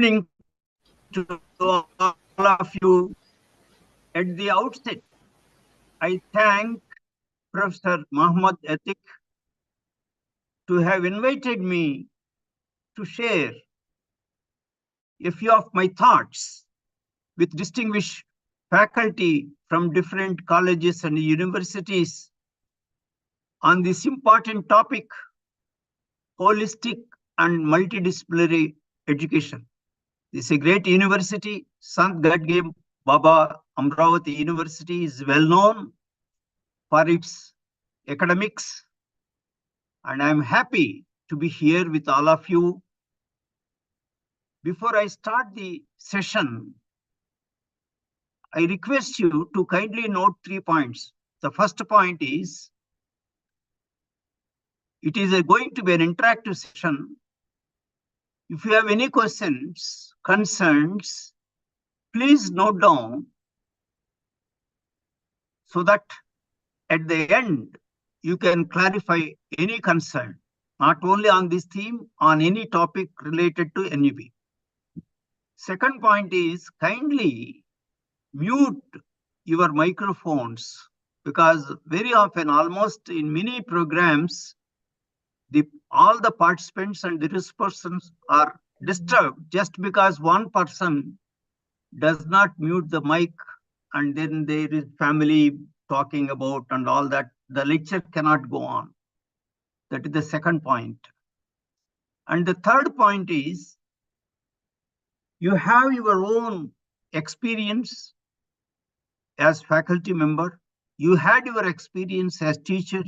evening to all of you. At the outset, I thank Professor Muhammad Atik to have invited me to share a few of my thoughts with distinguished faculty from different colleges and universities on this important topic, holistic and multidisciplinary education. This is a great university. Sant Gadge Baba Amravati University is well known for its academics, and I'm happy to be here with all of you. Before I start the session, I request you to kindly note 3 points. The first point is, it is going to be an interactive session. If you have any questions, concerns, please note down so that at the end, you can clarify any concern, not only on this theme, on any topic related to NEP. Second point is, kindly mute your microphones, because very often, almost in many programs, all the participants and the persons are disturbed just because one person does not mute the mic, and then there is family talking about and all that. The lecture cannot go on. That is the second point. And the third point is, you have your own experience as faculty member. You had your experience as teacher,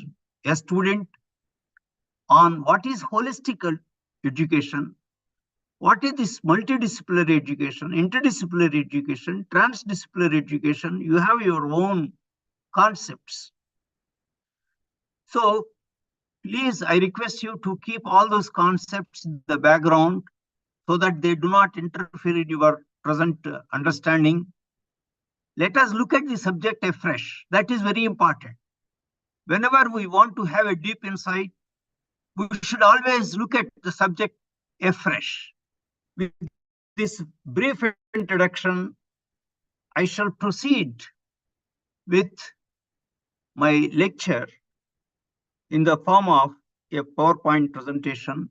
as student, on what is holistic education, what is this multidisciplinary education, interdisciplinary education, transdisciplinary education. You have your own concepts. So please, I request you to keep all those concepts in the background so that they do not interfere in your present understanding. Let us look at the subject afresh. That is very important. Whenever we want to have a deep insight, we should always look at the subject afresh. With this brief introduction, I shall proceed with my lecture in the form of a PowerPoint presentation.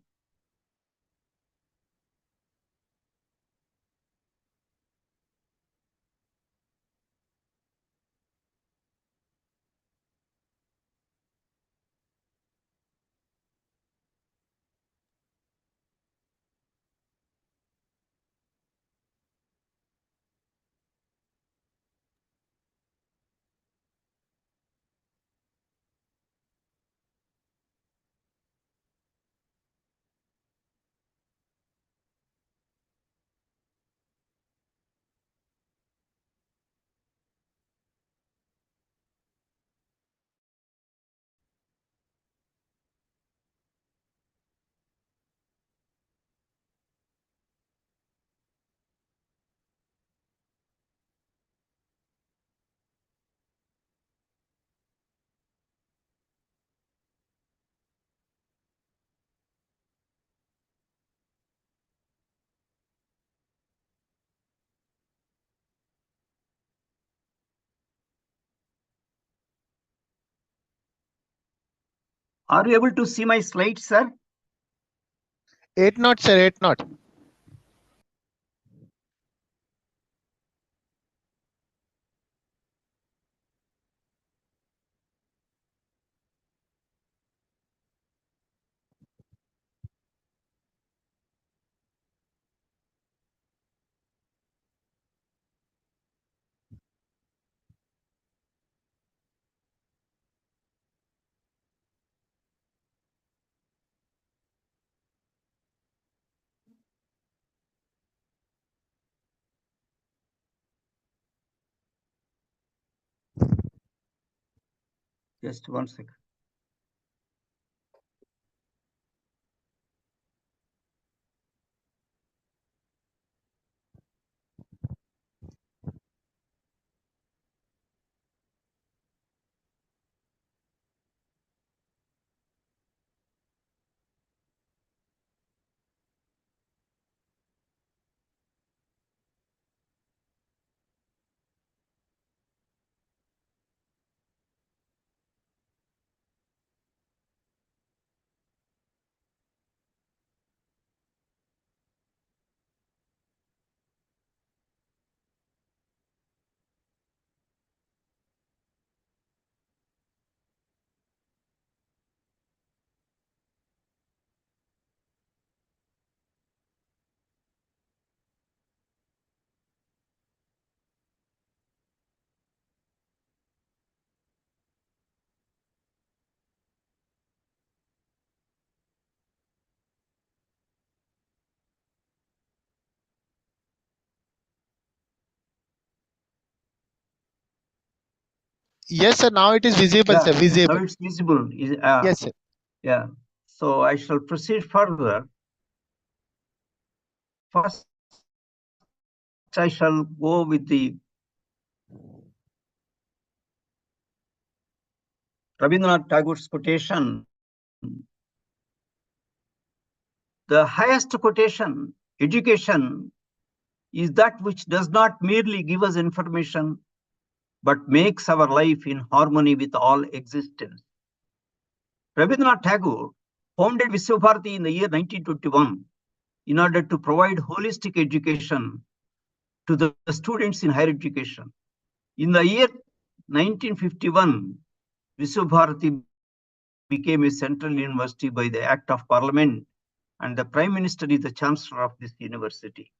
Are you able to see my slides, sir? 8 not, sir, 8 not. Just 1 second. Yes, sir. Now it is visible, Yeah, sir. now Visible. it's visible. Yes, sir. Yeah. So I shall proceed further. First, I shall go with the Rabindranath Tagore's quotation. The highest quotation, education is that which does not merely give us information, but makes our life in harmony with all existence. Rabindranath Tagore founded Viswabharati in the year 1921 in order to provide holistic education to the students in higher education. In the year 1951, Viswabharati became a central university by the Act of Parliament, and the Prime Minister is the Chancellor of this university.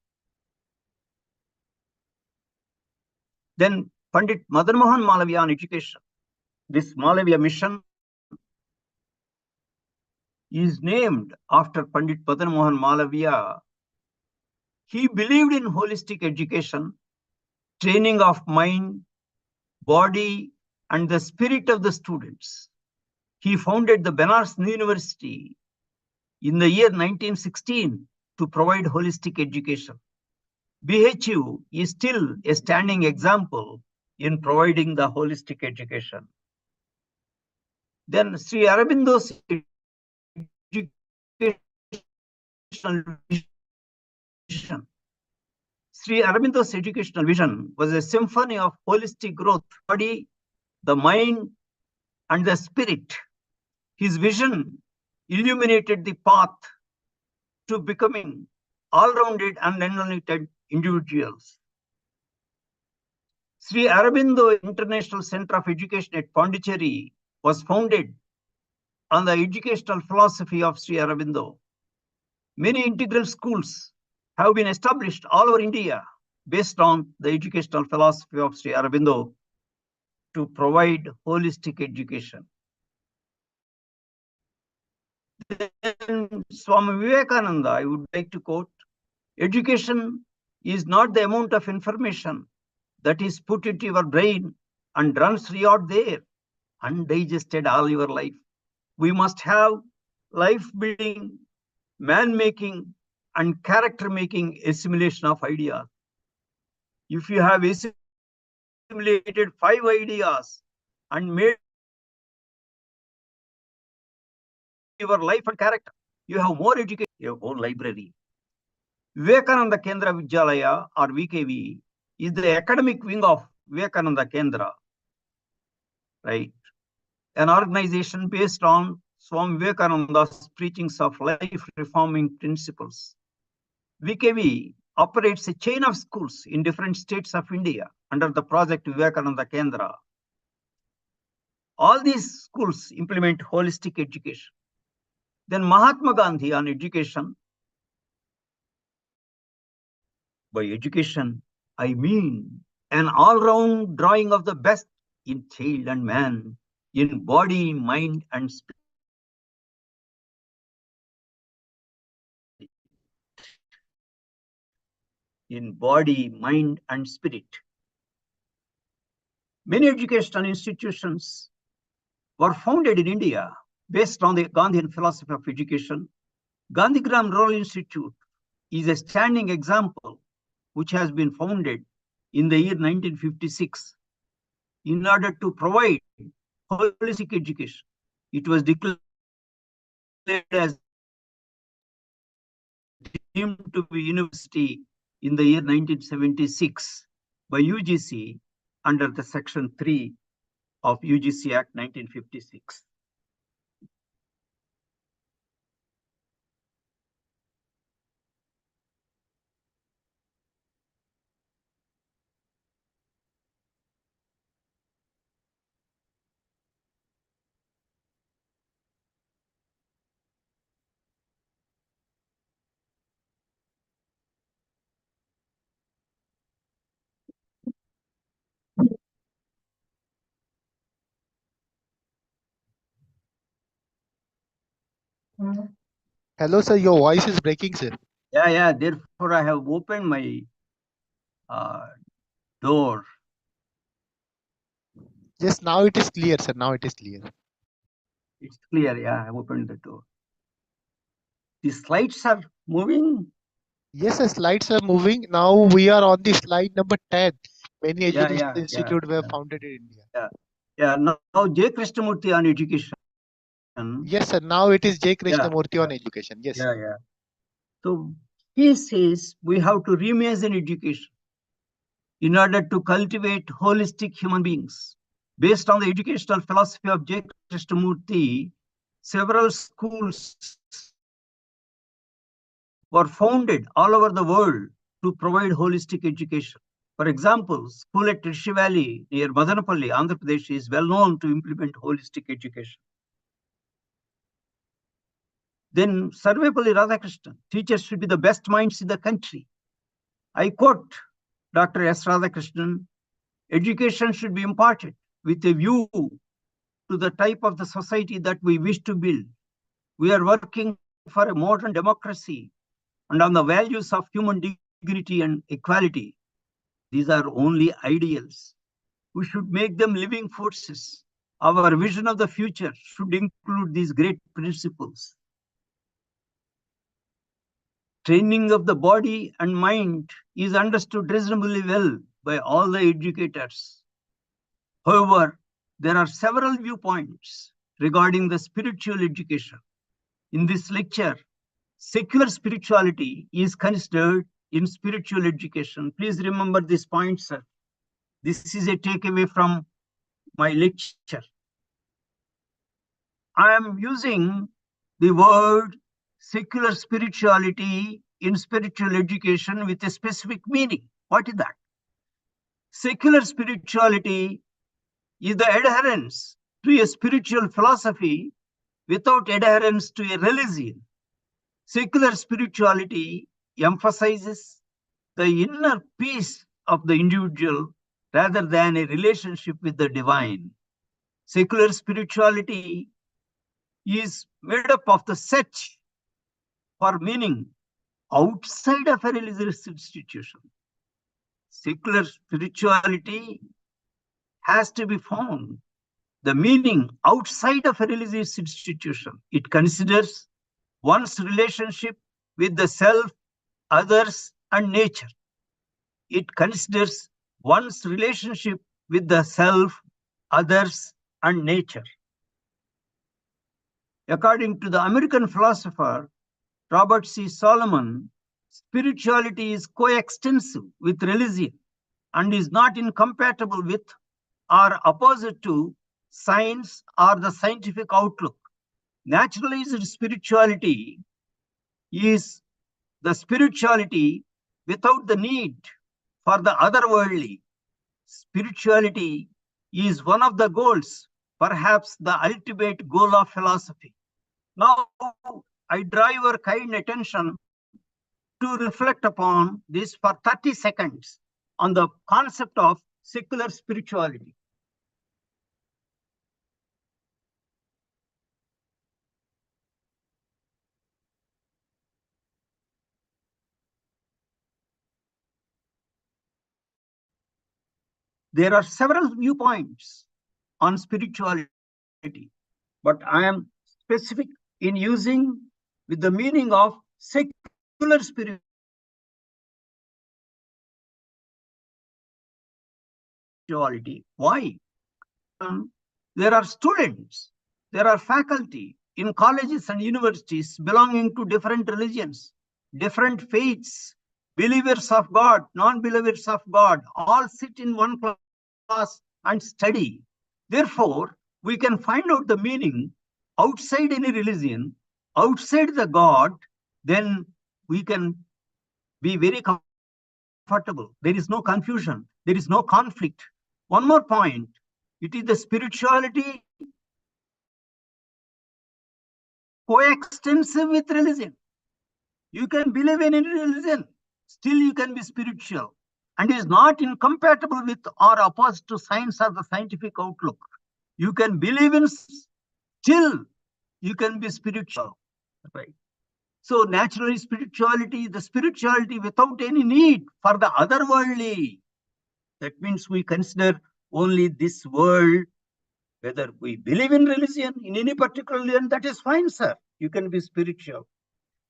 Then Pandit Madan Mohan Malaviya on education. This Malaviya mission is named after Pandit Madan Mohan Malaviya. He believed in holistic education, training of mind, body, and the spirit of the students. He founded the Benares University in the year 1916 to provide holistic education. BHU is still a standing example in providing the holistic education. Then Sri Aurobindo's educational vision. Sri Aurobindo's educational vision was a symphony of holistic growth, body, the mind, and the spirit. His vision illuminated the path to becoming all-rounded and unlimited individuals. Sri Aurobindo International Center of Education at Pondicherry was founded on the educational philosophy of Sri Aurobindo. Many integral schools have been established all over India based on the educational philosophy of Sri Aurobindo to provide holistic education. Then Swami Vivekananda, I would like to quote, education is not the amount of information that is put into your brain and runs throughout there, undigested all your life. We must have life building, man making, and character making assimilation of ideas. If you have assimilated 5 ideas and made your life and character, you have more education, your whole library. Vivekananda Kendra Vidyalaya or VKV is the academic wing of Vivekananda Kendra, right? An organization based on Swami Vivekananda's preachings of life reforming principles. VKV operates a chain of schools in different states of India under the project Vivekananda Kendra. All these schools implement holistic education. Then Mahatma Gandhi on education. By education, I mean an all-round drawing of the best in child and man, in body, mind, and spirit. In body, mind, and spirit. Many educational institutions were founded in India based on the Gandhian philosophy of education. Gandhigram Rural Institute is a standing example which has been founded in the year 1956 in order to provide holistic education. It was declared as deemed to be university in the year 1976 by UGC under the Section 3 of UGC Act 1956. Hello, sir. Your voice is breaking, sir. Yeah. Therefore, I have opened my door. Yes, now it is clear, sir. Now it is clear. It's clear, yeah, I opened the door. The slides are moving. Yes, sir, slides are moving. Now we are on the slide number 10. Many Yeah, educational institutes were yeah. founded in India. Yeah, now J. Krishnamurti on education. Yes, sir. Now it is J. Yeah, Krishnamurti on education. Yes. yeah. So he says we have to reimagine education in order to cultivate holistic human beings. Based on the educational philosophy of J. Krishnamurti, several schools were founded all over the world to provide holistic education. For example, school at Rishi Valley near Madanapalli, Andhra Pradesh is well known to implement holistic education. Then Sarvepalli Radhakrishnan, teachers should be the best minds in the country. I quote Dr. S. Radhakrishnan, education should be imparted with a view to the type of the society that we wish to build. We are working for a modern democracy and on the values of human dignity and equality. These are only ideals. We should make them living forces. Our vision of the future should include these great principles. Training of the body and mind is understood reasonably well by all the educators. However, there are several viewpoints regarding the spiritual education. In this lecture, secular spirituality is considered in spiritual education. Please remember this point, sir. This is a takeaway from my lecture. I am using the word secular spirituality in spiritual education with a specific meaning. What is that? Secular spirituality is the adherence to a spiritual philosophy without adherence to a religion. Secular spirituality emphasizes the inner peace of the individual rather than a relationship with the divine. Secular spirituality is made up of the search for meaning outside of a religious institution. Secular spirituality has to be found the meaning outside of a religious institution. It considers one's relationship with the self, others, and nature. It considers one's relationship with the self, others, and nature. According to the American philosopher Robert C. Solomon, spirituality is coextensive with religion and is not incompatible with or opposite to science or the scientific outlook. Naturalized spirituality is the spirituality without the need for the otherworldly. Spirituality is one of the goals, perhaps the ultimate goal of philosophy. Now, I draw your kind attention to reflect upon this for 30 seconds on the concept of secular spirituality. There are several viewpoints on spirituality, but I am specific in using with the meaning of secular spirituality. Why? There are students, there are faculty in colleges and universities belonging to different religions, different faiths, believers of God, non-believers of God, all sit in one class and study. Therefore, we can find out the meaning outside any religion, outside the God, then we can be very comfortable. There is no confusion. There is no conflict. One more point. It is the spirituality coextensive with religion. You can believe in any religion, still you can be spiritual, and is not incompatible with or opposed to science or the scientific outlook. You can believe in, still you can be spiritual. Right. So naturally spirituality, the spirituality without any need for the otherworldly. That means we consider only this world. Whether we believe in religion, in any particular religion, that is fine, sir. You can be spiritual.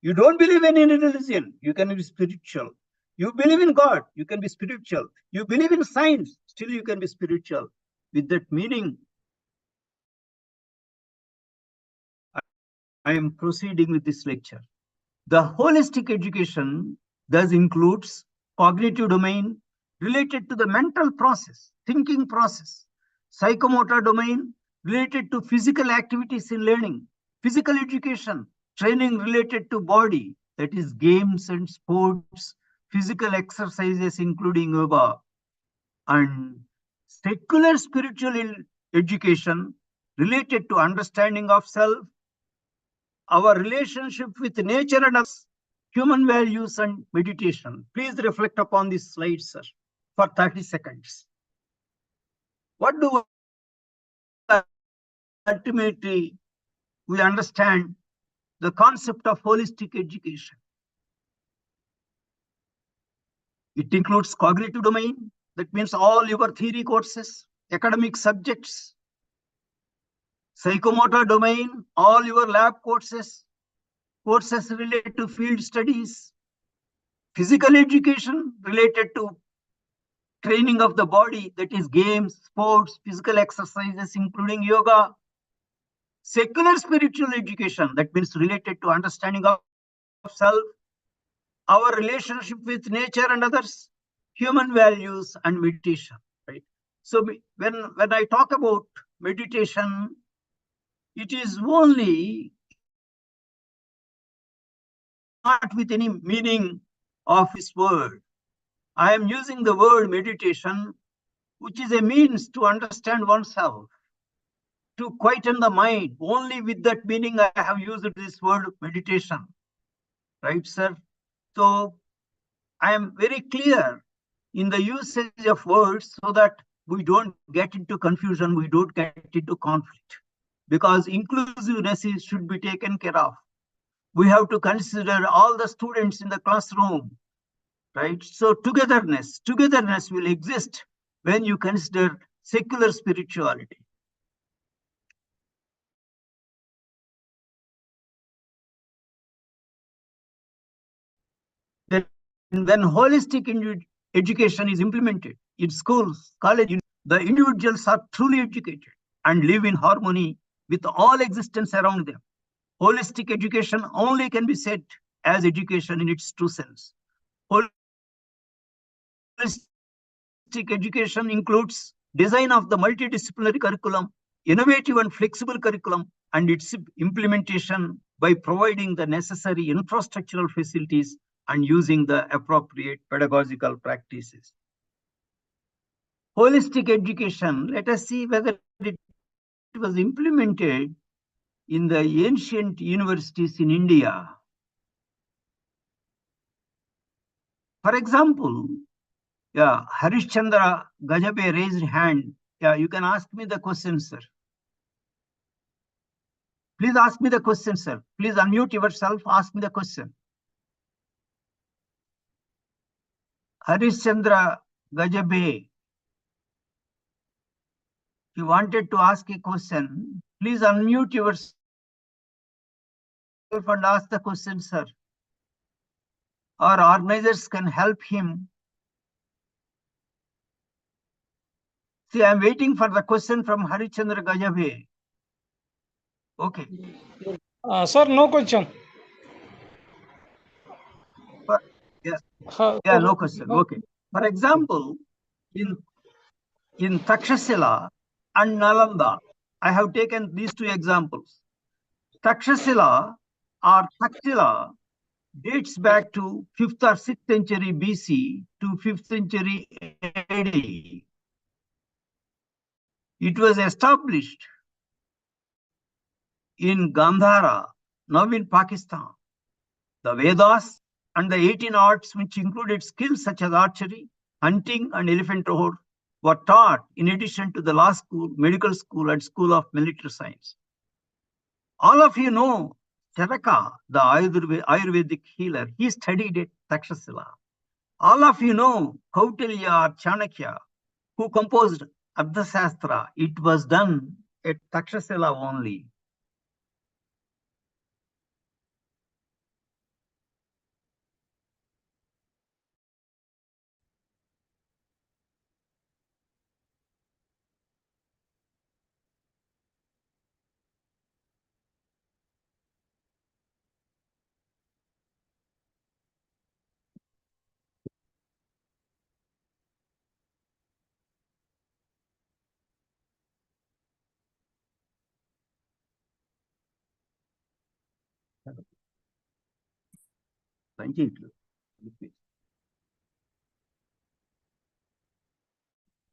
You don't believe in any religion, you can be spiritual. You believe in God, you can be spiritual. You believe in science, still you can be spiritual. With that meaning, I am proceeding with this lecture. The holistic education thus includes cognitive domain related to the mental process, thinking process, psychomotor domain related to physical activities in learning, physical education, training related to body, that is games and sports, physical exercises including yoga, and secular spiritual education related to understanding of self, our relationship with nature and us, human values and meditation. Please reflect upon this slide, sir, for 30 seconds. What do ultimately we understand the concept of holistic education? It includes cognitive domain, that means all your theory courses, academic subjects, psychomotor domain, all your lab courses, courses related to field studies, physical education related to training of the body, that is games, sports, physical exercises, including yoga. Secular spiritual education, that means related to understanding of self, our relationship with nature and others, human values and meditation, right? So when I talk about meditation, it is only not with any meaning of this word. I am using the word meditation, which is a means to understand oneself, to quieten the mind. Only with that meaning I have used this word meditation, right, sir? So I am very clear in the usage of words so that we don't get into confusion, we don't get into conflict, because inclusiveness should be taken care of. We have to consider all the students in the classroom, right? So togetherness will exist when you consider secular spirituality. Then when holistic education is implemented in schools, colleges, the individuals are truly educated and live in harmony with all existence around them. Holistic education only can be said as education in its true sense. Holistic education includes design of the multidisciplinary curriculum, innovative and flexible curriculum, and its implementation by providing the necessary infrastructural facilities and using the appropriate pedagogical practices. Holistic education, let us see whether it was implemented in the ancient universities in India. For example, yeah, Harishchandra Gajabe raised hand. Yeah, you can ask me the question, sir. Please ask me the question, sir. Please unmute yourself, ask me the question. Harishchandra Gajabe, you wanted to ask a question. Please unmute yourself and ask the question, sir. Our organizers can help him. See, I'm waiting for the question from Harishchandra Gajabe. Okay. Sir, no question. Yes. Yeah, no question. Okay. For example, in Takshashila and Nalanda, I have taken these two examples. Takshashila or Takshila dates back to 5th or 6th century BC to 5th century AD. It was established in Gandhara, now in Pakistan. The Vedas and the 18 arts, which included skills such as archery, hunting, and elephant roar, were taught in addition to the law school, medical school, and school of military science. All of you know Charaka, the Ayurvedic healer. He studied at Takshashila. All of you know Kautilya or Chanakya, who composed Ardhashastra, it was done at Takshashila only.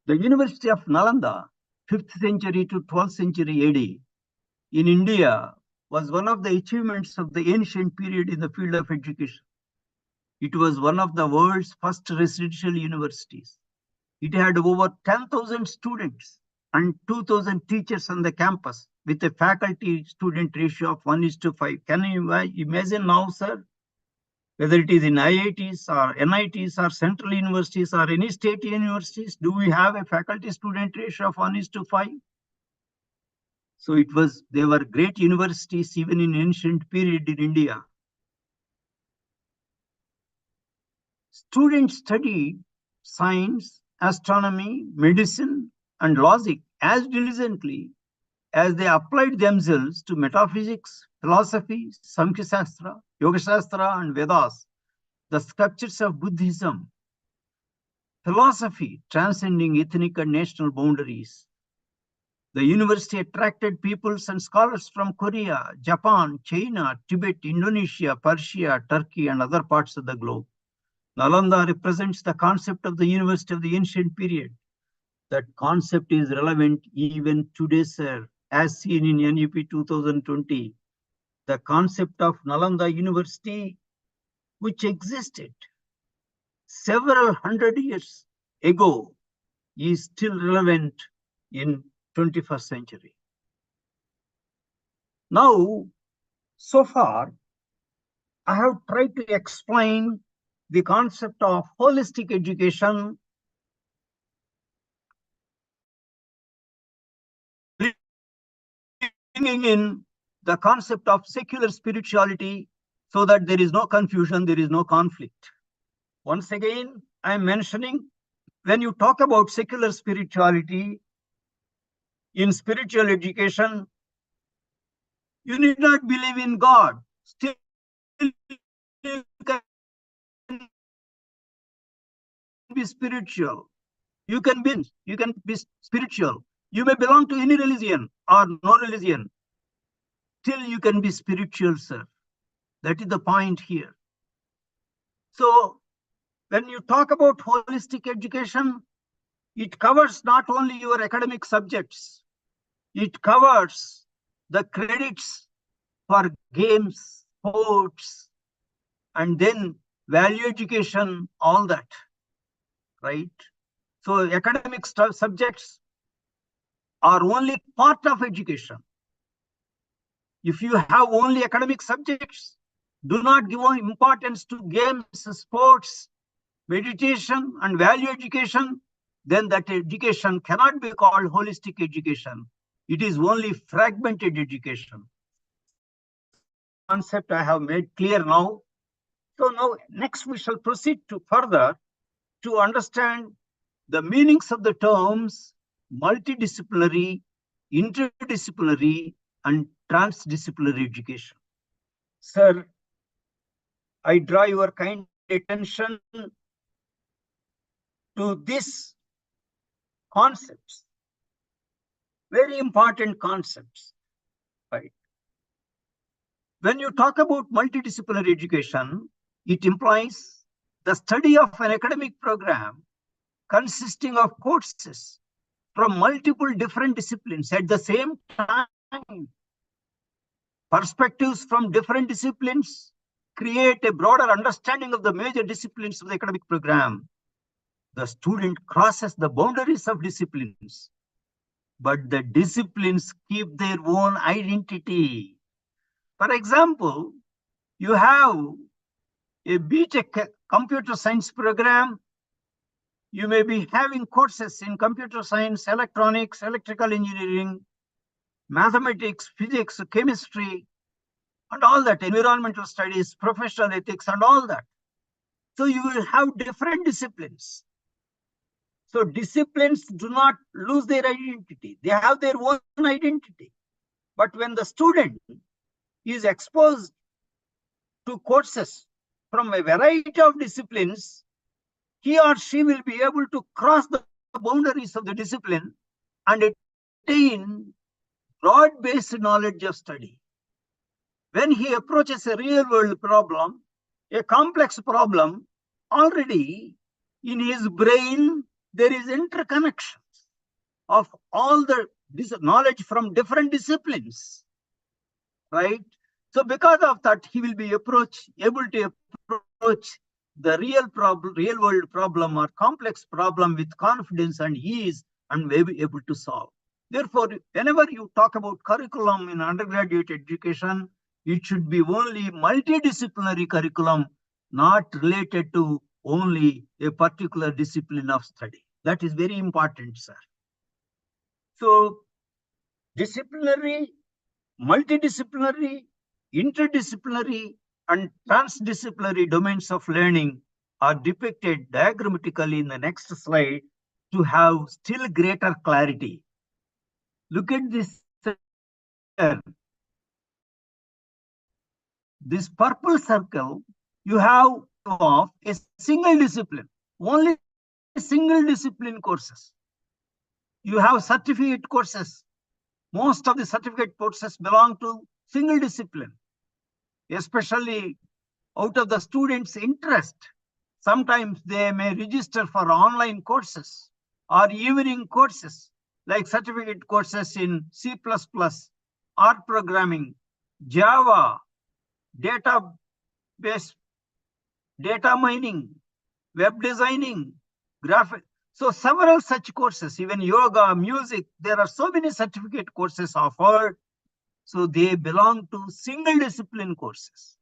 The University of Nalanda, 5th century to 12th century AD, in India, was one of the achievements of the ancient period in the field of education. It was one of the world's first residential universities. It had over 10,000 students and 2,000 teachers on the campus with a faculty-student ratio of 1:5. Can you imagine now, sir? Whether it is in IITs or NITs or central universities or any state universities, do we have a faculty-student ratio of 1:5? So they were great universities even in ancient period in India. Students studied science, astronomy, medicine, and logic as diligently as they applied themselves to metaphysics, philosophy, Samkhya Shastra, Yoga Shastra, and Vedas, the scriptures of Buddhism, philosophy transcending ethnic and national boundaries. The university attracted peoples and scholars from Korea, Japan, China, Tibet, Indonesia, Persia, Turkey, and other parts of the globe. Nalanda represents the concept of the university of the ancient period. That concept is relevant even today, sir, as seen in NEP 2020. The concept of Nalanda University, which existed several hundred years ago, is still relevant in 21st century. Now, so far, I have tried to explain the concept of holistic education, bringing in the concept of secular spirituality so that there is no confusion, there is no conflict. Once again, I am mentioning, when you talk about secular spirituality in spiritual education, you need not believe in God. Still, you can be spiritual. You can be spiritual. You may belong to any religion or no religion. Still, you can be spiritual, sir. That is the point here. So, when you talk about holistic education, it covers not only your academic subjects, it covers the credits for games, sports, and then value education, all that, right? So academic subjects are only part of education. If you have only academic subjects, do not give importance to games, sports, meditation, and value education, then that education cannot be called holistic education. It is only fragmented education. Concept I have made clear now. So now next we shall proceed to further to understand the meanings of the terms multidisciplinary, interdisciplinary, and transdisciplinary education. Sir, I draw your kind attention to these concepts, very important concepts, right? When you talk about multidisciplinary education, it implies the study of an academic program consisting of courses from multiple different disciplines at the same time. Perspectives from different disciplines create a broader understanding of the major disciplines of the academic program. The student crosses the boundaries of disciplines, but the disciplines keep their own identity. For example, you have a BTech computer science program You may be having courses in computer science, electronics, electrical engineering, mathematics, physics, chemistry, and all that, environmental studies, professional ethics, and all that. So you will have different disciplines. So disciplines do not lose their identity. They have their own identity. But when the student is exposed to courses from a variety of disciplines, he or she will be able to cross the boundaries of the discipline and attain broad-based knowledge of study. When he approaches a real-world problem, a complex problem, already in his brain, there is interconnections of all the knowledge from different disciplines, right? So because of that, he will be able to approach the real world problem or complex problem with confidence and ease and may be able to solve. Therefore, whenever you talk about curriculum in undergraduate education, it should be only multidisciplinary curriculum, not related to only a particular discipline of study. That is very important, sir. So, disciplinary, multidisciplinary, interdisciplinary, and transdisciplinary domains of learning are depicted diagrammatically in the next slide to have still greater clarity. Look at this here. This purple circle, you have of a single discipline, only single discipline courses. You have certificate courses. Most of the certificate courses belong to single discipline, especially out of the students' interest. Sometimes they may register for online courses or evening courses, like certificate courses in C++, R programming, Java, database, data mining, web designing, graphic. So several such courses, even yoga, music, there are so many certificate courses offered. So they belong to single discipline courses.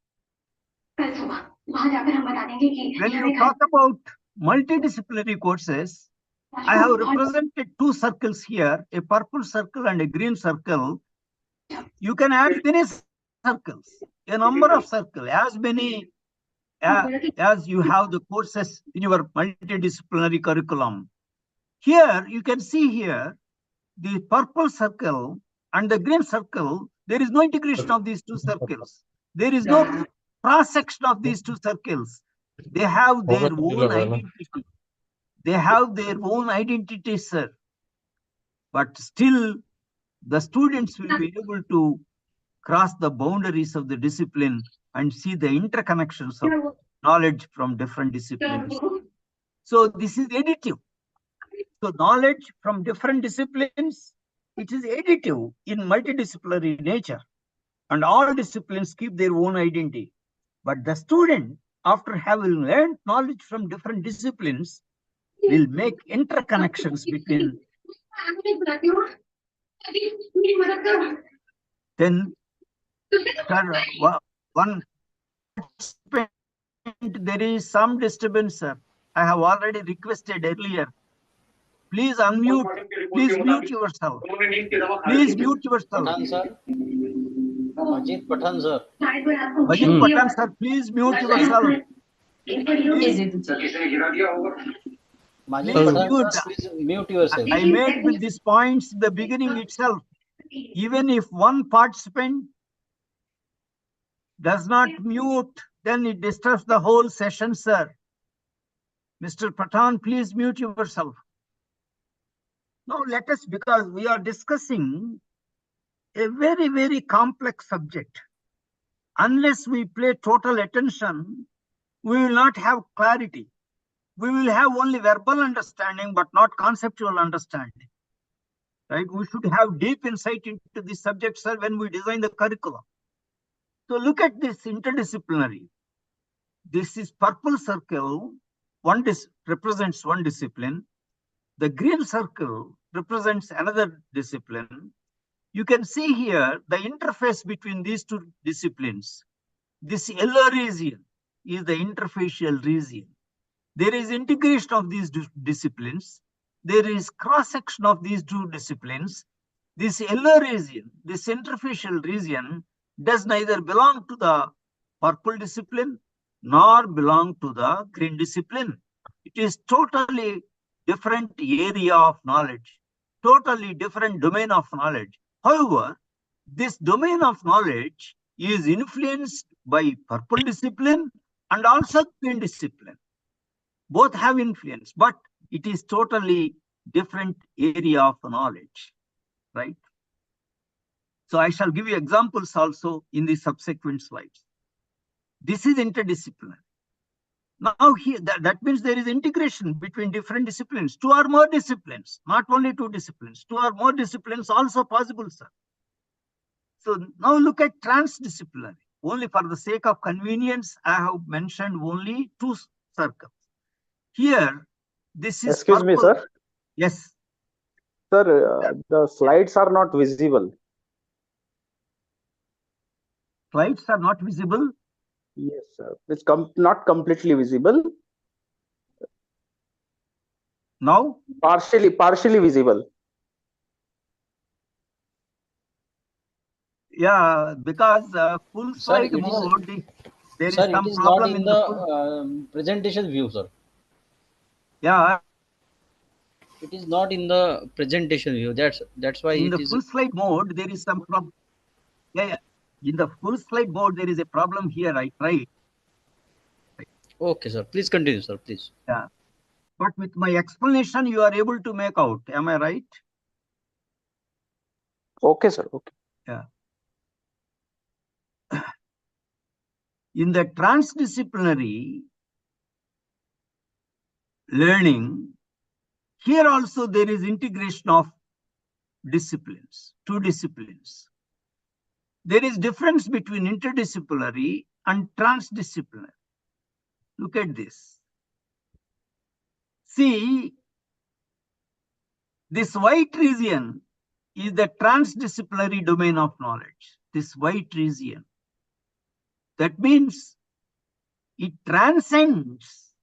When you talk about multidisciplinary courses, I have represented two circles here, a purple circle and a green circle. You can add many circles, a number of circles, as many as you have the courses in your multidisciplinary curriculum. Here, you can see here, the purple circle and the green circle, there is no integration of these two circles. There is no cross-section of these two circles. They have their own identity. They have their own identity, sir. But still, the students will be able to cross the boundaries of the discipline and see the interconnections of knowledge from different disciplines. So this is additive. So knowledge from different disciplines, it is additive in multidisciplinary nature. And all disciplines keep their own identity. But the student, after having learned knowledge from different disciplines, will make interconnections between. Then, one, there is some disturbance, sir. I have already requested earlier. Please unmute. Please mute yourself. Please mute yourself. Majid Pathan, sir. Majid Pathan, sir, please mute yourself. Please. Majid Pathan, sir, please mute yourself. I made with these points the beginning itself. Even if one participant does not mute, then it disturbs the whole session, sir. Mr. Pathan, please mute yourself. Now let us, because we are discussing a very, very complex subject. Unless we pay total attention, we will not have clarity. We will have only verbal understanding, but not conceptual understanding. Right? We should have deep insight into this subject, sir, when we design the curriculum. So look at this interdisciplinary. This is purple circle, represents one discipline. The green circle represents another discipline. You can see here the interface between these two disciplines. This yellow region is the interfacial region. There is integration of these disciplines. There is cross-section of these two disciplines. This yellow region, this interfacial region, does neither belong to the purple discipline nor belong to the green discipline. It is totally different area of knowledge, totally different domain of knowledge. However, this domain of knowledge is influenced by purple discipline and also green discipline. Both have influence, but it is totally different area of knowledge, right? So I shall give you examples also in the subsequent slides. This is interdisciplinary. Now here, that means there is integration between different disciplines, 2 or more disciplines, not only 2 disciplines, 2 or more disciplines also possible, sir. So now look at transdisciplinary. Only for the sake of convenience, I have mentioned only 2 circles. Here, this is Excuse me, purple. sir. Yes. Sir, the slides are not visible. Slides are not visible. Yes, sir. It's not completely visible. Now? Partially visible. Yeah, because full slide mode, there is some problem in the presentation view, sir. Yeah. It is not in the presentation view. That's why in it the is. full slide mode, there is some problem. Yeah. In the full slide mode, there is a problem here. I tried. Okay, sir. Please continue, sir. Please. Yeah. But with my explanation, you are able to make out. Am I right? Okay, sir. Okay. Yeah. In the transdisciplinary learning, here also there is integration of disciplines, 2 disciplines. There is difference between interdisciplinary and transdisciplinary. Look at this. See, this white region is the transdisciplinary domain of knowledge. This white region. That means it transcends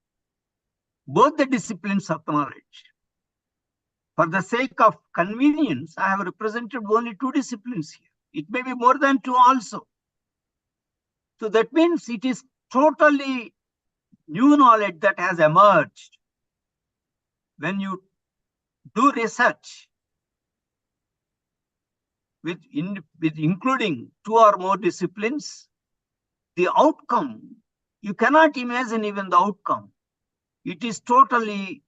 both the disciplines of knowledge. For the sake of convenience, I have represented only 2 disciplines here. It may be more than 2 also. So that means it is totally new knowledge that has emerged. When you do research with including 2 or more disciplines, the outcome, you cannot imagine even the outcome. It is totally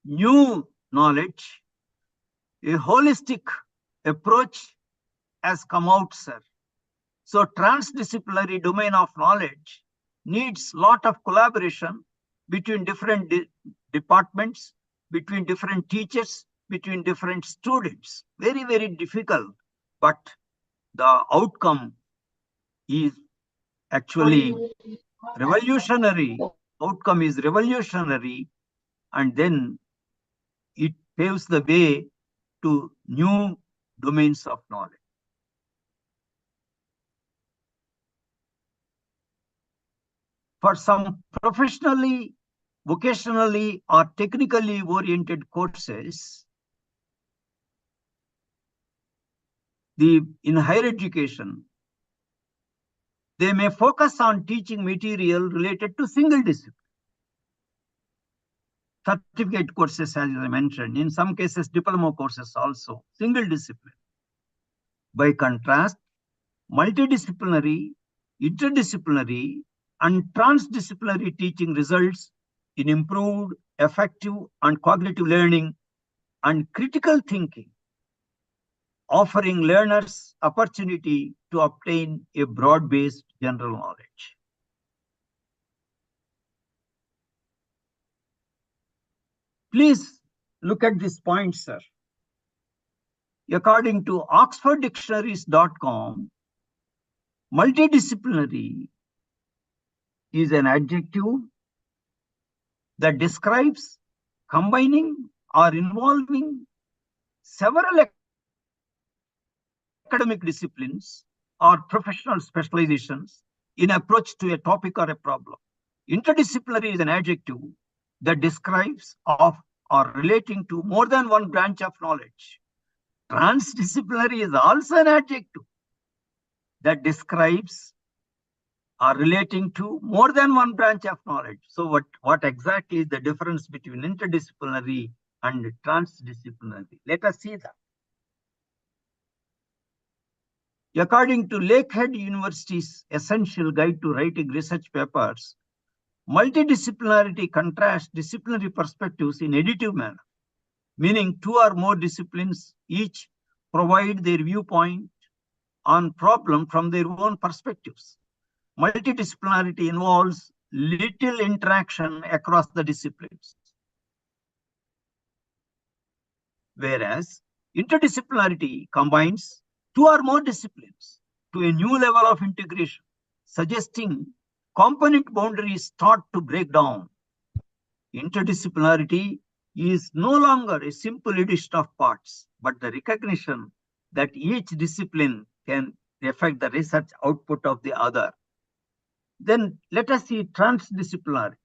new knowledge. A holistic approach has come out, sir. So transdisciplinary domain of knowledge needs lot of collaboration between different departments, between different teachers, between different students. Very, very difficult, but the outcome is actually revolutionary. Outcome is revolutionary, and then it paves the way to new domains of knowledge. For some professionally, vocationally, or technically oriented courses, in higher education, they may focus on teaching material related to single discipline. Certificate courses, as I mentioned, in some cases, diploma courses also, single discipline. By contrast, multidisciplinary, interdisciplinary, and transdisciplinary teaching results in improved, effective, and cognitive learning and critical thinking, offering learners opportunity to obtain a broad-based general knowledge. Please look at this point, sir. According to oxforddictionaries.com, multidisciplinary is an adjective that describes combining or involving several academic disciplines or professional specializations in approach to a topic or a problem. Interdisciplinary is an adjective that describes of or relating to more than one branch of knowledge. Transdisciplinary is also an adjective that describes or relating to more than one branch of knowledge. So what exactly is the difference between interdisciplinary and transdisciplinary? Let us see that. According to Lakehead University's Essential Guide to Writing Research Papers, multidisciplinarity contrasts disciplinary perspectives in additive manner, meaning two or more disciplines each provide their viewpoint on problem from their own perspectives. Multidisciplinarity involves little interaction across the disciplines, whereas interdisciplinarity combines two or more disciplines to a new level of integration, suggesting component boundaries start to break down. Interdisciplinarity is no longer a simple addition of parts, but the recognition that each discipline can affect the research output of the other. Then let us see transdisciplinarity.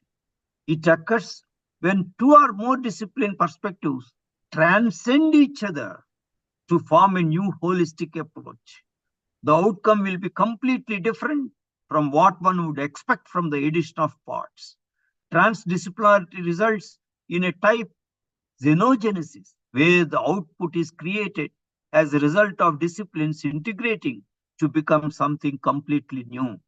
It occurs when two or more discipline perspectives transcend each other to form a new holistic approach. The outcome will be completely different from what one would expect from the addition of parts. Transdisciplinarity results in a type xenogenesis, where the output is created as a result of disciplines integrating to become something completely new.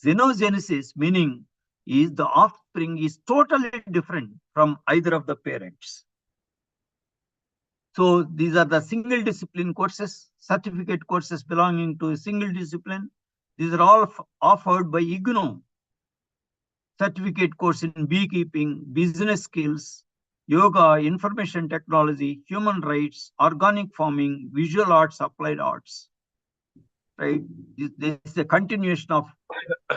Xenogenesis meaning is the offspring is totally different from either of the parents. So these are the single discipline courses, certificate courses belonging to a single discipline. These are all offered by IGNOU. Certificate course in beekeeping, business skills, yoga, information technology, human rights, organic farming, visual arts, applied arts. Right? This is a continuation of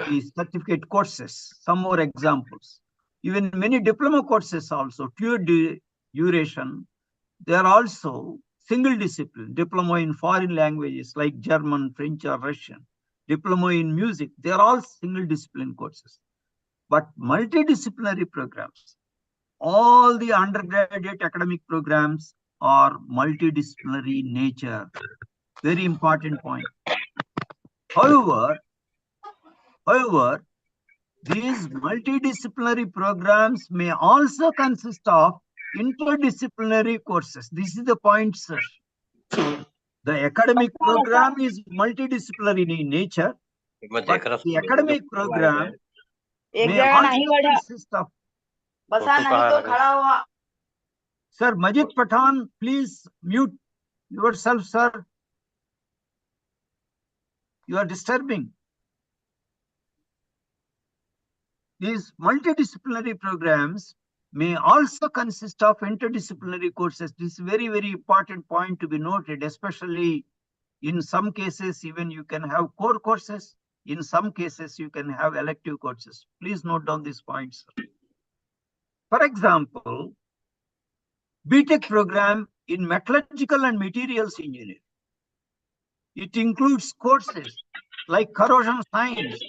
the certificate courses. Some more examples. Even many diploma courses also, pure duration, they are also single discipline. Diploma in foreign languages like German, French, or Russian. Diploma in music, they are all single discipline courses. But multidisciplinary programs, all the undergraduate academic programs are multidisciplinary in nature. Very important point. However, these multidisciplinary programs may also consist of interdisciplinary courses. This is the point, sir. The academic program is multidisciplinary in nature, but the academic program may also consist of. Sir, Majid Pathan, please mute yourself, sir. You are disturbing. These multidisciplinary programs may also consist of interdisciplinary courses. This is a very, very important point to be noted, especially in some cases, even you can have core courses. In some cases, you can have elective courses. Please note down these points. For example, BTech program in metallurgical and materials engineering. It includes courses like corrosion science,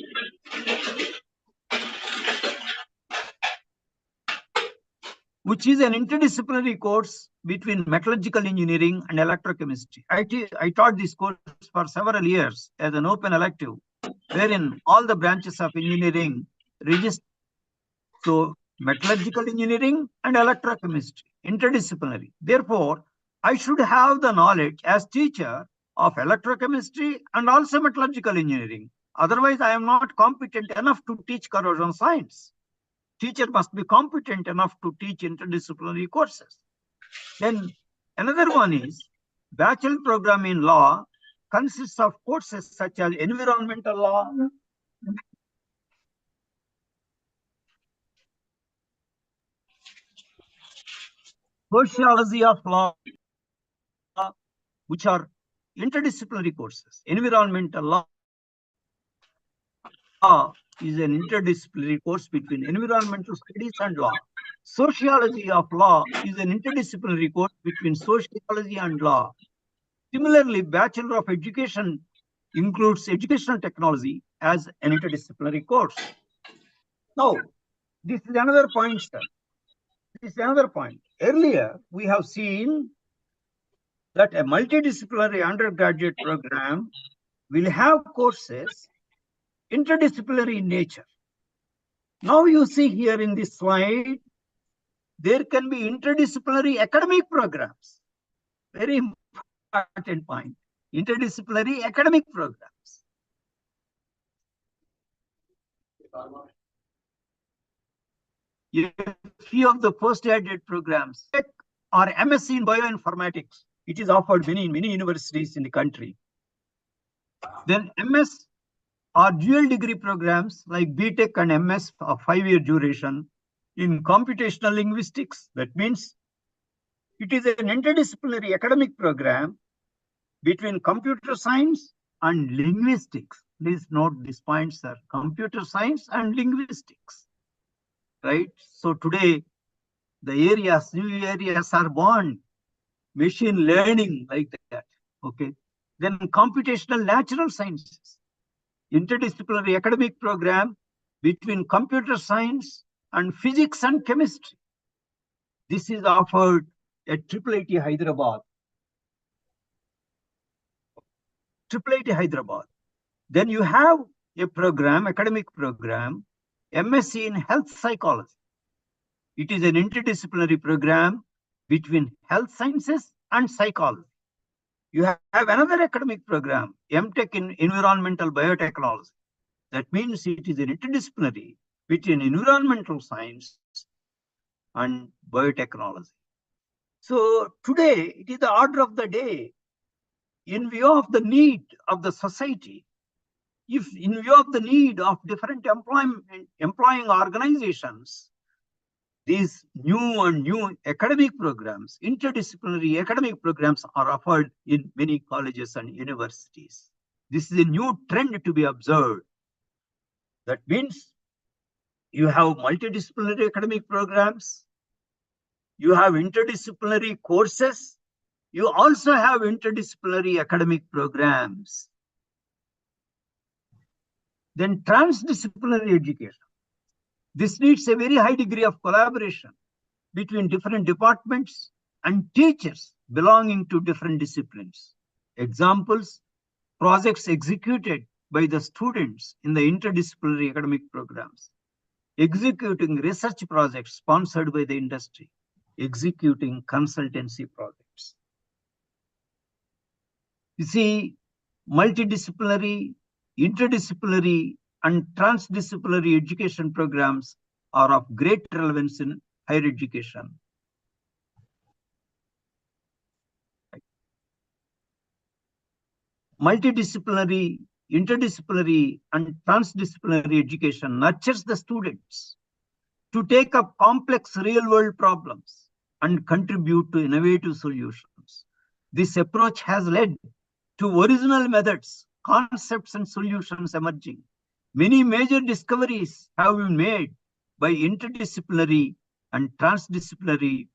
which is an interdisciplinary course between metallurgical engineering and electrochemistry. I taught this course for several years as an open elective, wherein all the branches of engineering register. So metallurgical engineering and electrochemistry, interdisciplinary. Therefore, I should have the knowledge as teacher of electrochemistry and also metallurgical engineering. Otherwise, I am not competent enough to teach corrosion science. Teacher must be competent enough to teach interdisciplinary courses. Then another one is bachelor program in law consists of courses such as environmental law, sociology of law, which are interdisciplinary courses. Environmental law is an interdisciplinary course between environmental studies and law. Sociology of law is an interdisciplinary course between sociology and law. Similarly, Bachelor of Education includes educational technology as an interdisciplinary course. Now, this is another point, sir. This is another point. Earlier, we have seen that a multidisciplinary undergraduate program will have courses interdisciplinary in nature. Now you see here in this slide, there can be interdisciplinary academic programs. Very important point. Interdisciplinary academic programs. A few of the postgraduate programs or MSc in bioinformatics. It is offered in many universities in the country. Then MS or dual degree programs like BTech and MS of 5-year duration in computational linguistics. That means it is an interdisciplinary academic program between computer science and linguistics. Please note this point, sir. Computer science and linguistics. Right? So today, the new areas are born. Machine learning like that. Okay. Then computational natural sciences. Interdisciplinary academic program between computer science and physics and chemistry. This is offered at IIIT Hyderabad. IIIT Hyderabad. Then you have a program, academic program, MSc in health psychology. It is an interdisciplinary program between health sciences and psychology. You have another academic program, MTech in environmental biotechnology. That means it is an interdisciplinary between environmental science and biotechnology. So today, it is the order of the day. In view of the need of the society, if in view of the need of different employing organizations, these new academic programs, interdisciplinary academic programs are offered in many colleges and universities. This is a new trend to be observed. That means you have multidisciplinary academic programs, you have interdisciplinary courses, you also have interdisciplinary academic programs. Then transdisciplinary education. This needs a very high degree of collaboration between different departments and teachers belonging to different disciplines. Examples, projects executed by the students in the interdisciplinary academic programs, executing research projects sponsored by the industry, executing consultancy projects. You see, multidisciplinary, interdisciplinary, and transdisciplinary education programs are of great relevance in higher education. Multidisciplinary, interdisciplinary, and transdisciplinary education nurtures the students to take up complex real-world problems and contribute to innovative solutions. This approach has led to original methods, concepts, and solutions emerging. Many major discoveries have been made by interdisciplinary and transdisciplinary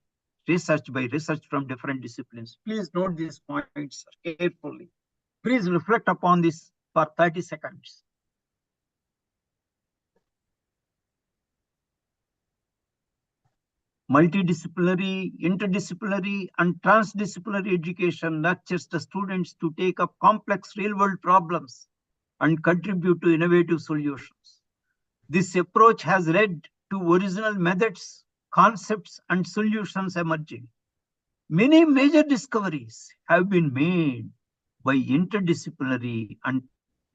research by research from different disciplines. Please note these points carefully. Please reflect upon this for 30 seconds. Multidisciplinary, interdisciplinary, and transdisciplinary education nurtures the students to take up complex real-world problems and contribute to innovative solutions. This approach has led to original methods, concepts, and solutions emerging. Many major discoveries have been made by interdisciplinary and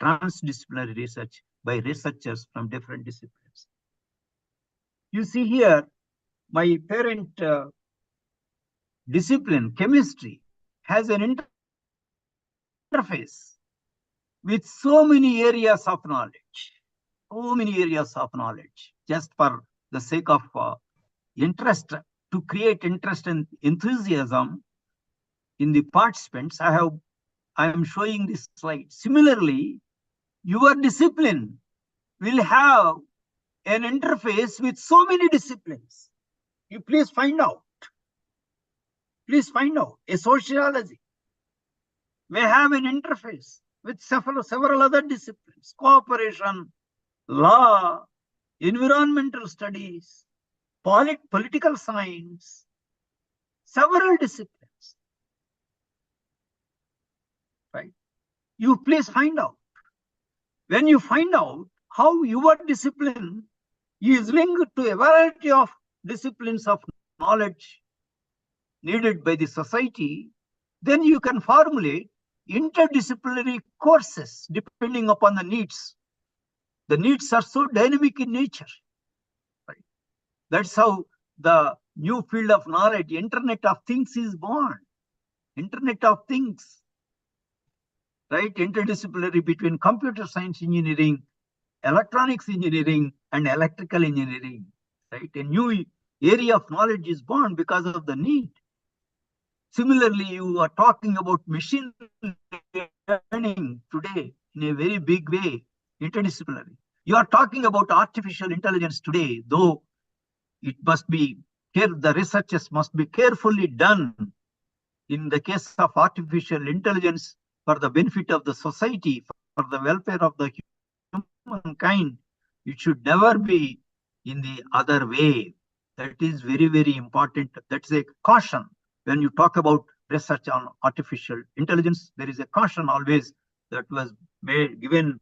transdisciplinary research by researchers from different disciplines. You see here, my parent discipline, chemistry, has an interface with so many areas of knowledge, just for the sake of interest, to create interest and enthusiasm in the participants. I am showing this slide. Similarly, your discipline will have an interface with so many disciplines. You please find out. Please find out. A sociology may have an interface with several other disciplines, cooperation, law, environmental studies, political science, several disciplines, right? You please find out. When you find out how your discipline is linked to a variety of disciplines of knowledge needed by the society, then you can formulate interdisciplinary courses depending upon the needs. The needs are so dynamic in nature, right? That's how the new field of knowledge, Internet of Things, is born. Internet of Things, right? Interdisciplinary between computer science engineering, electronics engineering, and electrical engineering, right? A new area of knowledge is born because of the need. Similarly, you are talking about machine learning today in a very big way, interdisciplinary. You are talking about artificial intelligence today, though it must be the researches must be carefully done in the case of artificial intelligence for the benefit of the society, for the welfare of the humankind. It should never be in the other way. That is very, very important. That's a caution. When you talk about research on artificial intelligence, there is a caution always that was given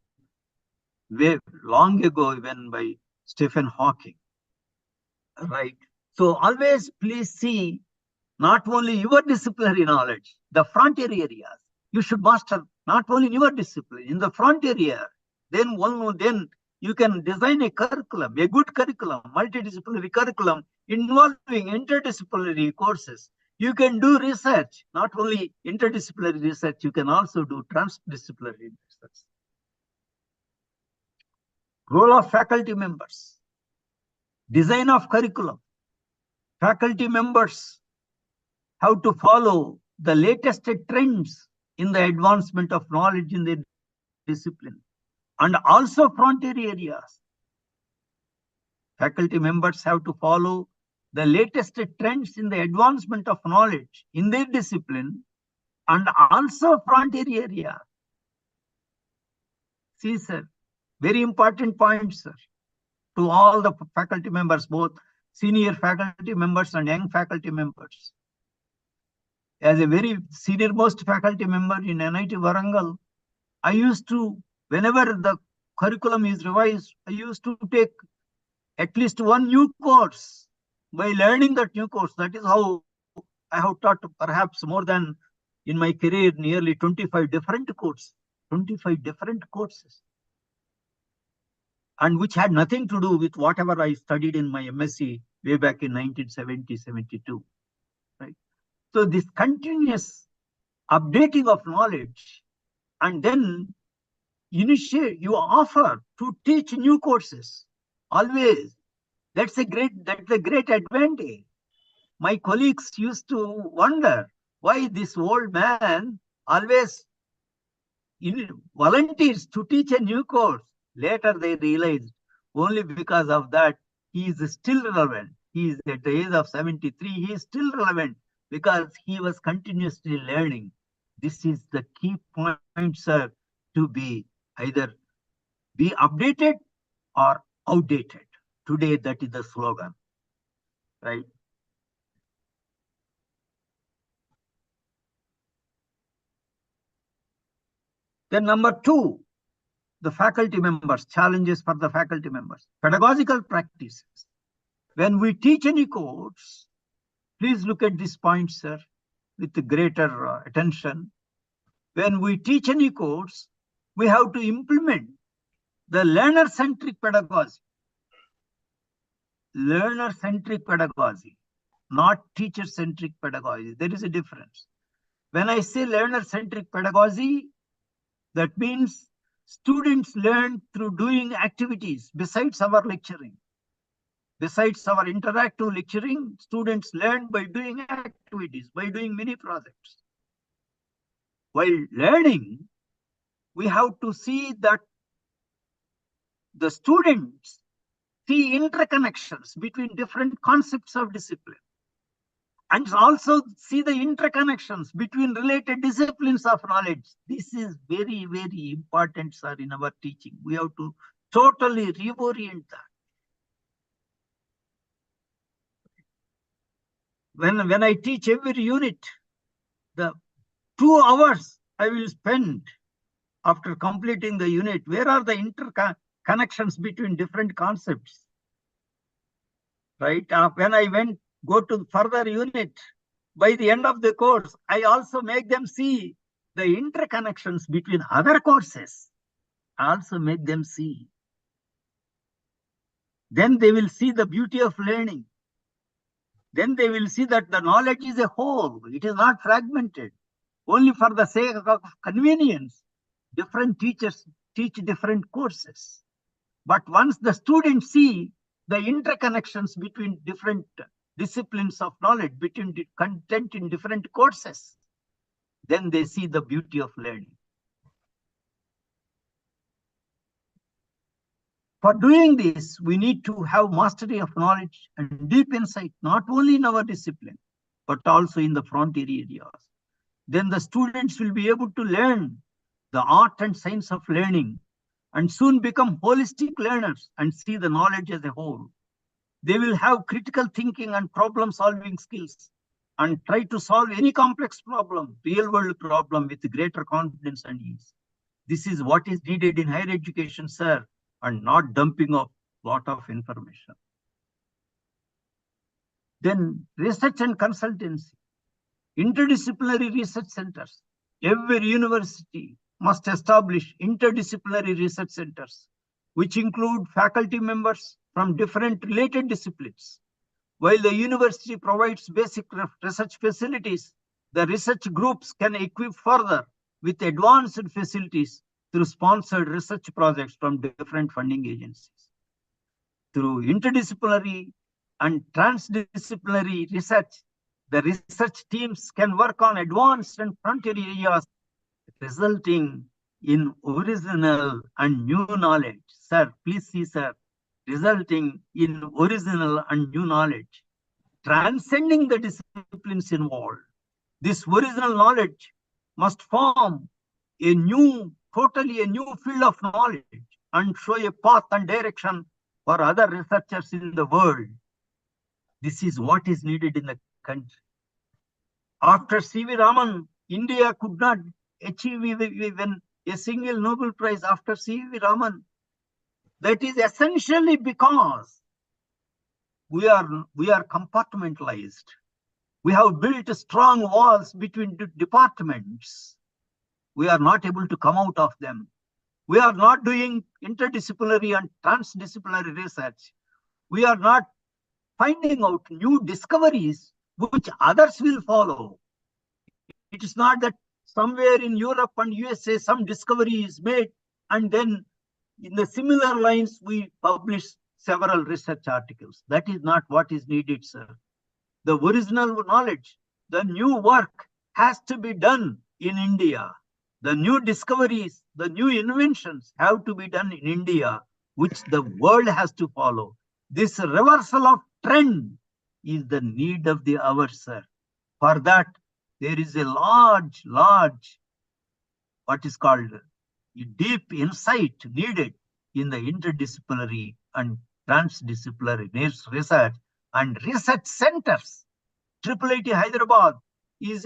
way long ago even by Stephen Hawking, right? So always please see not only your disciplinary knowledge, the frontier areas. You should master not only in your discipline, in the frontier area. Then you can design a curriculum, a good curriculum, multidisciplinary curriculum involving interdisciplinary courses. You can do research, not only interdisciplinary research, you can also do transdisciplinary research. Role of faculty members, design of curriculum. Faculty members have to follow the latest trends in the advancement of knowledge in their discipline and also frontier areas. Faculty members have to follow the latest trends in the advancement of knowledge in their discipline and also frontier area. See, sir, very important point, sir, to all the faculty members, both senior faculty members and young faculty members. As a very senior most faculty member in NIT Warangal, I used to, whenever the curriculum is revised, I used to take at least one new course. By learning that new course, that is how I have taught perhaps more than in my career, nearly 25 different courses, 25 different courses, and which had nothing to do with whatever I studied in my MSc way back in 1970-72, right? So this continuous updating of knowledge, and then you offer to teach new courses always. That's a great advantage. My colleagues used to wonder why this old man always volunteers to teach a new course. Later they realized only because of that he is still relevant. He is at the age of 73, he is still relevant because he was continuously learning. This is the key point, sir, to be either be updated or outdated. Today, that is the slogan, right? Then number 2, the faculty members, challenges for the faculty members, pedagogical practices. When we teach any course, please look at this point, sir, with greater attention. When we teach any course, we have to implement the learner-centric pedagogy. Learner-centric pedagogy, not teacher-centric pedagogy. There is a difference. When I say learner-centric pedagogy, that means students learn through doing activities besides our lecturing. Besides our interactive lecturing, students learn by doing activities, by doing mini projects. While learning, we have to see that the students see interconnections between different concepts of discipline, and also see the interconnections between related disciplines of knowledge. This is very, very important, sir, in our teaching. We have to totally reorient that. When I teach every unit, the 2 hours I will spend after completing the unit. Where are the interconnections between different concepts? Right? When I go to further unit, by the end of the course, I also make them see the interconnections between other courses. I also make them see. Then they will see the beauty of learning. Then they will see that the knowledge is a whole. It is not fragmented. Only for the sake of convenience, different teachers teach different courses. But once the students see the interconnections between different disciplines of knowledge, between the content in different courses, then they see the beauty of learning. For doing this, we need to have mastery of knowledge and deep insight, not only in our discipline, but also in the frontier areas. Then the students will be able to learn the art and science of learning and soon become holistic learners and see the knowledge as a whole. They will have critical thinking and problem solving skills and try to solve any complex problem, real world problem, with greater confidence and ease. This is what is needed in higher education, sir, and not dumping of lot of information. Then research and consultancy. Interdisciplinary research centers. Every university must establish interdisciplinary research centers, which include faculty members from different related disciplines. While the university provides basic research facilities, the research groups can equip further with advanced facilities through sponsored research projects from different funding agencies. Through interdisciplinary and transdisciplinary research, the research teams can work on advanced and frontier areas, resulting in original and new knowledge. Sir, please see, sir, resulting in original and new knowledge, transcending the disciplines involved. This original knowledge must form a totally new field of knowledge and show a path and direction for other researchers in the world. This is what is needed in the country. After C.V. Raman, India could not achieve even a single Nobel Prize after C.V. Raman. That is essentially because we are compartmentalized. We have built strong walls between departments. We are not able to come out of them. We are not doing interdisciplinary and transdisciplinary research. We are not finding out new discoveries which others will follow. It is not that somewhere in Europe and USA some discovery is made and then in the similar lines we publish several research articles. That is not what is needed, sir. The original knowledge, the new work has to be done in India. The new discoveries, the new inventions have to be done in India, which the world has to follow. This reversal of trend is the need of the hour, sir. For that, there is a large, what is called a deep insight needed in the interdisciplinary and transdisciplinary research and research centers. IIIT Hyderabad is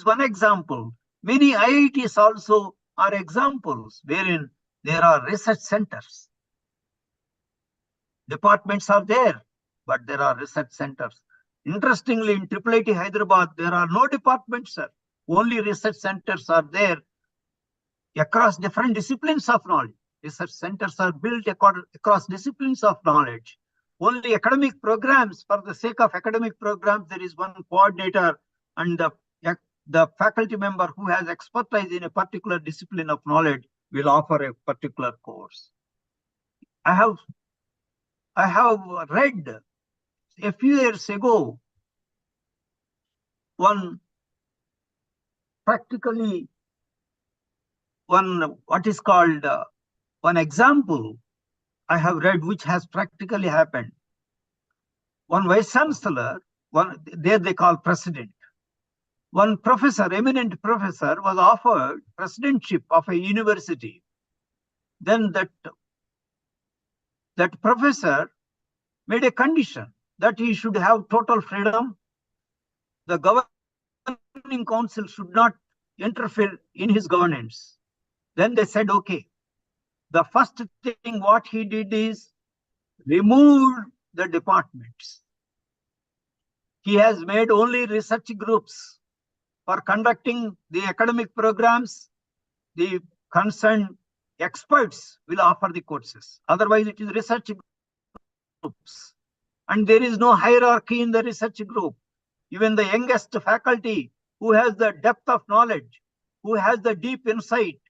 one example. Many IITs also are examples wherein there are research centers. Departments are there, but there are research centers. Interestingly, in IIIT Hyderabad, there are no departments, sir. Only research centers are there across different disciplines of knowledge. Research centers are built across disciplines of knowledge. Only academic programs, for the sake of academic programs, there is one coordinator and the faculty member who has expertise in a particular discipline of knowledge will offer a particular course. I have read a few years ago one example I have read which has practically happened. One vice chancellor, there they call president. One professor, eminent professor, was offered presidentship of a university. Then that professor made a condition that he should have total freedom the governing council should not interfere in his governance. Then they said, okay. The first thing what he did is remove the departments. He has made only research groups for conducting the academic programs. The concerned experts will offer the courses. Otherwise, it is research groups. And there is no hierarchy in the research group. Even the youngest faculty who has the depth of knowledge, who has the deep insight,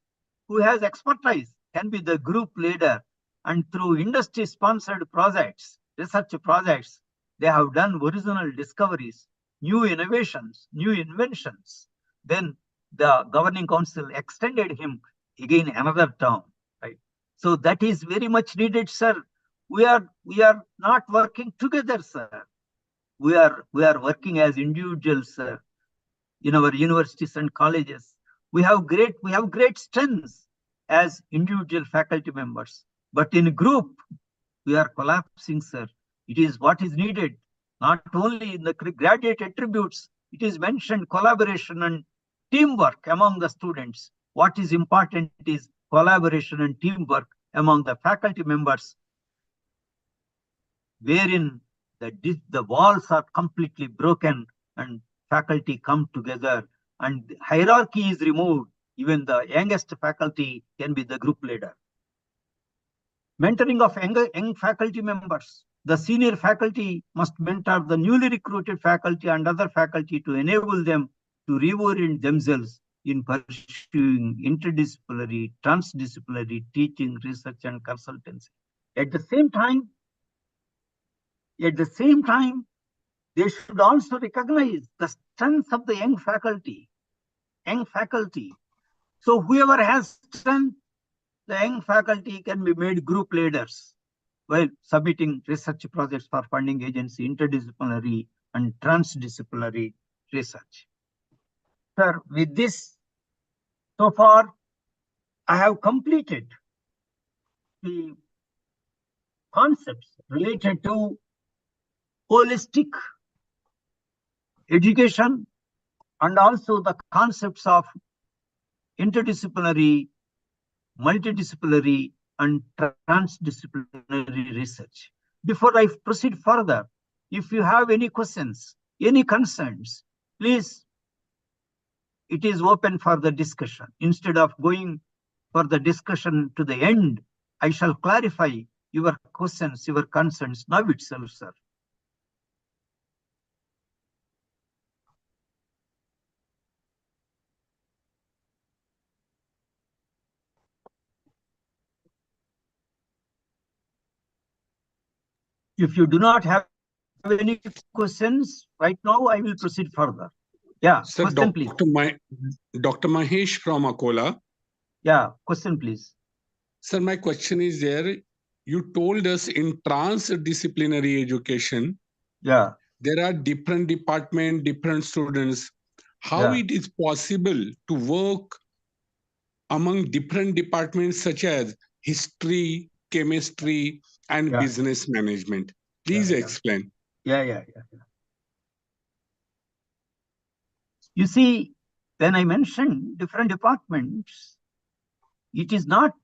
who has expertise can be the group leader. And through industry-sponsored projects, research projects, they have done original discoveries, new innovations, new inventions. Then the governing council extended him again another term, right? So that is very much needed, sir. We are not working together, sir. We are working as individuals, sir, in our universities and colleges. We have great strengths as individual faculty members, but in a group, we are collapsing, sir. It is what is needed, not only in the graduate attributes, it is mentioned collaboration and teamwork among the students. What is important is collaboration and teamwork among the faculty members, wherein the walls are completely broken and faculty come together and hierarchy is removed. Even the youngest faculty can be the group leader. Mentoring of young faculty members. The senior faculty must mentor the newly recruited faculty and other faculty to enable them to reorient themselves in pursuing interdisciplinary, transdisciplinary teaching, research, and consultancy. At the same time, they should also recognize the strengths of the young faculty. So whoever has strength, the young faculty can be made group leaders while submitting research projects for funding agency, interdisciplinary and transdisciplinary research. Sir, with this, so far, I have completed the concepts related to holistic education and also the concepts of interdisciplinary, multidisciplinary, and transdisciplinary research. Before I proceed further, if you have any questions, any concerns, please, it is open for the discussion. Instead of going for the discussion to the end, I shall clarify your questions, your concerns now itself, sir. If you do not have any questions right now, I will proceed further. Yeah, Sir, question please. Dr. Mahesh from Akola. Yeah, question please. Sir, my question is there. You told us in transdisciplinary education, Yeah, there are different departments, different students. How it is possible to work among different departments such as history, chemistry, and business management? Please explain. Yeah. You see, when I mentioned different departments, it is not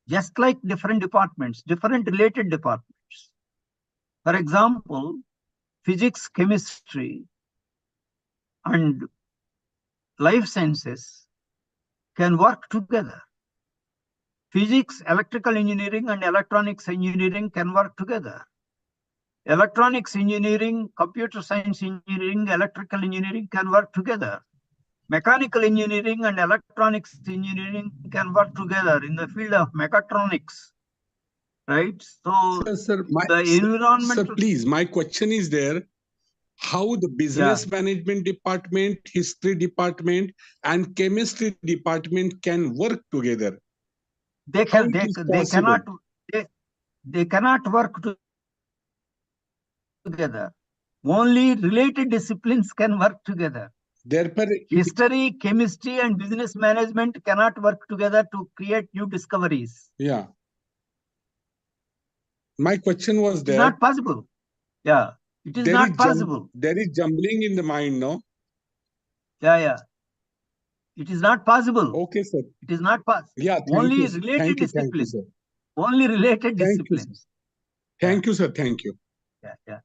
just like different departments, different related departments. For example, physics, chemistry, and life sciences can work together. Physics, electrical engineering, and electronics engineering can work together. Electronics engineering, computer science engineering, electrical engineering can work together. Mechanical engineering and electronics engineering can work together in the field of mechatronics, right? So, Sir, the environment. Sir, please, my question is there. How the business management department, history department, and chemistry department can work together? They cannot work together. Only related disciplines can work together. Therefore, history, chemistry, and business management cannot work together to create new discoveries. Yeah. My question was there. It's not possible. Yeah, It is not possible. There is jumbling in the mind, no? Yeah. It is not possible. Okay, sir. It is not possible. Yeah, Only related Thank you, disciplines. sir. Only related Thank you, sir. disciplines. Thank you, sir. Thank you. Yeah.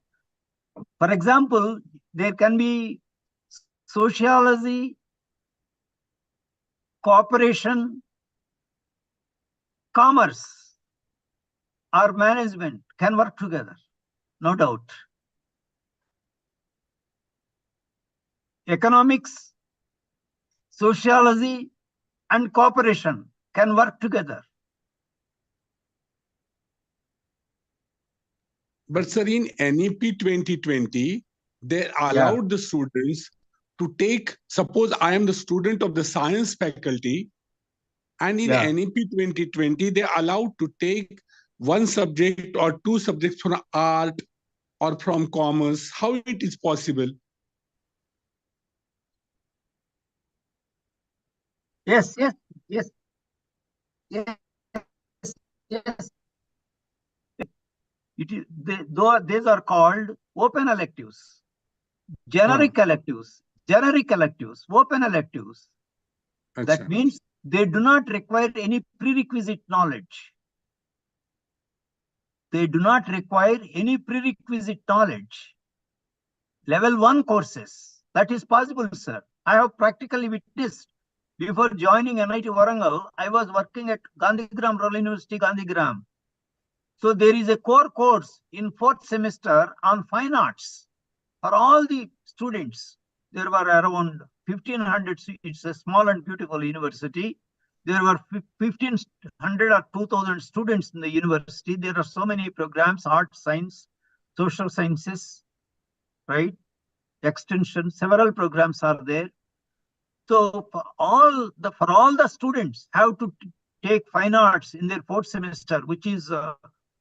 For example, there can be sociology, cooperation, commerce, or management can work together, no doubt. Economics, sociology, and cooperation can work together. But sir, in NEP 2020, they allowed the students to take, suppose I am the student of the science faculty, and in NEP 2020, they allowed to take one subject or two subjects from art or from commerce. How it is possible? Yes. It is, these are called open electives, generic electives, open electives. That means they do not require any prerequisite knowledge. Level 1 courses, that is possible, sir. I have practically witnessed. Before joining NIT Warangal, I was working at Gandhigram Rural University, Gandhigram. So there is a core course in 4th semester on fine arts for all the students. There were around 1,500. It's a small and beautiful university. There were 1,500 or 2,000 students in the university. There are so many programs: art, science, social sciences, right? Extension, several programs are there. So for all the students have to take fine arts in their 4th semester, which is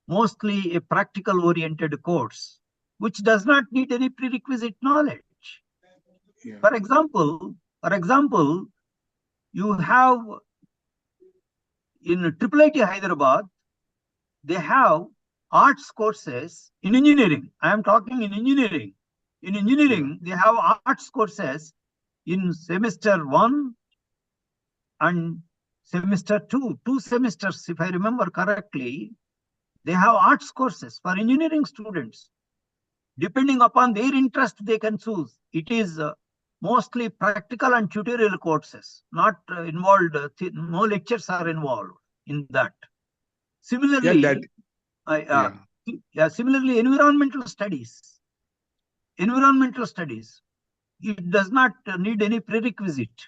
mostly a practical oriented course, which does not need any prerequisite knowledge. For example, you have in IIIT Hyderabad, they have arts courses in engineering. I am talking in engineering. In engineering, they have arts courses in semester 1 and semester 2. 2 semesters, if I remember correctly, they have arts courses for engineering students. Depending upon their interest, they can choose. It is mostly practical and tutorial courses, not involved. No lectures are involved in that. Similarly, similarly, environmental studies. It does not need any prerequisite.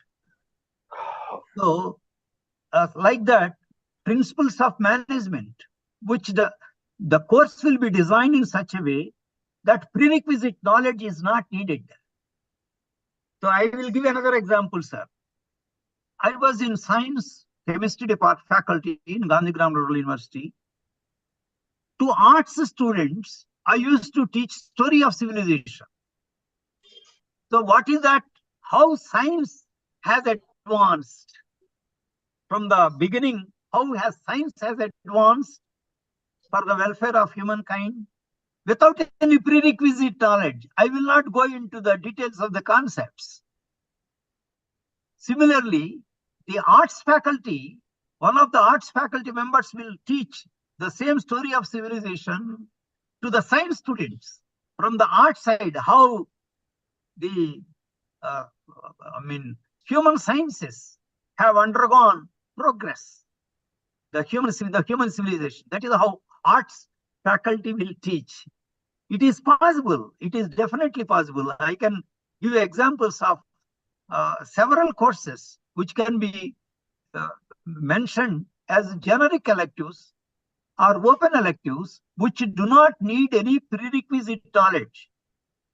So, like that, principles of management, which the course will be designed in such a way that prerequisite knowledge is not needed. So I will give another example, sir. I was in science chemistry department faculty in Gandhigram Rural University. To arts students, I used to teach story of civilization. So what is that? How science has advanced from the beginning? How has science advanced for the welfare of humankind? Without any prerequisite knowledge. I will not go into the details of the concepts. Similarly, the arts faculty, one of the arts faculty members will teach the same story of civilization to the science students from the art side, how the human sciences have undergone progress. The human civilization. That is how arts faculty will teach. It is possible. It is definitely possible. I can give you examples of several courses which can be mentioned as generic electives or open electives, which do not need any prerequisite knowledge.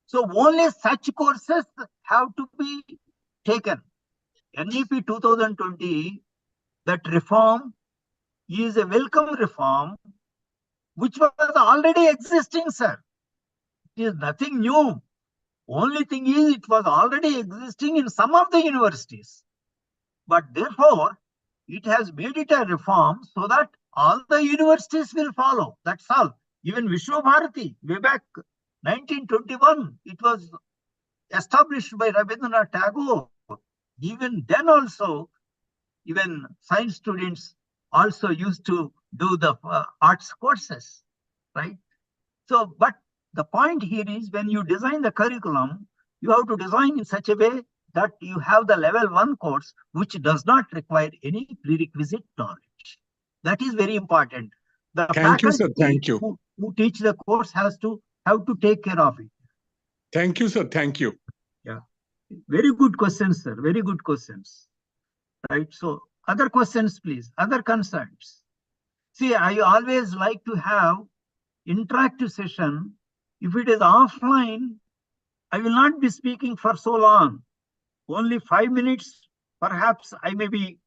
So only such courses have to be taken. NEP 2020, that reform is a welcome reform, which was already existing, sir. It is nothing new. Only thing is, it was already existing in some of the universities. But therefore, it has made it a reform so that all the universities will follow. That's all. Even Vishwa Bharati, way back 1921, it was established by Rabindranath Tagore. Even then also, even science students also used to do the arts courses, right? So, but the point here is when you design the curriculum, you have to design in such a way that you have the level 1 course, which does not require any prerequisite knowledge. That is very important. The Thank you, sir. faculty Thank you. who teach the course have to take care of it. Thank you, sir. Thank you. Yeah. Very good questions, sir. Very good questions. Right. So other questions, please. Other concerns. See, I always like to have interactive session. If it is offline, I will not be speaking for so long. Only 5 minutes, perhaps I may be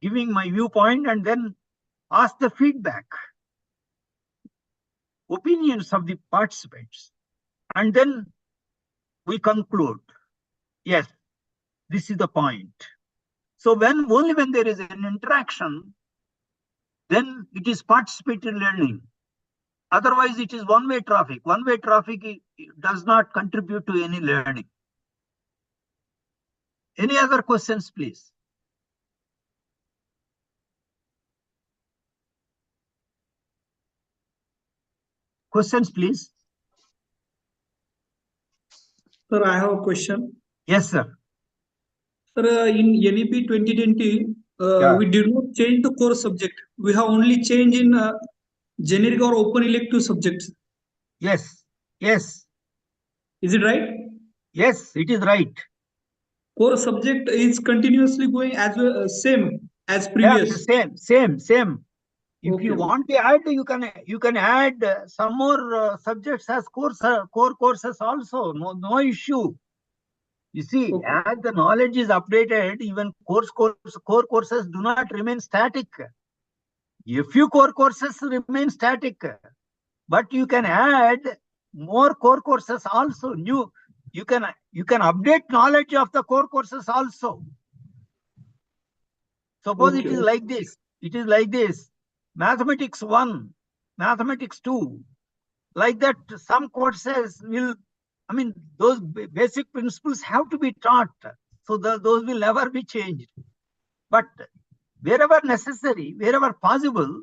giving my viewpoint and then ask the feedback, opinions of the participants. And then we conclude. Yes, this is the point. So only when there is an interaction, then it is participatory learning. Otherwise, it is one-way traffic. One-way traffic does not contribute to any learning. Any other questions, please? Questions, please. Sir, I have a question. Yes, sir. Sir, in NEP 2020, Yeah. we did not change the core subject. We have only changed in generic or open elective subjects. Yes. Yes. Is it right? Yes, it is right. Core subject is continuously going as well, same as previous. Yeah, same. If you Okay. want to add, you can add some more subjects as core courses also. No issue. You see, Okay. as the knowledge is updated, even core courses do not remain static. A few core courses remain static, but you can add more core courses also. You can update knowledge of the core courses also. Suppose it is like this. It is like this. Mathematics 1, mathematics 2. Like that, some courses will, those basic principles have to be taught. So those will never be changed. But wherever necessary, wherever possible,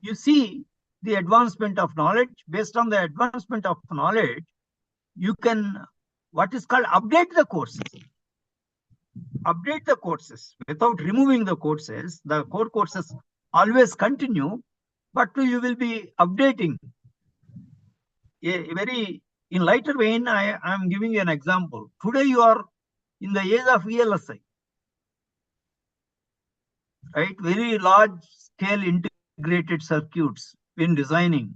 you see the advancement of knowledge. Based on the advancement of knowledge, you can, what is called, update the courses. Update the courses without removing the courses. The core courses always continue, but you will be updating. In lighter vein, I am giving you an example. Today you are in the age of VLSI, right? Very large scale integrated circuits in designing.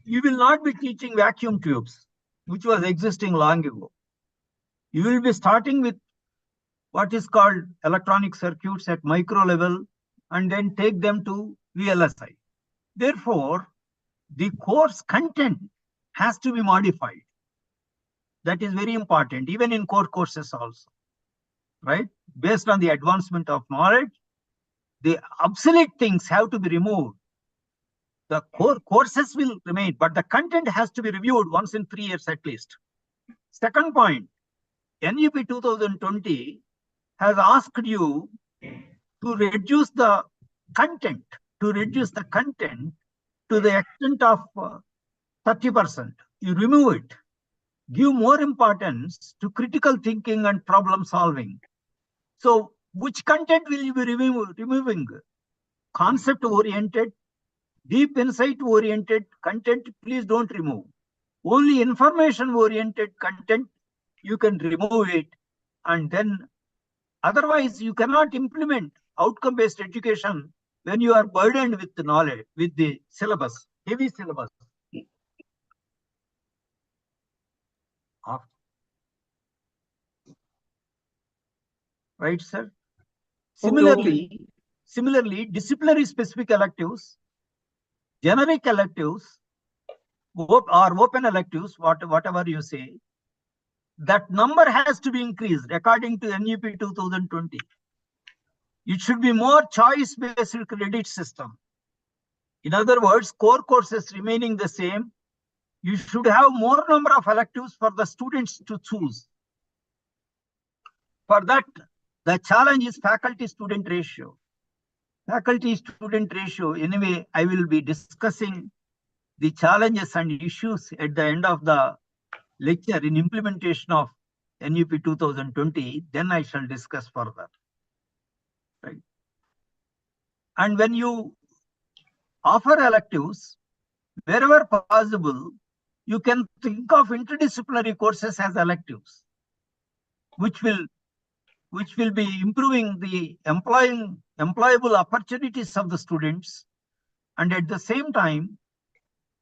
You will not be teaching vacuum tubes, which was existing long ago. You will be starting with what is called electronic circuits at micro level and then take them to VLSI. Therefore, the course content has to be modified. That is very important, even in core courses also, right? Based on the advancement of knowledge, the obsolete things have to be removed. The core courses will remain, but the content has to be reviewed once in 3 years at least. Second point, NEP 2020 has asked you to reduce the content, to the extent of 30%. You remove it. Give more importance to critical thinking and problem solving. So which content will you be removing? Concept-oriented, deep insight-oriented content, please don't remove. Only information-oriented content, you can remove it. And then otherwise, you cannot implement outcome-based education when you are burdened with the knowledge, with the syllabus, heavy syllabus. Right, sir? Similarly, disciplinary specific electives, generic electives, or open electives, whatever you say, that number has to be increased according to NEP 2020. It should be more choice-based credit system. In other words, core courses remaining the same, You should have more number of electives for the students to choose. For that, the challenge is faculty-student ratio. Faculty-student ratio, anyway, I will be discussing the challenges and issues at the end of the lecture in implementation of NEP 2020, then I shall discuss further. Right. And when you offer electives, wherever possible, you can think of interdisciplinary courses as electives, which will be improving the employable opportunities of the students, and at the same time,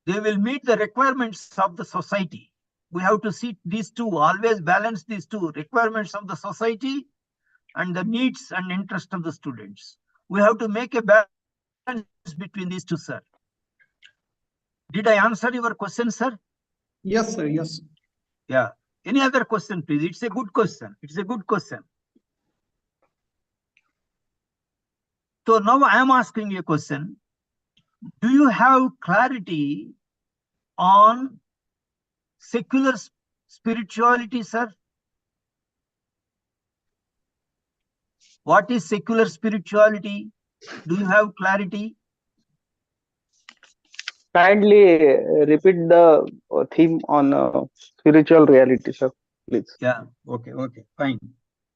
they will meet the requirements of the society. We have to see these two, always balance these two, requirements of the society and the needs and interest of the students. We have to make a balance between these two, sir. Did I answer your question, sir? Yes, sir. Yes. Yeah. Any other question, please? It's a good question. It's a good question. So now I am asking you a question. Do you have clarity on secular spirituality, sir? What is secular spirituality? Do you have clarity? Kindly repeat the theme on spiritual reality, sir, please. Yeah, okay, fine.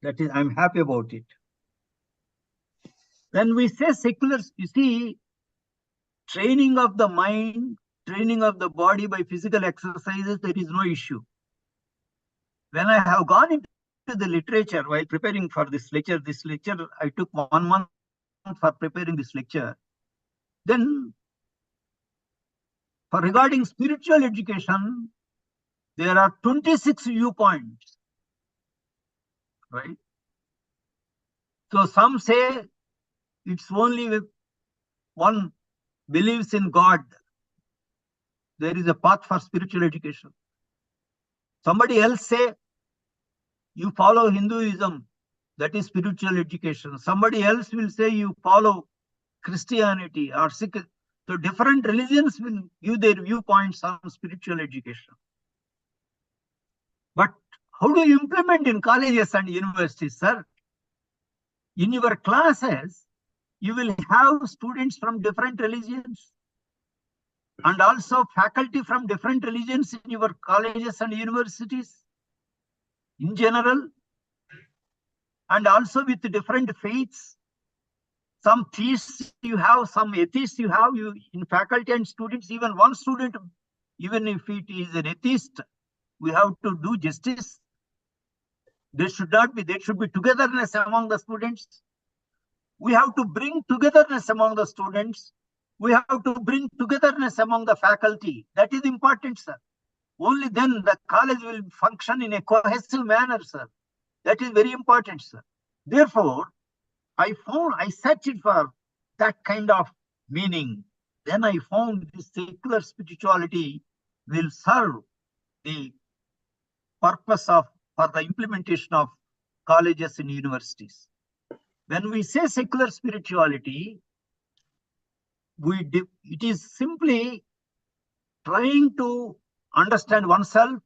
That is, I'm happy about it. When we say secular, you see, training of the mind, training of the body by physical exercises, there is no issue. When I have gone into the literature while preparing for this lecture, I took 1 month for preparing this lecture. Then, for regarding spiritual education, there are 26 viewpoints, right? So some say it's only with one believes in God, there is a path for spiritual education. Somebody else say you follow Hinduism, that is spiritual education. Somebody else will say you follow Christianity or Sikh. So different religions will give their viewpoints on spiritual education. But how do you implement in colleges and universities, sir? In your classes, you will have students from different religions and also faculty from different religions in your colleges and universities in general, and also with different faiths. Some theists you have, some atheists you have, you in faculty and students, even one student, even if it is an atheist, we have to do justice. There should be togetherness among the students. We have to bring togetherness among the students. We have to bring togetherness among the faculty. That is important, sir. Only then the college will function in a cohesive manner, sir. That is very important, sir. Therefore, I searched for that kind of meaning. Then I found this secular spirituality will serve the purpose for the implementation of colleges and universities. When we say secular spirituality, it is simply trying to understand oneself,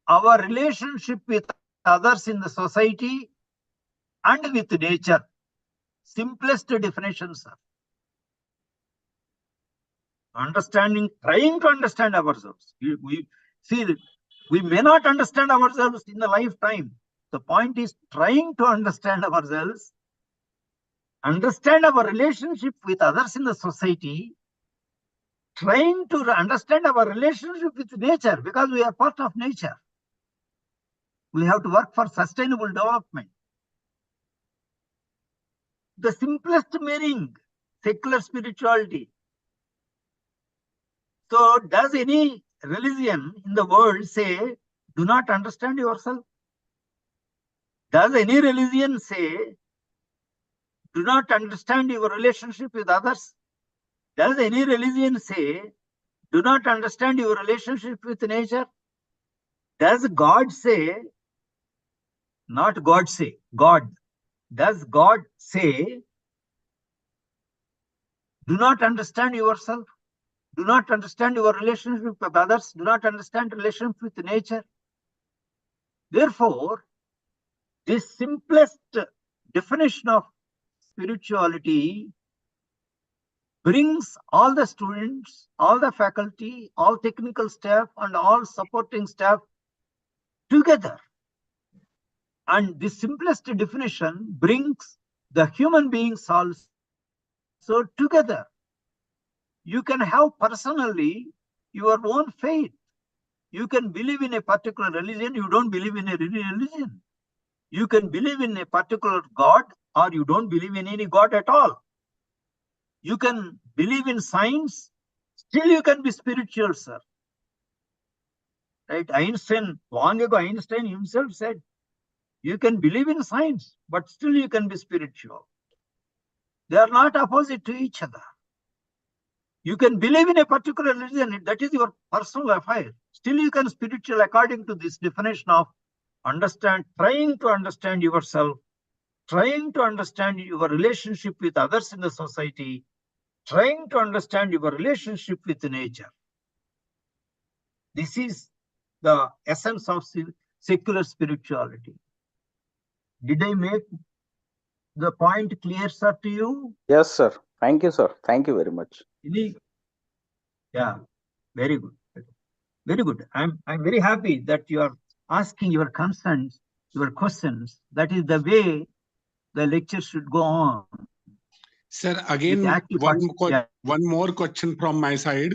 our relationship with others in the society, and with nature. Simplest definitions are trying to understand ourselves. We may not understand ourselves in the lifetime. The point is trying to understand ourselves, understand our relationship with others in the society, trying to understand our relationship with nature, because we are part of nature. We have to work for sustainable development. The simplest meaning, secular spirituality. So does any religion in the world say, do not understand yourself? Does any religion say, do not understand your relationship with others? Does any religion say, do not understand your relationship with nature? Does God say, not God say, God. Does God say, do not understand yourself? do not understand your relationship with others, do not understand relationship with nature. Therefore, this simplest definition of spirituality brings all the students, all the faculty, all technical staff, and all supporting staff together. And the simplest definition brings the human beings also together. You can have personally your own faith. You can believe in a particular religion, you don't believe in a religion. You can believe in a particular God, or you don't believe in any God at all. You can believe in science, still you can be spiritual, sir. Right? Long ago, Einstein himself said, you can believe in science, but still you can be spiritual. They are not opposite to each other. You can believe in a particular religion, that is your personal affair. Still you can spiritual according to this definition of trying to understand yourself, trying to understand your relationship with others in the society, trying to understand your relationship with nature. This is the essence of secular spirituality. Did I make the point clear, sir, to you? Yes, sir. Thank you, sir. Thank you very much. Yeah, very good. Very good. I'm very happy that you are asking your concerns, your questions. That is the way the lecture should go on. Sir, again, one more question from my side.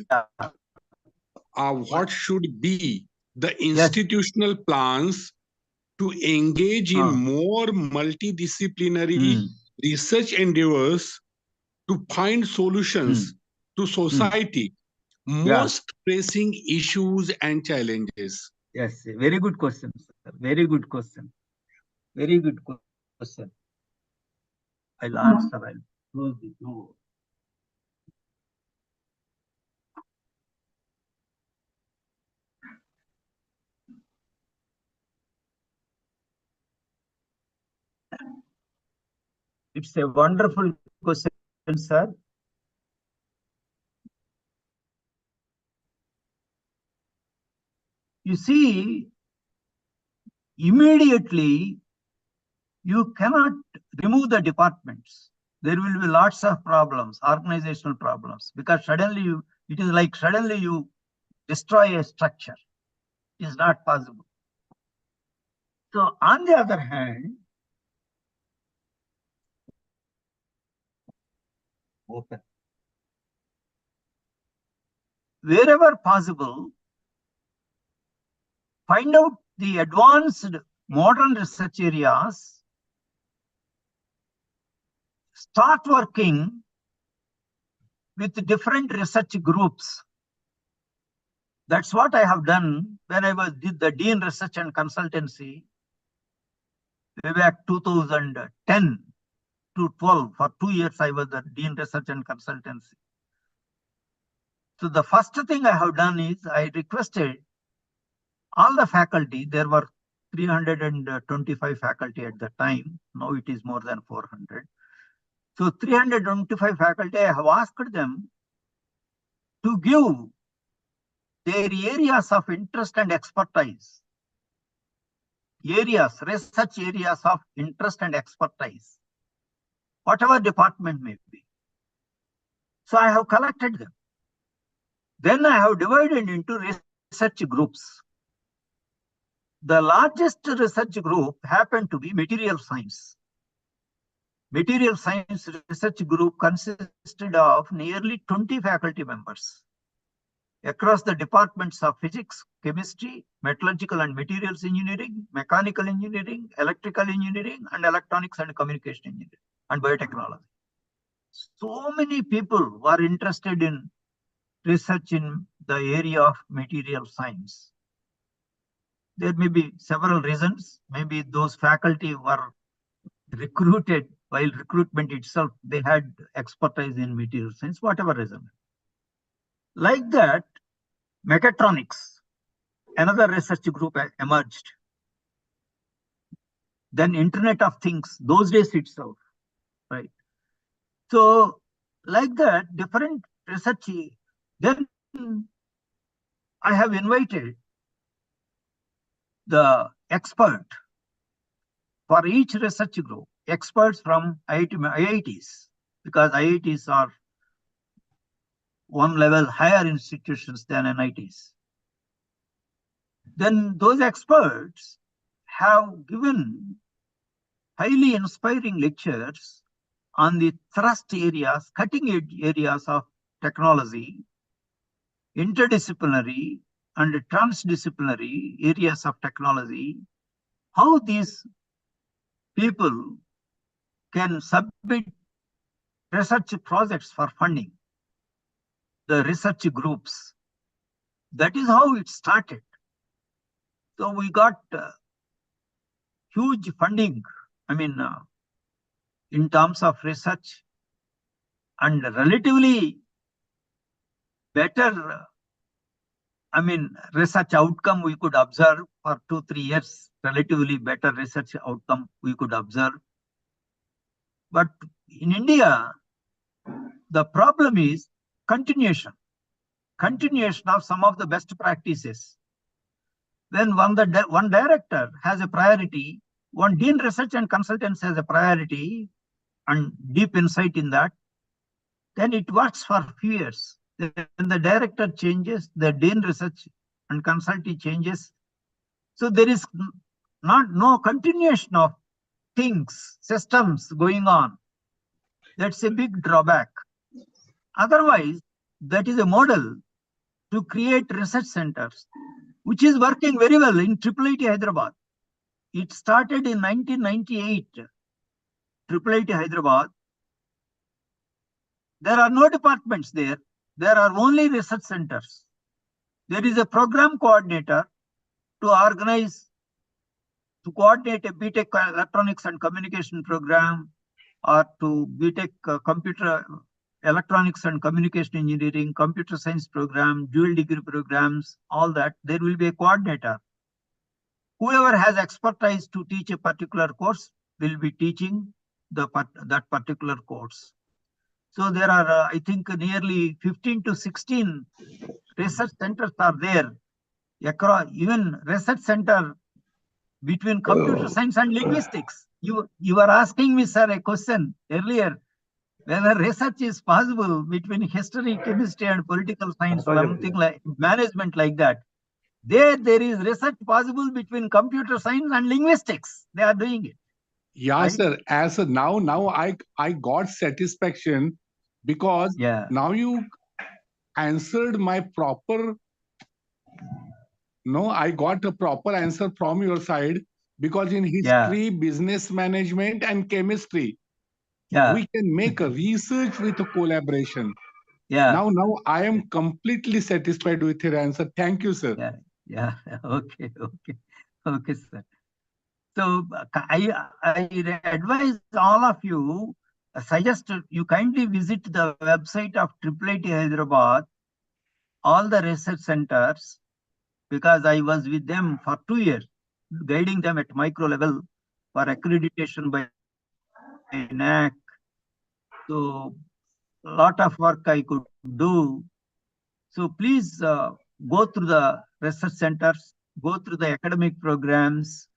What should be the institutional plans to engage in more multidisciplinary research endeavors to find solutions to society most pressing issues and challenges? Yes, very good question, sir. Very good question. Very good question. I'll answer. I'll close the door. It's a wonderful question, sir. You see, immediately you cannot remove the departments. There will be lots of problems, organizational problems, because it is like suddenly you destroy a structure. It is not possible. So on the other hand, wherever possible, find out the advanced modern research areas, start working with different research groups. That's what I have done when I did the Dean Research and Consultancy way back 2010 to 12. For 2 years, I was the Dean Research and Consultancy. So the first thing I have done is I requested all the faculty. There were 325 faculty at the time. Now it is more than 400. So 325 faculty, I have asked them to give their areas of interest and expertise. Research areas of interest and expertise, whatever department may be. So I have collected them. Then I have divided into research groups. The largest research group happened to be material science. Material science research group consisted of nearly 20 faculty members across the departments of physics, chemistry, metallurgical and materials engineering, mechanical engineering, electrical engineering, and electronics and communication engineering, and biotechnology. So many people were interested in research in the area of material science. There may be several reasons. Maybe those faculty were recruited while recruitment itself, they had expertise in material science, whatever reason. Like that, mechatronics, another research group emerged. Then Internet of Things, those days itself, right? So like that, different research Then I have invited the expert for each research group, experts from IITs, because IITs are one level higher institutions than NITs. Then those experts have given highly inspiring lectures on the thrust areas, cutting edge areas of technology, interdisciplinary and transdisciplinary areas of technology, how these people can submit research projects for funding, the research groups. That is how it started. So we got huge funding, in terms of research, and relatively better, research outcome we could observe for 2-3 years, relatively better research outcome we could observe. But in India, the problem is continuation of some of the best practices. When one director has a priority, one dean research and consultants has a priority and deep insight in that, then it works for few years. When the director changes, the dean research and consulting changes. So there is no continuation of things, systems going on. That's a big drawback. Otherwise, that is a model to create research centers, which is working very well in IIIT Hyderabad. It started in 1998, IIIT Hyderabad. There are no departments there. There are only research centers. There is a program coordinator to coordinate a BTech electronics and communication program, or to BTech computer electronics and communication engineering, computer science program, dual degree programs, all that. There will be a coordinator. Whoever has expertise to teach a particular course will be teaching that particular course. So there are, I think, nearly 15 to 16 research centers are there. Even research center between computer science and linguistics. You were asking me, sir, a question earlier, whether research is possible between history, chemistry, and political science, something like management like that. There is research possible between computer science and linguistics. They are doing it. Yeah, right? sir. As a, now I got satisfaction because now you answered my proper. No, I got a proper answer from your side, because in history, business management, and chemistry, we can make a research with a collaboration. Now I am completely satisfied with your answer. Thank you, sir. Okay, sir. So I advise all of you, suggest you kindly visit the website of IIIT Hyderabad, all the research centers, because I was with them for 2 years, guiding them at micro level for accreditation by NEP. So a lot of work I could do. So please go through the research centers, go through the academic programs.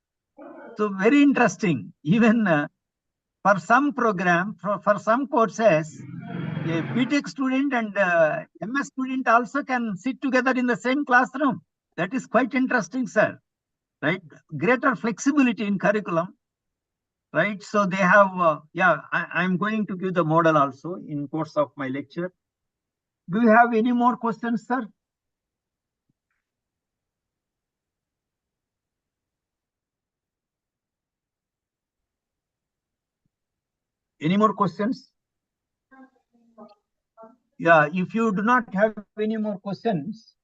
So very interesting. Even for some program, for some courses, a BTech student and MS student also can sit together in the same classroom. That is quite interesting, sir. Right? Greater flexibility in curriculum. Right? So they have, I'm going to give the model also in course of my lecture. Do you have any more questions, sir? Any more questions? Yeah, if you do not have any more questions,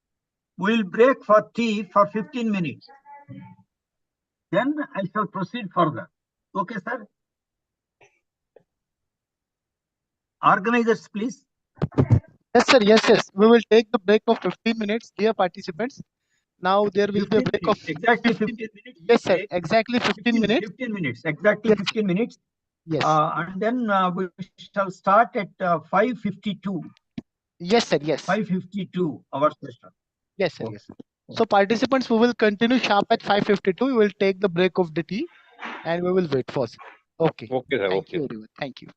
we'll break for tea for 15 minutes. Then I shall proceed further. Okay, sir? Organizers, please. Yes, sir. Yes. We will take the break of 15 minutes, dear participants. Now there will be a break of exactly 15 minutes. Yes, sir. Exactly 15 minutes. 15 minutes. Exactly 15 minutes. Yes. And then we shall start at 5:52. Yes, sir. Yes. 5:52 our session. Yes, sir. Okay. Yes. So participants, we will continue sharp at 5:52. We will take the break of the tea and we will wait for. Okay. Okay, sir. Thank Okay. you, everyone. Thank you.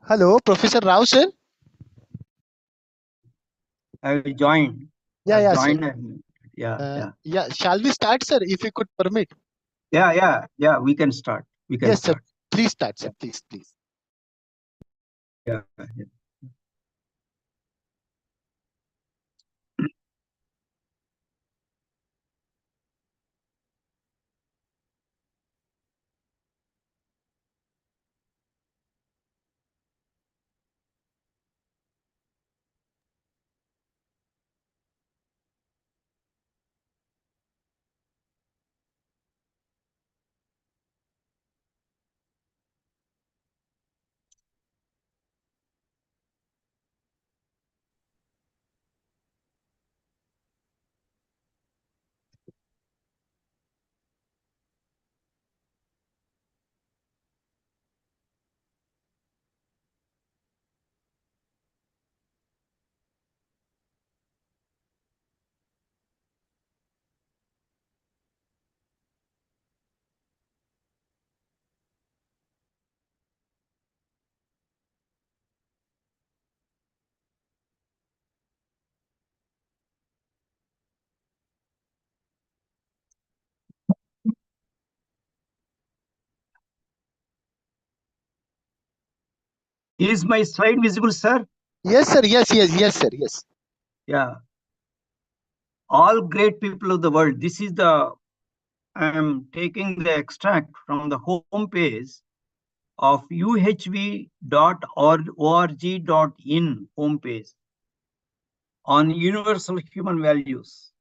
Hello, Professor Rao, sir. I joined. Yeah, I yeah, sir. joined. And, yeah. Yeah. Shall we start, sir? If you could permit. Yeah. We can start. We can Yes, sir. start. Please start, sir. Please. Yeah. Is my slide visible, sir? Yes, sir. Yes, sir. Yes. Yeah. All great people of the world. This is I am taking the extract from the home page of uhv.org.in homepage on universal human values.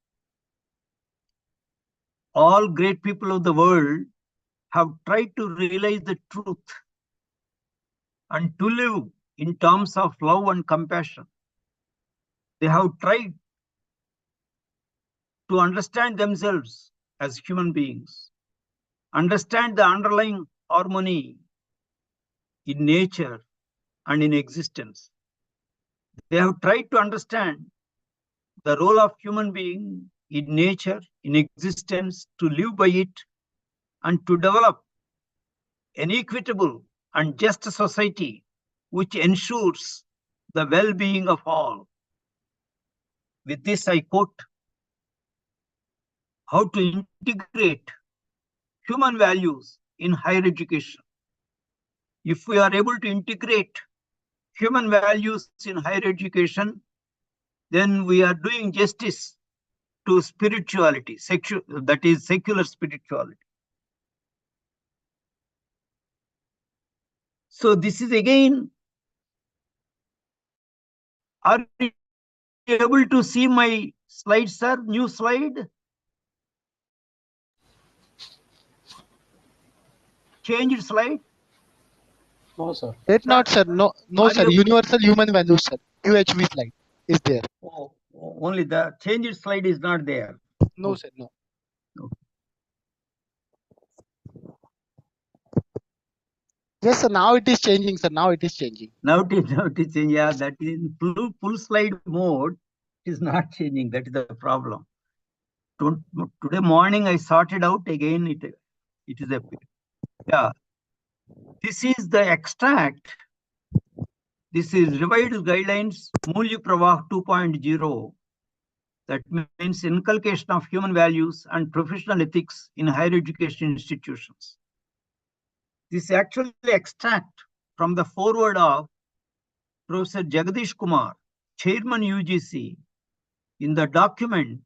All great people of the world have tried to realize the truth and to live in terms of love and compassion. They have tried to understand themselves as human beings, understand the underlying harmony in nature and in existence. They have tried to understand the role of human being in nature, in existence, to live by it, and to develop an equitable and just society which ensures the well-being of all. With this, I quote, how to integrate human values in higher education. If we are able to integrate human values in higher education, then we are doing justice to spirituality, that is secular spirituality. So this is again, are you able to see my slide, sir? New slide? Changed slide? No, sir. Yet not, sir. No, Are sir. you- Universal human values, sir. UHV slide is there. Oh, only the changed slide is not there. No, sir. No. Yes, sir. Now it is changing, sir. Now it is changing. Now it is changing. Yeah, that is in full slide mode. It is not changing. That is the problem. Today morning I sorted out again. It is a, yeah. This is the extract. This is revised guidelines, Mulya Pravah 2.0. That means inculcation of human values and professional ethics in higher education institutions. This actually extract from the foreword of Professor Jagadish Kumar, Chairman UGC, in the document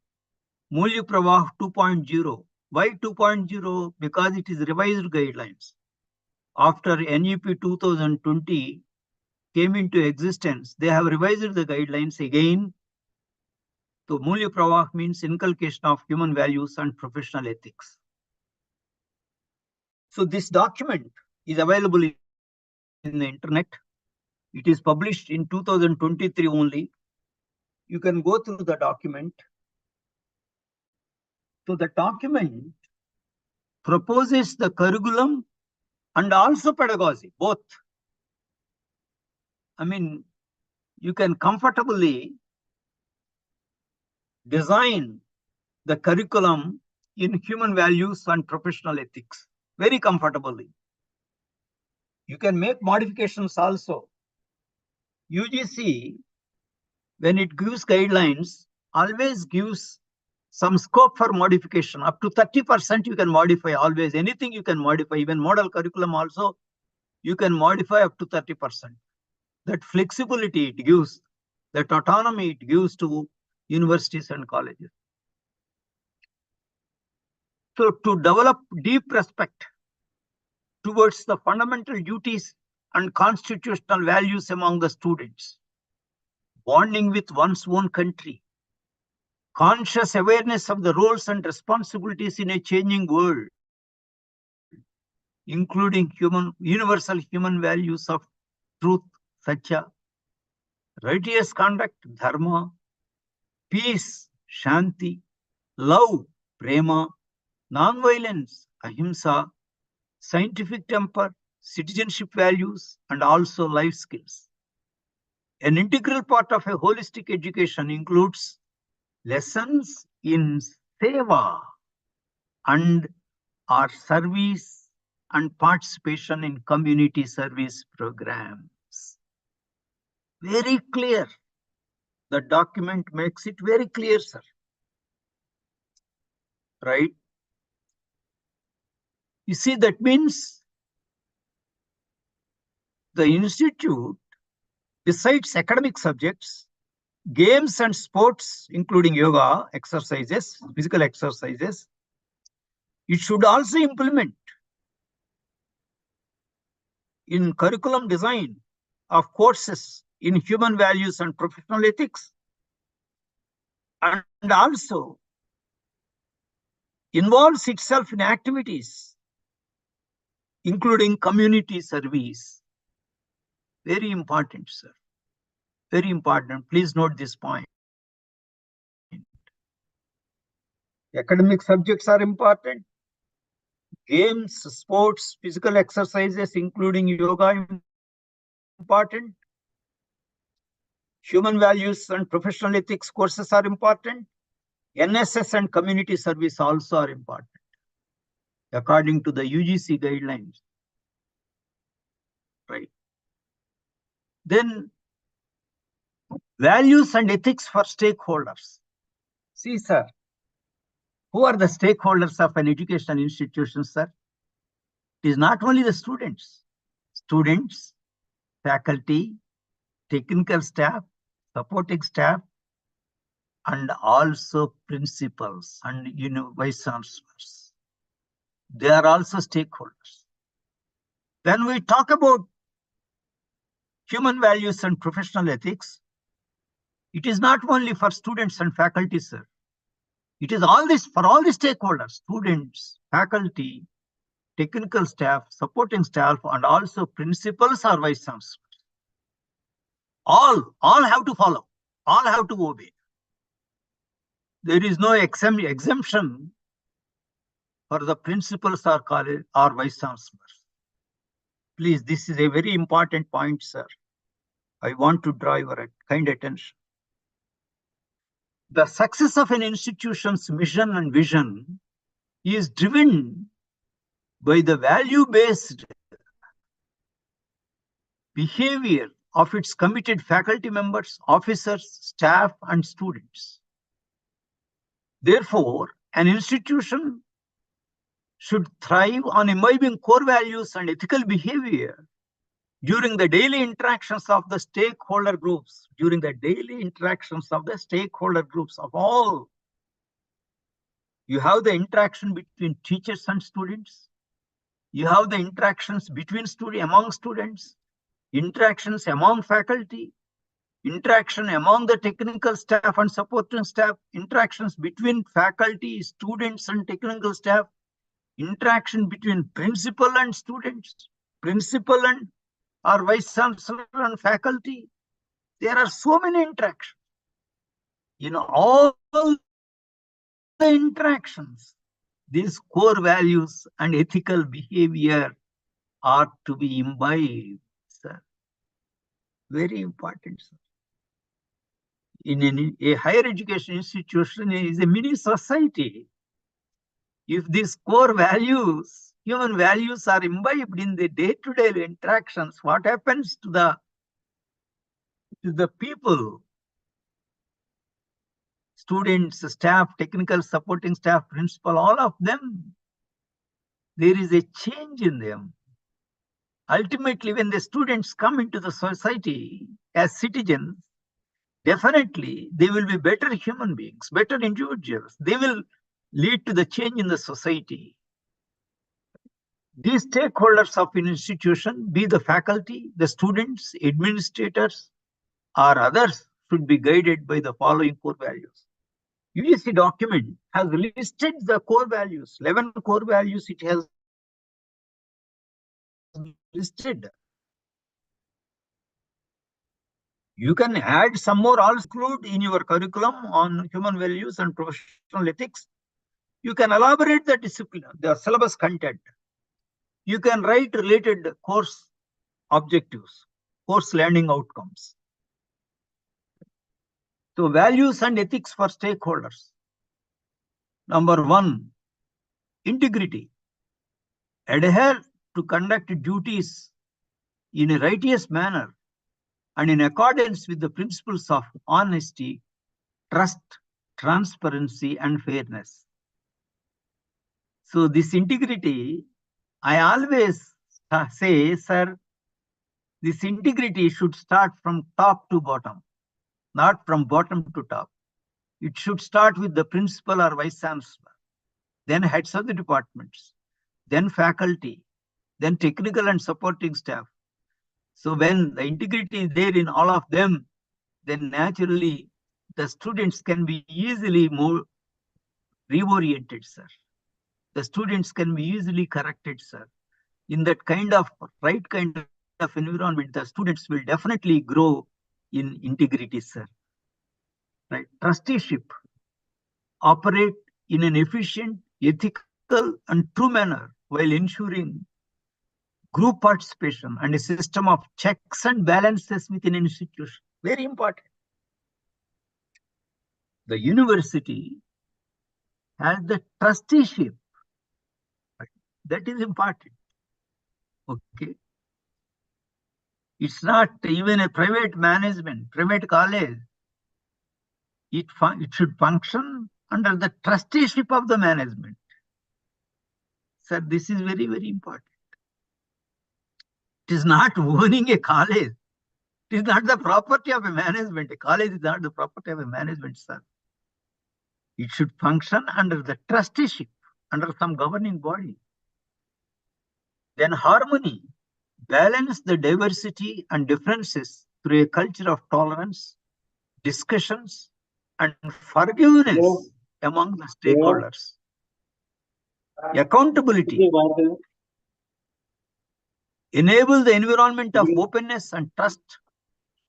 Mulya Pravah 2.0. Why 2.0? Because it is revised guidelines. After NEP 2020 came into existence, they have revised the guidelines again So Mulya Pravah means inculcation of human values and professional ethics. So this document is available in the internet. It is published in 2023 only. You can go through the document. So the document proposes the curriculum and also pedagogy, both. I mean, you can comfortably design the curriculum in human values and professional ethics very comfortably. You can make modifications also. UGC, when it gives guidelines, always gives some scope for modification. Up to 30% you can modify always. Anything you can modify, even model curriculum also, you can modify up to 30%. That flexibility it gives, that autonomy it gives to universities and colleges. So to develop deep respect towards the fundamental duties and constitutional values among the students, bonding with one's own country, conscious awareness of the roles and responsibilities in a changing world, including universal human values of truth, satya, righteous conduct, dharma, peace, shanti, love, prema, non-violence, ahimsa, scientific temper, citizenship values, and also life skills. An integral part of a holistic education includes lessons in seva and our service and participation in community service programs. Very clear. The document makes it very clear, sir. Right? You see, that means the institute, besides academic subjects, games and sports, including yoga, exercises, physical exercises, it should also implement in curriculum design of courses in human values and professional ethics, and also involves itself in activities including community service. Very important, sir. Very important. Please note this point. Academic subjects are important. Games, sports, physical exercises, including yoga, important. Human values and professional ethics courses are important. NSS and community service also are important, according to the UGC guidelines. Right. Then values and ethics for stakeholders. See, sir, who are the stakeholders of an educational institution, sir? It is not only the students, faculty, technical staff, supporting staff, and also principals and vice chancellors. They are also stakeholders. When we talk about human values and professional ethics, it is not only for students and faculty, sir. It is all this for all the stakeholders, students, faculty, technical staff, supporting staff, and also principals or vice chancellors. All have to follow, all have to obey. There is no exemption for the principals or college or vice chancellors. Please, this is a very important point, sir. I want to draw your kind attention. The success of an institution's mission and vision is driven by the value-based behavior of its committed faculty members, officers, staff, and students. Therefore, an institution should thrive on imbibing core values and ethical behavior during the daily interactions of the stakeholder groups, of all. You have the interaction between teachers and students. You have the interactions between among students, interactions among faculty, interaction among the technical staff and supporting staff, interactions between faculty, students and technical staff, interaction between principal and students, principal and or vice chancellor and faculty. There are so many interactions. All the interactions, these core values and ethical behavior are to be imbibed, sir. Very important, sir. In a higher education institution is a mini society. If these core values, human values, are imbibed in the day-to-day interactions, what happens to the people? Students, staff, technical supporting staff, principal, all of them, there is a change in them. Ultimately, when the students come into the society as citizens, definitely they will be better human beings, better individuals. They will lead to the change in the society. These stakeholders of an institution, be the faculty, the students, administrators, or others, should be guided by the following core values. UGC document has listed the core values, 11 core values it has listed. You can add some more, also include in your curriculum on human values and professional ethics. You can elaborate the discipline, the syllabus content. You can write related course objectives, course learning outcomes. So values and ethics for stakeholders. Number 1, integrity. Adhere to conduct duties in a righteous manner and in accordance with the principles of honesty, trust, transparency, and fairness. So this integrity, I always say, sir, this integrity should start from top to bottom, not from bottom to top. It should start with the principal or vice chancellor, then heads of the departments, then faculty, then technical and supporting staff. So when the integrity is there in all of them, then naturally the students can be easily more reoriented, sir. The students can be easily corrected, sir. In that right kind of environment, the students will definitely grow in integrity, sir. Right? Trusteeship. Operate in an efficient, ethical, and true manner while ensuring group participation and a system of checks and balances within an institution. Very important. The university has the trusteeship. That is important. Okay. It's not even a private management, private college. It should function under the trusteeship of the management. Sir, this is very, very important. It is not owning a college. It is not the property of a management. A college is not the property of a management, sir. It should function under the trusteeship, under some governing body. Then harmony. Balance the diversity and differences through a culture of tolerance, discussions, and forgiveness among the stakeholders. Accountability. Enable the environment of openness and trust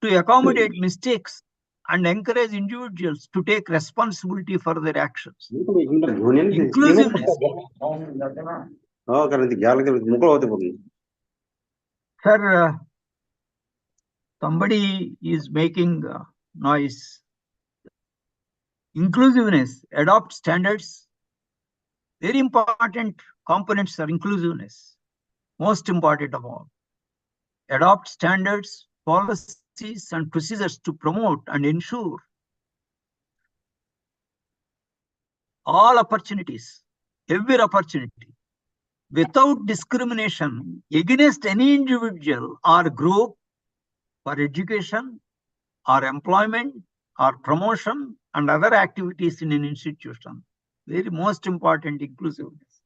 to accommodate mistakes and encourage individuals to take responsibility for their actions. Inclusiveness. Sir, somebody is making noise. Inclusiveness. Adopt standards. Very important components are inclusiveness. Most important of all. Adopt standards, policies, and procedures to promote and ensure all opportunities, every opportunity, without discrimination against any individual or group for education or employment or promotion and other activities in an institution. Very most important, inclusiveness.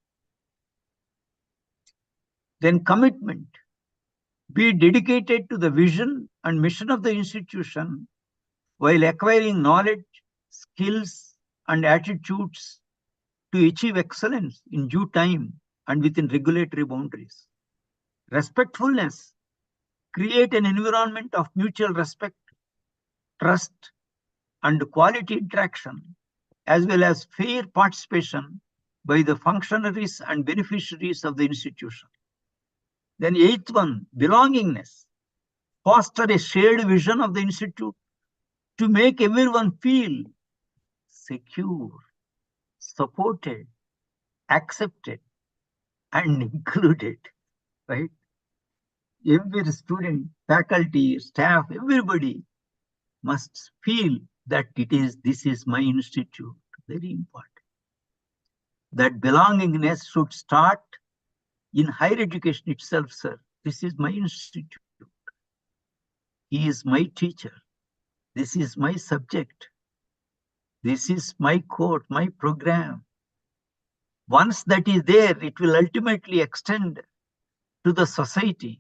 Then commitment. Be dedicated to the vision and mission of the institution while acquiring knowledge, skills, and attitudes to achieve excellence in due time and within regulatory boundaries. Respectfulness, create an environment of mutual respect, trust, and quality interaction, as well as fair participation by the functionaries and beneficiaries of the institution. Then eighth one, belongingness. Foster a shared vision of the institute to make everyone feel secure, supported, accepted, and included, right? Every student, faculty, staff, everybody must feel that this is my institute. Very important. That belongingness should start in higher education itself, sir. This is my institute. He is my teacher. This is my subject. This is my course, my program. Once that is there, it will ultimately extend to the society.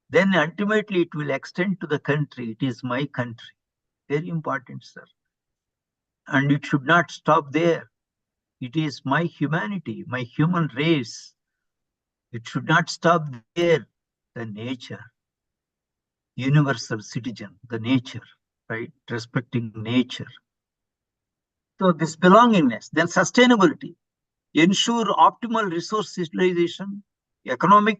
Then ultimately it will extend to the country. It is my country. Very important, sir. And it should not stop there. It is my humanity, my human race. It should not stop there. The nature, universal citizen, the nature, right? Respecting nature. So this belongingness, then sustainability, ensure optimal resource utilization, economic,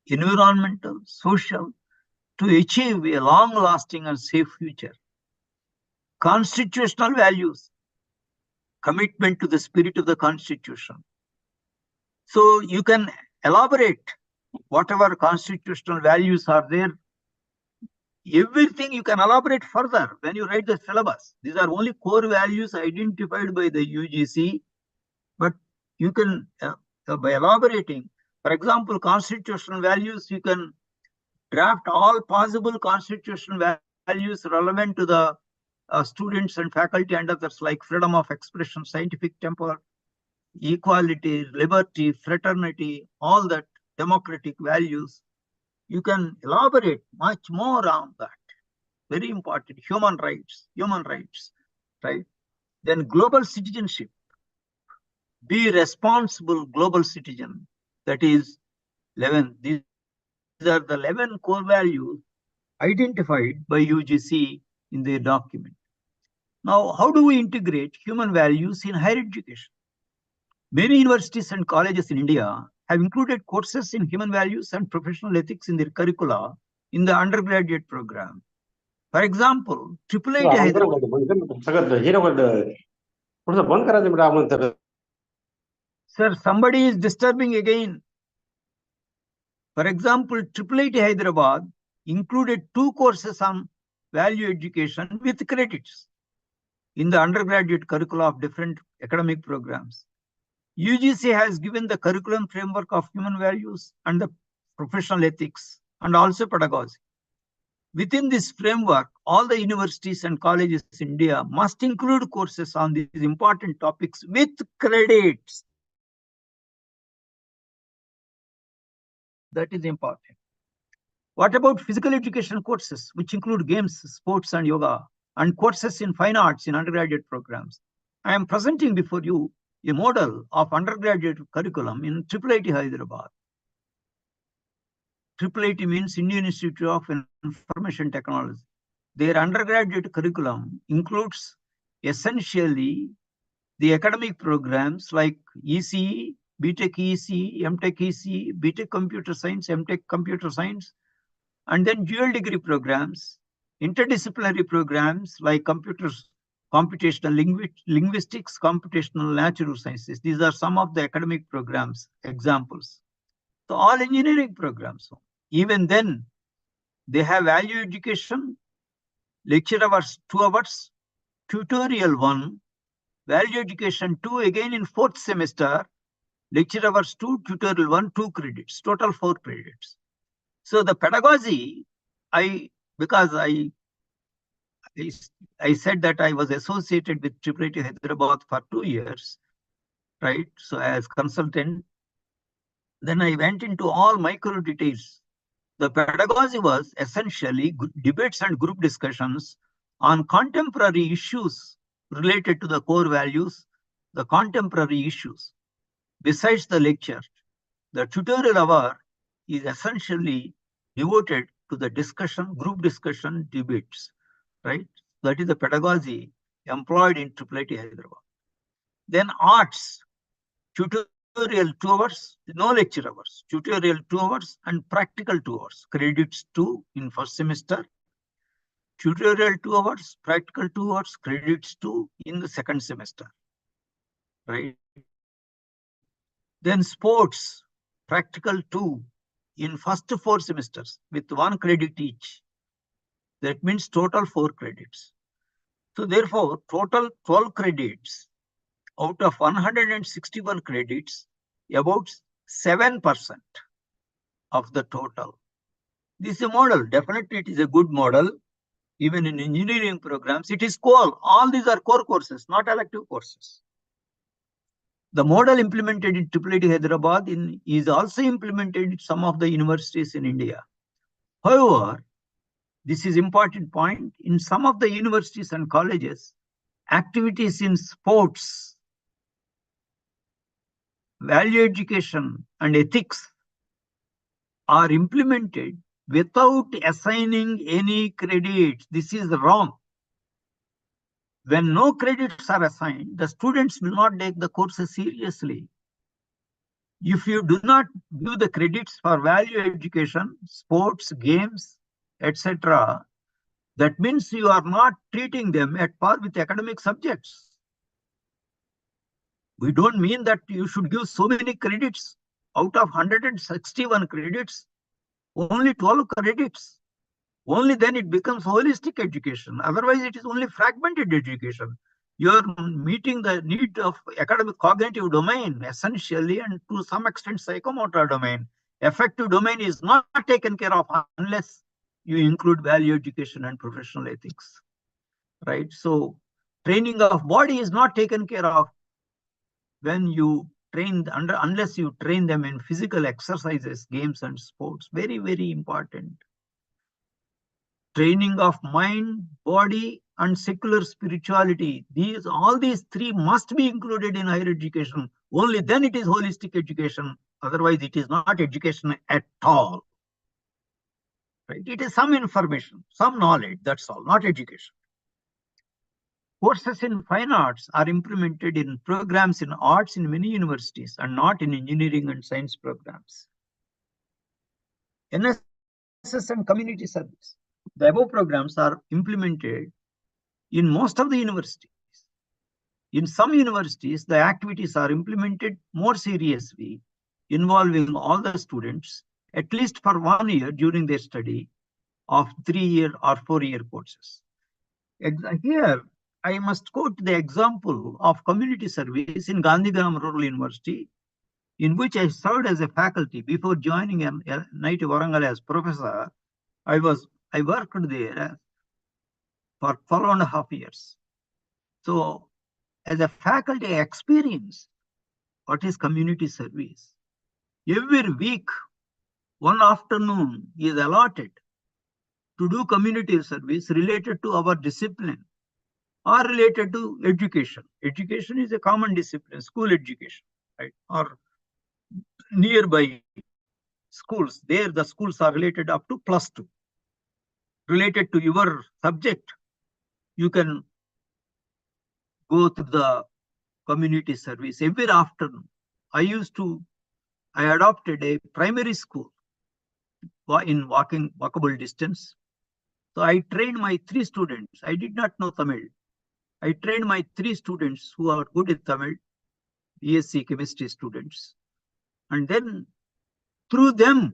environmental, social, to achieve a long-lasting and safe future. Constitutional values, commitment to the spirit of the Constitution. So you can elaborate whatever constitutional values are there. Everything you can elaborate further when you write the syllabus. These are only core values identified by the UGC, but you can, by elaborating, for example, constitutional values, you can draft all possible constitutional values relevant to the students and faculty and others, like freedom of expression, scientific temper, equality, liberty, fraternity, all that democratic values. You can elaborate much more on that. Very important. Human rights, right? Then global citizenship. Be responsible global citizen. That is 11. These are the 11 core values identified by UGC in their document. Now, how do we integrate human values in higher education? Many universities and colleges in India have included courses in human values and professional ethics in their curricula in the undergraduate program. For example, IIIT Hyderabad. Sir, somebody is disturbing again. For example, IIIT Hyderabad included 2 courses on value education with credits in the undergraduate curricula of different academic programs. UGC has given the curriculum framework of human values and the professional ethics and also pedagogy. Within this framework, all the universities and colleges in India must include courses on these important topics with credits. That is important. What about physical education courses, which include games, sports, and yoga, and courses in fine arts in undergraduate programs? I am presenting before you a model of undergraduate curriculum in IIIT Hyderabad. IIIT means Indian Institute of Information Technology. Their undergraduate curriculum includes essentially the academic programs like ECE, BTech ECE, MTech ECE, BTech Computer Science, MTech Computer Science, and then dual degree programs, interdisciplinary programs like computational linguistics, computational natural sciences. These are some of the academic programs, examples. So all engineering programs. Even then, they have value education, lecture hours 2 hours, tutorial 1, value education 2 again in 4th semester, lecture hours 2, tutorial 1, 2 credits, total 4 credits. So the pedagogy, because I said that I was associated with IIIT Hyderabad for 2 years, right? So as consultant, then I went into all micro details. The pedagogy was essentially debates and group discussions on contemporary issues related to the core values, the contemporary issues. Besides the lecture, the tutorial hour is essentially devoted to the discussion, group discussion, debates, right? That is the pedagogy employed in IIIT Hyderabad. Then arts, tutorial 2 hours, no lecture hours, tutorial 2 hours and practical 2 hours, credits 2 in first semester, tutorial 2 hours, practical 2 hours, credits 2 in the second semester, right? Then sports, practical 2 in first 4 semesters with 1 credit each. That means total 4 credits. So therefore, total 12 credits out of 161 credits, about 7% of the total. This is a model. Definitely it is a good model. Even in engineering programs, it is core. All these are core courses, not elective courses. The model implemented in IIIT Hyderabad is also implemented in some of the universities in India. However, this is important point. In some of the universities and colleges, activities in sports, value education, and ethics are implemented without assigning any credits. This is wrong. When no credits are assigned, the students will not take the courses seriously. If you do not give the credits for value education, sports, games, etc., that means you are not treating them at par with academic subjects. We don't mean that you should give so many credits. Out of 161 credits, only 12 credits. Only then it becomes holistic education. Otherwise, it is only fragmented education. You are meeting the need of academic cognitive domain, essentially, and to some extent psychomotor domain. Affective domain is not taken care of unless you include value education and professional ethics, right? So training of body is not taken care of when you train unless you train them in physical exercises, games and sports. Very, very important. Training of mind, body, and secular spirituality. All these 3 must be included in higher education. Only then it is holistic education. Otherwise, it is not education at all. Right? It is some information, some knowledge, that's all, not education. Courses in fine arts are implemented in programs in arts in many universities and not in engineering and science programs. NSS and community service. The above programs are implemented in most of the universities. In some universities, the activities are implemented more seriously, involving all the students, at least for 1 year during their study of 3-year or 4-year courses. Here, I must quote the example of community service in Gandhigram Rural University, in which I served as a faculty before joining NIT Warangal as professor. I worked there for 12.5 years. So as a faculty, I experienced what is community service. Every week, 1 afternoon is allotted to do community service related to our discipline or related to education. Education is a common discipline, school education, right? Or nearby schools. There the schools are related up to +2. Related to your subject, you can go to the community service every afternoon. I adopted a primary school in walkable distance. So I trained my 3 students. I did not know Tamil. I trained my 3 students who are good in Tamil, BSc chemistry students. And then through them,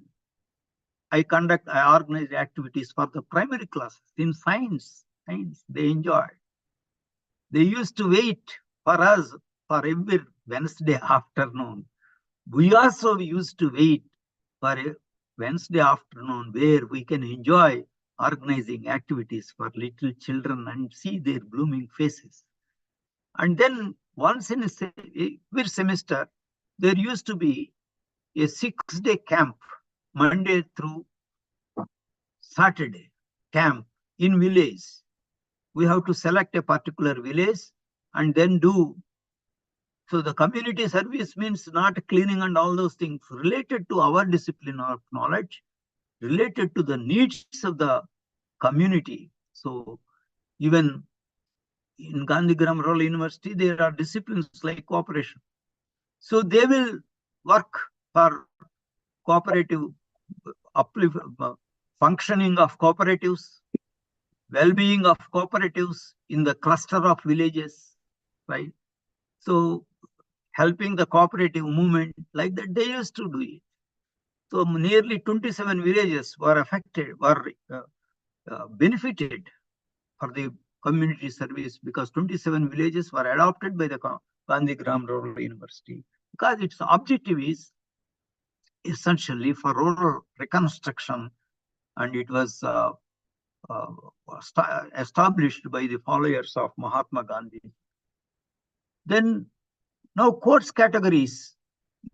I organize activities for the primary classes in science. They enjoy. They used to wait for us for every Wednesday afternoon. We also used to wait for a Wednesday afternoon where we can enjoy organizing activities for little children and see their blooming faces. And then once in every semester, there used to be a 6-day camp, Monday through Saturday camp in village. we have to select a particular village and then do. So the community service means not cleaning and all those things related to our discipline of knowledge, related to the needs of the community. So even in Gandhigram Rural University, there are disciplines like cooperation. So they will work for cooperative functioning of cooperatives, well-being of cooperatives in the cluster of villages, right? So helping the cooperative movement like that, they used to do it. So nearly 27 villages were affected, were benefited for the community service because 27 villages were adopted by the Gandhigram Rural University because its objective is essentially for rural reconstruction, and it was established by the followers of Mahatma Gandhi. Then now course categories,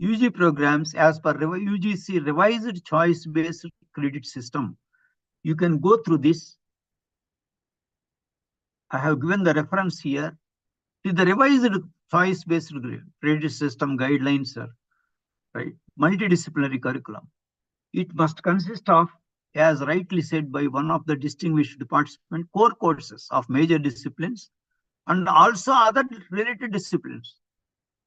UG programs as per UGC revised choice-based credit system. You can go through this. I have given the reference here. The revised choice-based credit system guidelines are right, multidisciplinary curriculum. It must consist of, as rightly said by one of the distinguished participants, core courses of major disciplines and also other related disciplines.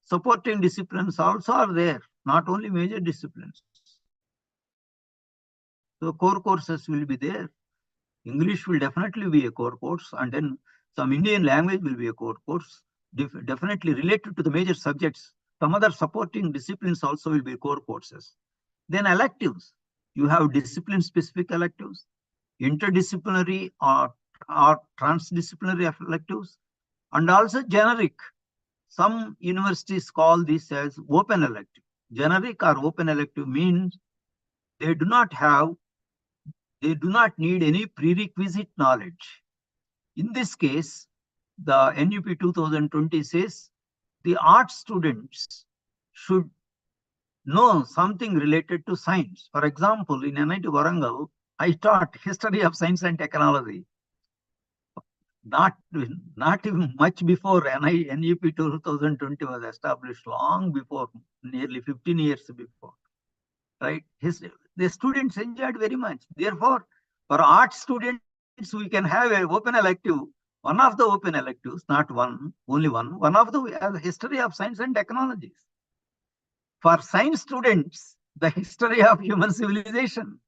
Supporting disciplines also are there, not only major disciplines. So core courses will be there. English will definitely be a core course, and then some Indian language will be a core course, definitely related to the major subjects. Some other supporting disciplines also will be core courses. Then electives. You have discipline-specific electives, interdisciplinary or transdisciplinary electives, and also generic. Some universities call this as open elective. Generic or open elective means they do not need any prerequisite knowledge. In this case, the NEP 2020 says the art students should know something related to science. For example, in NIT Warangal, I taught history of science and technology. Not even much before NEP 2020 was established, long before, nearly 15 years before, right? The students enjoyed very much. Therefore, for art students, we can have an open elective, one of the open electives, not one, only one of the history of science and technologies. For science students, the history of human civilization,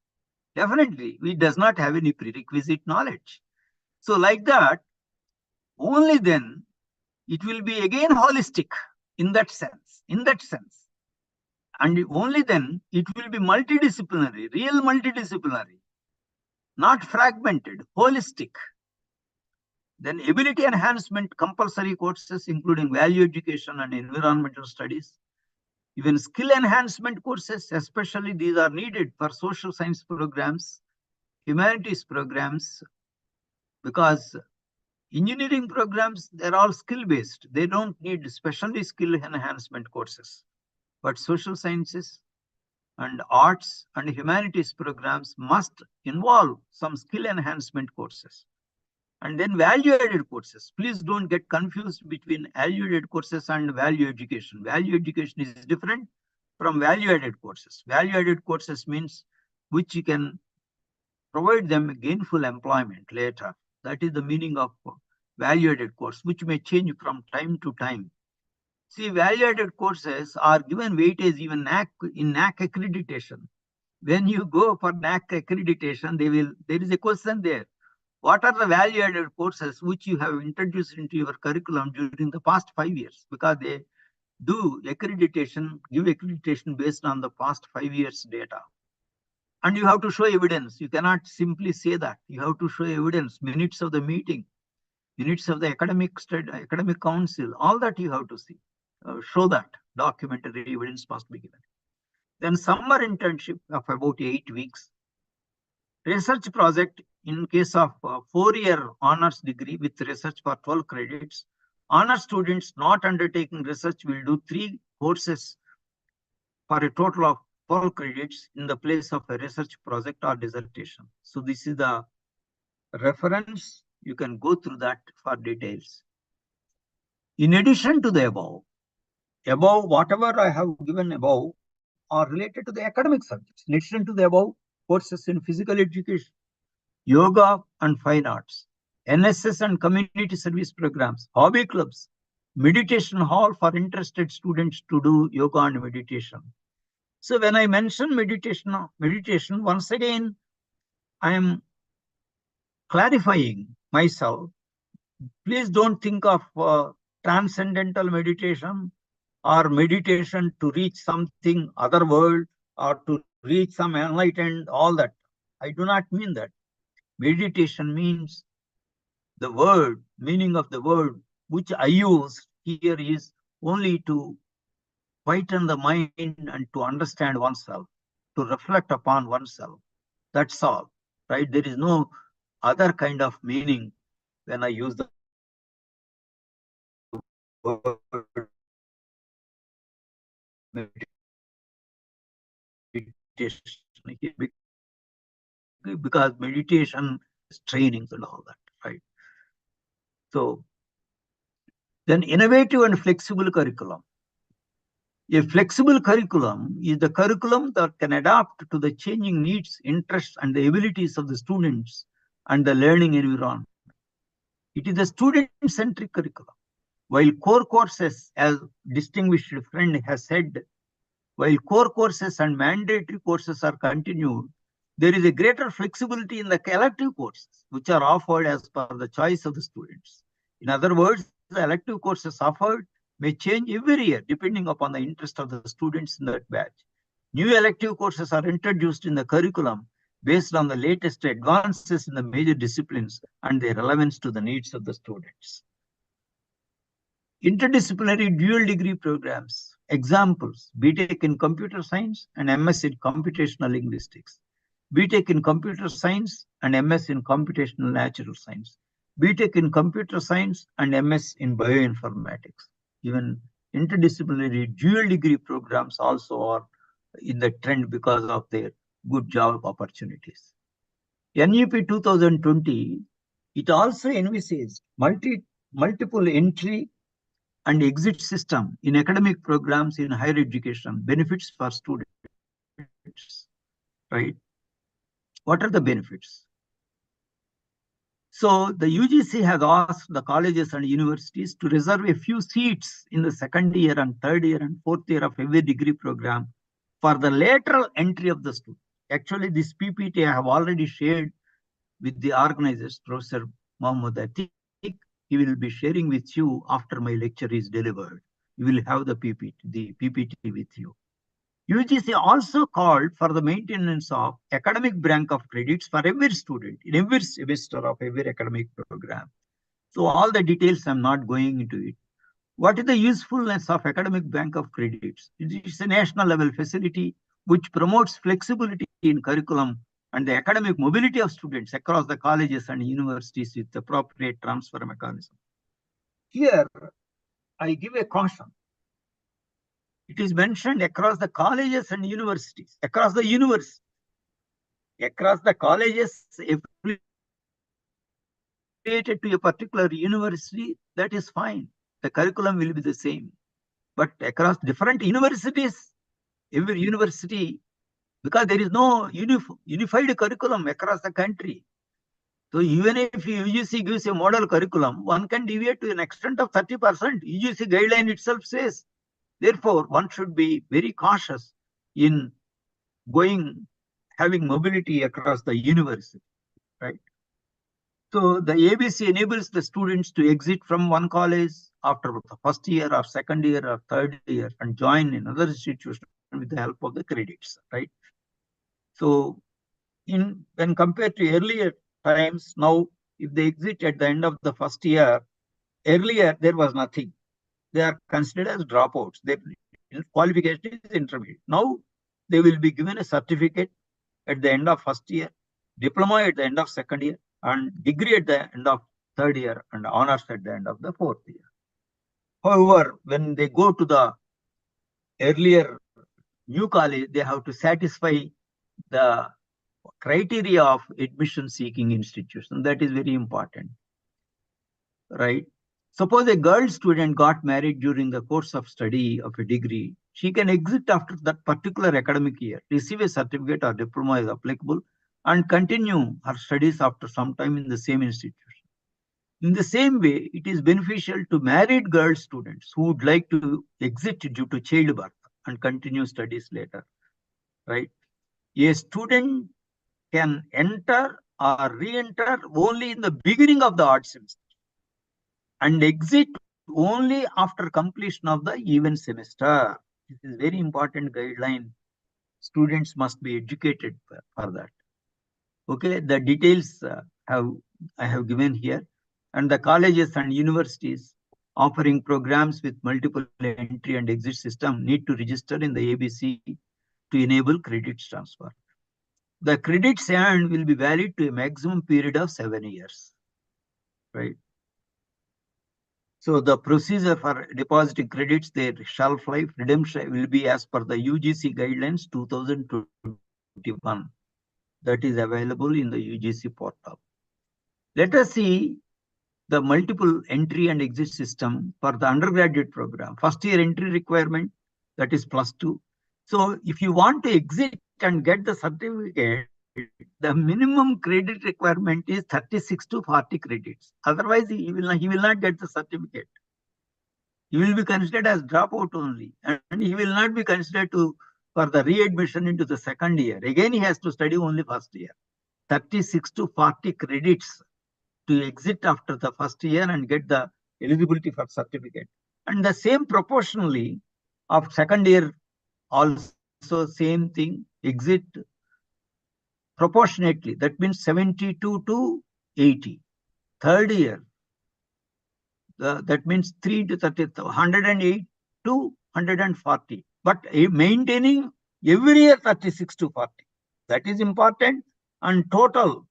definitely, it does not have any prerequisite knowledge. So like that, only then it will be again holistic in that sense. And only then it will be multidisciplinary, real multidisciplinary, not fragmented, holistic. Then ability enhancement compulsory courses, including value education and environmental studies. Even skill enhancement courses, especially these are needed for social science programs, humanities programs, because engineering programs, they're all skill-based. They don't need specially skill enhancement courses. But social sciences and arts and humanities programs must involve some skill enhancement courses. And then value-added courses. Please don't get confused between value-added courses and value education. Value education is different from value-added courses. Value-added courses means which you can provide them gainful employment later. That is the meaning of value-added course, which may change from time to time. See, value-added courses are given weightage even in NAC accreditation. When you go for NAC accreditation, there is a question there. What are the value-added courses which you have introduced into your curriculum during the past 5 years? Because they do accreditation, give accreditation based on the past 5 years data. And you have to show evidence. You cannot simply say that. You have to show evidence, minutes of the meeting, minutes of the academic council, all that you have to see. Show that documentary evidence must be given. Then summer internship of about 8 weeks. Research project in case of 4-year honors degree with research for 12 credits. Honor students not undertaking research will do 3 courses for a total of 12 credits in the place of a research project or dissertation. So this is the reference You can go through that for details. In addition to the above, whatever I have given above are related to the academic subjects. In addition to the above, courses in physical education, yoga and fine arts, NSS and community service programs, hobby clubs, meditation hall for interested students to do yoga and meditation. So when I mention meditation, once again, I am clarifying myself. Please don't think of transcendental meditation or meditation to reach something other world or to reach some enlightened, all that. I do not mean that. Meditation means the word, meaning of the word which I use here is only to quieten the mind and to understand oneself, to reflect upon oneself. That's all, right? There is no other kind of meaning when I use the word meditation, because meditation is trainings and all that, right? So then innovative and flexible curriculum. A flexible curriculum is the curriculum that can adapt to the changing needs, interests, and the abilities of the students and the learning environment. It is a student-centric curriculum. While core courses, as distinguished friend has said, while core courses and mandatory courses are continued, there is a greater flexibility in the elective courses, which are offered as per the choice of the students. In other words, the elective courses offered may change every year depending upon the interest of the students in that batch. New elective courses are introduced in the curriculum based on the latest advances in the major disciplines and their relevance to the needs of the students. Interdisciplinary dual degree programs. Examples: BTech in computer science and MS in computational linguistics. BTech in computer science and MS in computational natural science. BTech in computer science and MS in bioinformatics. Even interdisciplinary dual degree programs also are in the trend because of their good job opportunities. NEP 2020, it also envisages multiple entry and exit system in academic programs in higher education, benefits for students, right? What are the benefits? So the UGC has asked the colleges and universities to reserve a few seats in the second year and third year and fourth year of every degree program for the lateral entry of the student. Actually, this PPT I have already shared with the organizers, Professor Mohammed Atiq. He will be sharing with you after my lecture is delivered. You will have the PPT with you. UGC also called for the maintenance of academic bank of credits for every student in every semester of every academic program. So all the details I'm not going into it. What is the usefulness of academic bank of credits? It is a national level facility which promotes flexibility in curriculum and the academic mobility of students across the colleges and universities with appropriate transfer mechanism. Here, I give a caution. It is mentioned across the colleges and universities, across the colleges affiliated to a particular university, that is fine. The curriculum will be the same. But across different universities, every university, because there is no unified curriculum across the country. So even if UGC gives a model curriculum, one can deviate to an extent of 30%. UGC guideline itself says. Therefore, one should be very cautious in having mobility across the university, right? So the ABC enables the students to exit from one college after the first year or second year or third year and join another institution with the help of the credits, right? So when compared to earlier times, now if they exit at the end of the first year, earlier there was nothing. They are considered as dropouts. Their qualification is intermediate. Now they will be given a certificate at the end of first year, diploma at the end of second year, and degree at the end of third year, and honors at the end of the fourth year. However, when they go to the earlier new college, they have to satisfy the criteria of admission seeking institution. That is very important. right? Suppose a girl student got married during the course of study of a degree, she can exit after that particular academic year, receive a certificate or diploma is applicable, and continue her studies after some time in the same institution. In the same way, it is beneficial to married girl students who would like to exit due to childbirth and continue studies later, right? A student can enter or re-enter only in the beginning of the odd semester and exit only after completion of the even semester. This is very important guideline. Students must be educated for that. Okay, the details I have given here, and the colleges and universities offering programs with multiple entry and exit system need to register in the ABC to enable credits transfer. The credits earned will be valid to a maximum period of 7 years, right? So the procedure for depositing credits, their shelf life, redemption will be as per the UGC guidelines 2021 that is available in the UGC portal. Let us see the multiple entry and exit system for the undergraduate program. First year entry requirement, that is +2. So if you want to exit and get the certificate, the minimum credit requirement is 36 to 40 credits. Otherwise, he will not get the certificate. He will be considered as dropout only, and he will not be considered for the readmission into the second year. Again, he has to study only first year. 36 to 40 credits to exit after the first year and get the eligibility for certificate. And the same proportionally of second year also same thing, exit proportionately. That means 72 to 80. Third year, that means 3 to 30, 108 to 140. But maintaining every year 36 to 40. That is important. And total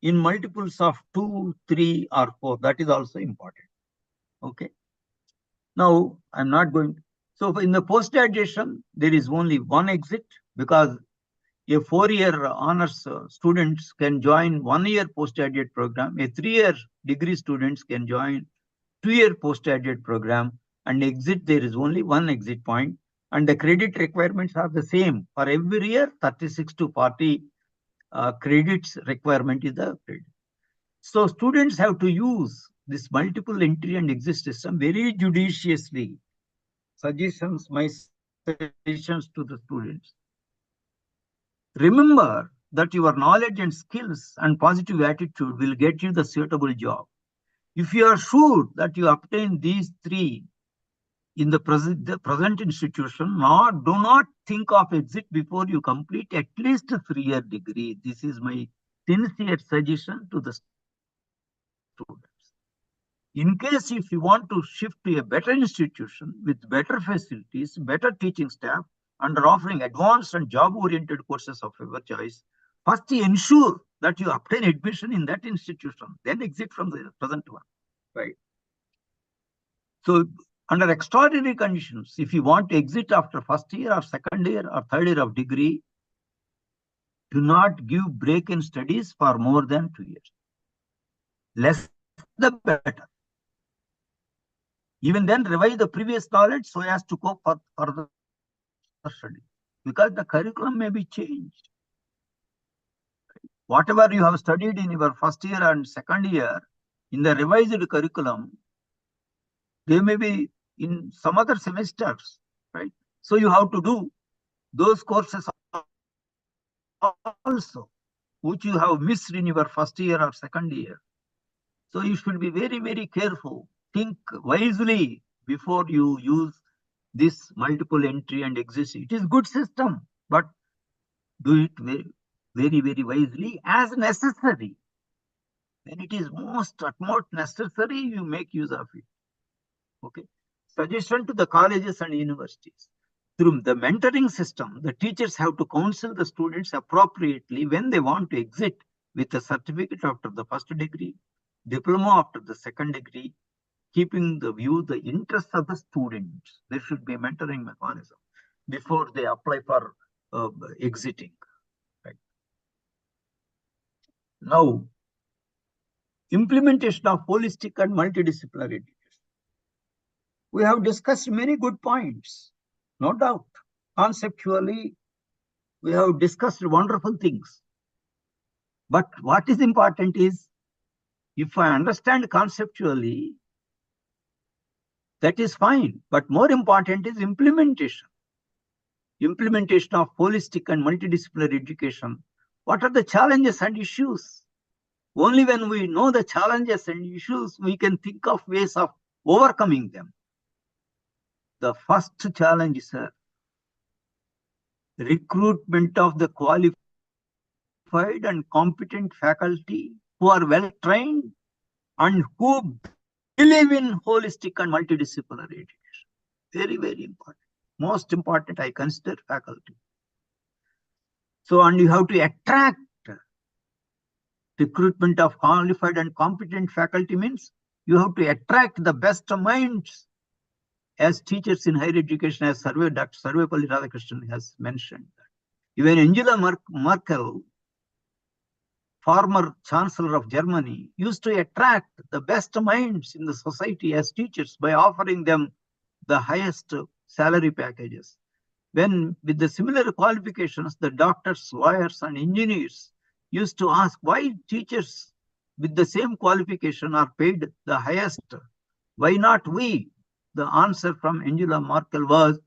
in multiples of 2, 3, or 4. That is also important. Okay. Now, I'm not going. So in the post-graduation, there is only one exit because a 4-year honors students can join 1-year postgraduate program. A 3-year degree students can join 2-year postgraduate program, and exit, there is only one exit point. And the credit requirements are the same for every year. 36 to 40 credits requirement is the credit. So students have to use this multiple entry and exit system very judiciously. My suggestions to the students. Remember that your knowledge and skills and positive attitude will get you the suitable job. If you are sure that you obtain these 3 in the present institution, do not think of exit before you complete at least a 3-year degree. This is my sincere suggestion to the students. In case if you want to shift to a better institution with better facilities, better teaching staff, and are offering advanced and job-oriented courses of your choice, first ensure that you obtain admission in that institution, then exit from the present one, right? So under extraordinary conditions, if you want to exit after first year or second year or third year of degree, do not give break in studies for more than 2 years. Less the better. Even then, revise the previous knowledge so as to go for further study, because the curriculum may be changed. Whatever you have studied in your first year and second year, in the revised curriculum, they may be in some other semesters, right? So you have to do those courses also, which you have missed in your first year or second year. So you should be very, very careful. Think wisely before you use this multiple entry and exit. It is good system, but do it very, very, very wisely as necessary. When it is utmost necessary, you make use of it. Okay. Suggestion to the colleges and universities. Through the mentoring system, the teachers have to counsel the students appropriately when they want to exit with a certificate after the first degree, diploma after the second degree, keeping the interests of the students. There should be a mentoring mechanism before they apply for exiting. Right. Now, Implementation of holistic and multidisciplinary education. We have discussed many good points, no doubt. Conceptually, we have discussed wonderful things. But what is important is, if I understand conceptually, that is fine. But more important is implementation. Implementation of holistic and multidisciplinary education. What are the challenges and issues? Only when we know the challenges and issues, we can think of ways of overcoming them. The first challenge is recruitment of the qualified and competent faculty who are well trained and who believe in holistic and multidisciplinary education. Very, very important. Most important, I consider faculty. So, and you have to attract recruitment of qualified and competent faculty means you have to attract the best minds as teachers in higher education, as Dr. Sarvepalli Radhakrishnan has mentioned. Even Angela Merkel, former Chancellor of Germany, used to attract the best minds in the society as teachers by offering them the highest salary packages. When with the similar qualifications, the doctors, lawyers, and engineers used to ask why teachers with the same qualification are paid the highest. Why not we? The answer from Angela Merkel was,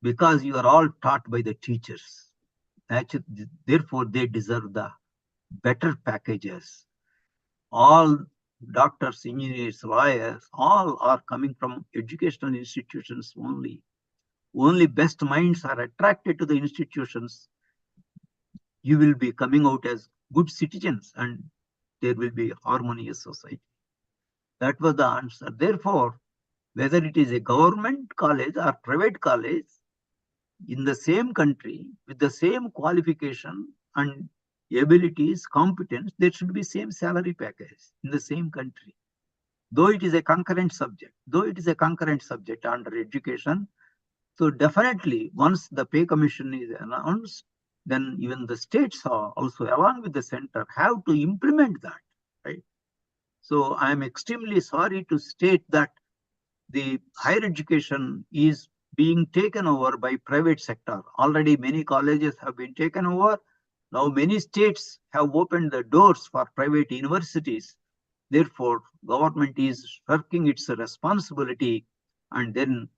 because you are all taught by the teachers. Therefore, they deserve the better packages. All doctors, engineers, lawyers, all are coming from educational institutions only. Only best minds are attracted to the institutions. You will be coming out as good citizens and there will be a harmonious society. That was the answer. Therefore, whether it is a government college or private college, in the same country, with the same qualification and abilities, competence, there should be same salary package in the same country. Though it is a concurrent subject under education. So definitely, once the pay commission is announced, then even the states are also, along with the center, have to implement that, right? So I am extremely sorry to state that the higher education is being taken over by private sector. Already many colleges have been taken over. Now many states have opened the doors for private universities. Therefore, government is shirking its responsibility and then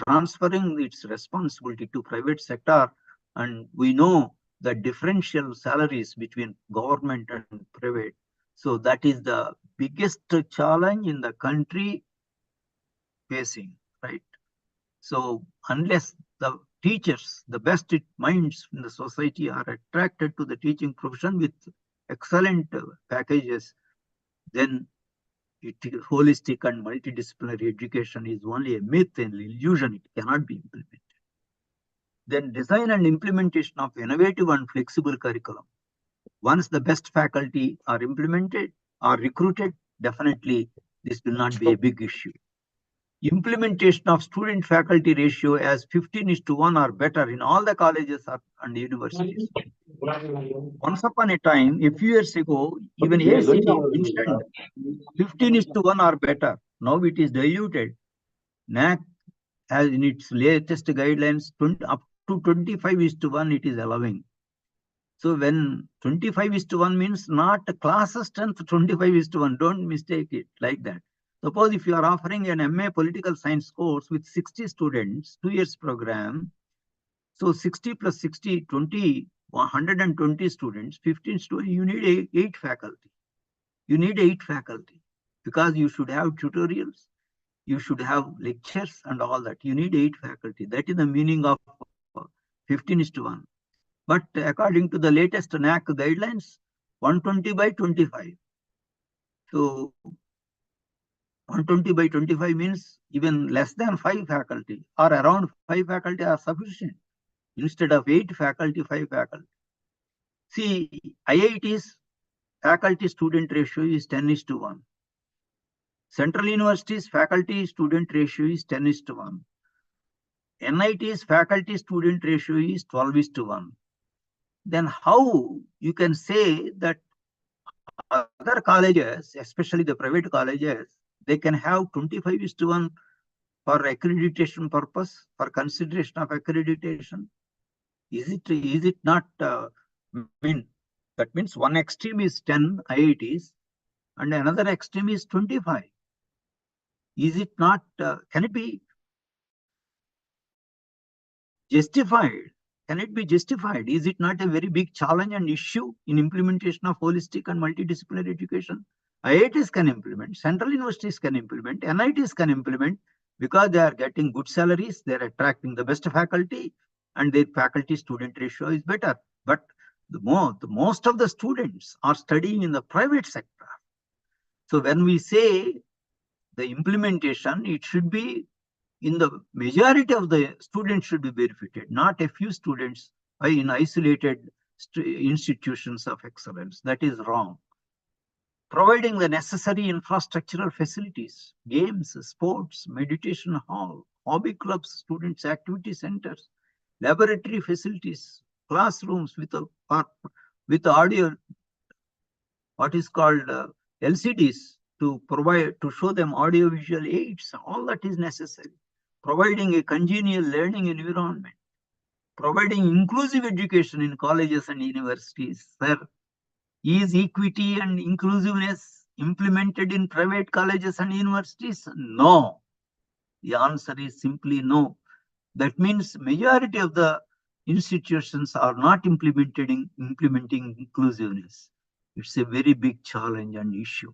transferring its responsibility to private sector. And we know the differential salaries between government and private. So that is the biggest challenge in the country facing, right? So unless the teachers, the best minds in the society are attracted to the teaching profession with excellent packages, then holistic and multidisciplinary education is only a myth and illusion. It cannot be implemented. Then design and implementation of innovative and flexible curriculum. Once the best faculty are implemented or recruited, definitely this will not be a big issue. Implementation of student-faculty ratio as 15:1 or better in all the colleges and universities. Once upon a time, a few years ago, even ACT mentioned 15:1 or better. Now it is diluted. NEP has in its latest guidelines up to 25:1 it is allowing. So when 25:1 means not class strength 25:1, don't mistake it like that. Suppose if you are offering an MA political science course with 60 students, 2 years program, so 60 plus 60, 20, 120 students, 15 students, you need 8 faculty. You need 8 faculty because you should have tutorials, you should have lectures and all that. You need 8 faculty. That is the meaning of 15:1. But according to the latest NAC guidelines, 120/25. So 120/25 means even less than 5 faculty or around 5 faculty are sufficient. Instead of 8 faculty, 5 faculty. See, IIT's faculty-student ratio is 10:1. Central University's faculty-student ratio is 10:1. NIT's faculty-student ratio is 12:1. Then how you can say that Other colleges, especially the private colleges, they can have 25:1 for accreditation purpose, for consideration of accreditation. Is it not? That means one extreme is 10 IITs and another extreme is 25. Is it not? Can it be justified? Can it be justified? Is it not a very big challenge and issue in implementation of holistic and multidisciplinary education? IITs can implement, central universities can implement, NITs can implement because they are getting good salaries, they are attracting the best faculty, and their faculty-student ratio is better. But most of the students are studying in the private sector. So when we say the implementation, it should be in the majority of the students should be benefited, not a few students in isolated institutions of excellence. That is wrong. Providing the necessary infrastructural facilities, games, sports, meditation hall, hobby clubs, students' activity centers, laboratory facilities, classrooms with audio, what is called LCDs, to show them audiovisual aids. All that is necessary. Providing a congenial learning environment, providing inclusive education in colleges and universities. Sir, is equity and inclusiveness implemented in private colleges and universities? No. The answer is simply no. That means majority of the institutions are not implementing inclusiveness. It's a very big challenge and issue.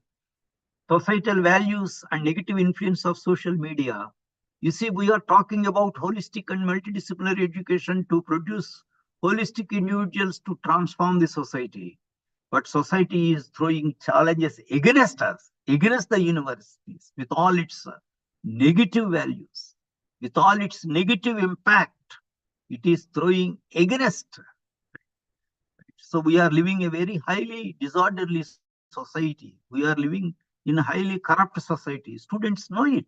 Societal values and negative influence of social media. You see, we are talking about holistic and multidisciplinary education to produce holistic individuals to transform the society. But society is throwing challenges against us, against the universities, with all its negative values, with all its negative impact. It is throwing against. So we are living a very highly disorderly society. We are living in a highly corrupt society. Students know it.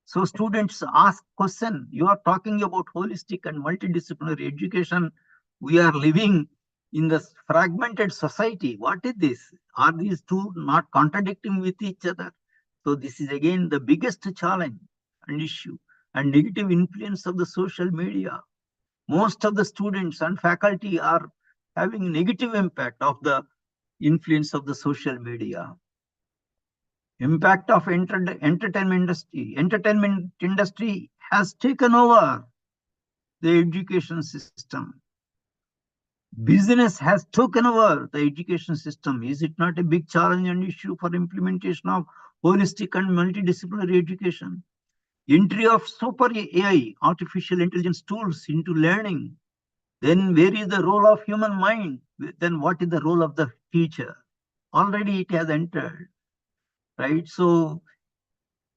So students ask question, you are talking about holistic and multidisciplinary education. We are living in the fragmented society. What is this? Are these two not contradicting with each other? So this is again the biggest challenge and issue, and negative influence of the social media. Most of the students and faculty are having negative impact of the influence of the social media. Impact of entertainment industry. Entertainment industry has taken over the education system. Business has taken over the education system. Is it not a big challenge and issue for implementation of holistic and multidisciplinary education? Entry of super AI, artificial intelligence tools into learning. Then where is the role of human mind? Then what is the role of the teacher? Already it has entered, right? So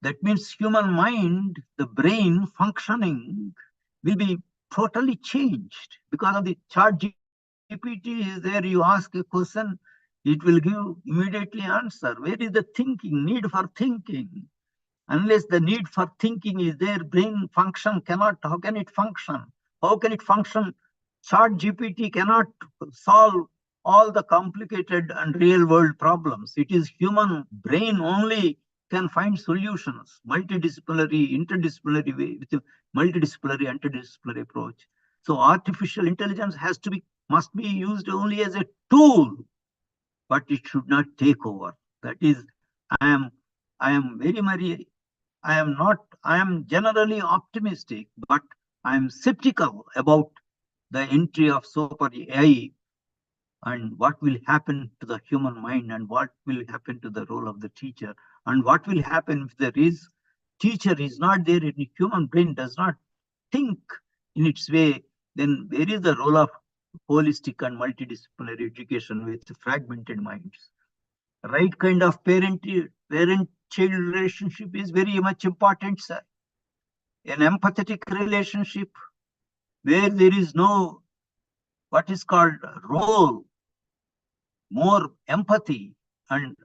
that means human mind, the brain functioning will be totally changed because of the chat GPT is there. You ask a question, it will give immediately answer. Where is the thinking, need for thinking? Unless the need for thinking is there, brain function cannot. How can it function? How can it function? Chat GPT cannot solve all the complicated and real world problems. It is human brain only can find solutions, multidisciplinary, interdisciplinary way, with a multidisciplinary, interdisciplinary approach. So artificial intelligence must be used only as a tool, but it should not take over. That is, I am generally optimistic, but I am skeptical about the entry of super AI and what will happen to the human mind, and what will happen to the role of the teacher, and what will happen if there is teacher is not there, in human brain does not think in its way, then where is the role of holistic and multidisciplinary education with fragmented minds? Right kind of parent-child relationship is very much important, sir. An empathetic relationship where there is no what is called role, more empathy and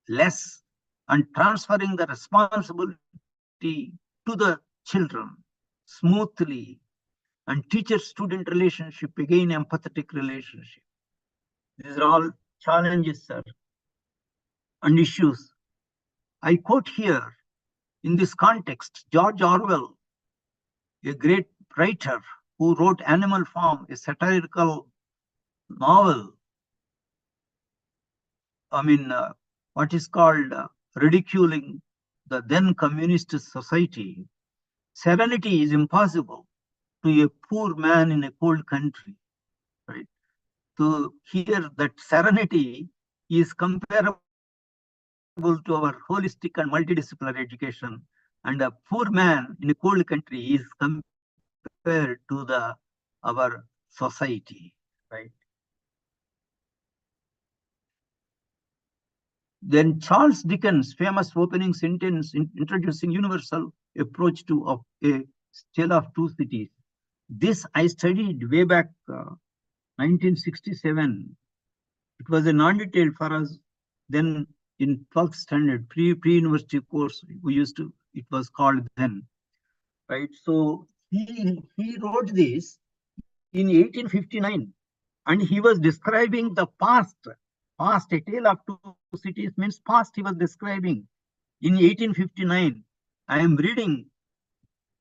less, and transferring the responsibility to the children smoothly, and teacher-student relationship, again empathetic relationship. These are all challenges, sir. and issues. I quote here, in this context, George Orwell, a great writer who wrote Animal Farm, a satirical novel, what is called ridiculing the then communist society. Serenity is impossible to a poor man in a cold country, right? To hear that serenity is comparable to our holistic and multidisciplinary education, and a poor man in a cold country is compared to our society, right? Then Charles Dickens' famous opening sentence introducing universal approach to a tale of two cities. This I studied way back 1967. It was a non-detailed for us then in 12th standard pre-university course. It was called then, right? So he wrote this in 1859, and he was describing the past. A tale of two cities means past. He was describing in 1859. I am reading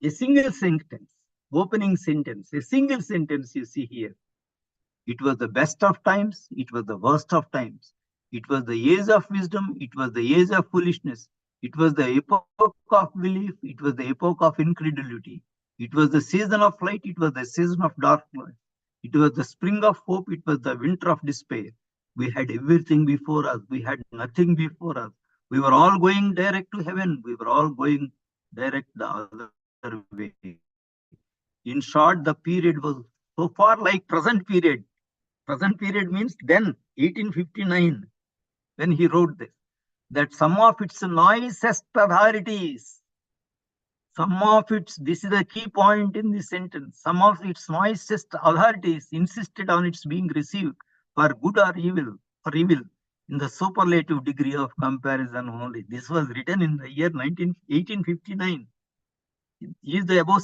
a single sentence, opening sentence, a single sentence you see here. It was the best of times, it was the worst of times. It was the age of wisdom, it was the age of foolishness. It was the epoch of belief, it was the epoch of incredulity. It was the season of light, it was the season of darkness. It was the spring of hope, it was the winter of despair. We had everything before us, we had nothing before us. We were all going direct to heaven, we were all going direct the other way. In short, the period was so far like present period. Present period means then 1859, when he wrote this, that some of its noisiest authorities, this is the key point in this sentence, some of its noisiest authorities insisted on its being received for good or evil, in the superlative degree of comparison only. This was written in the year 1859. Is the above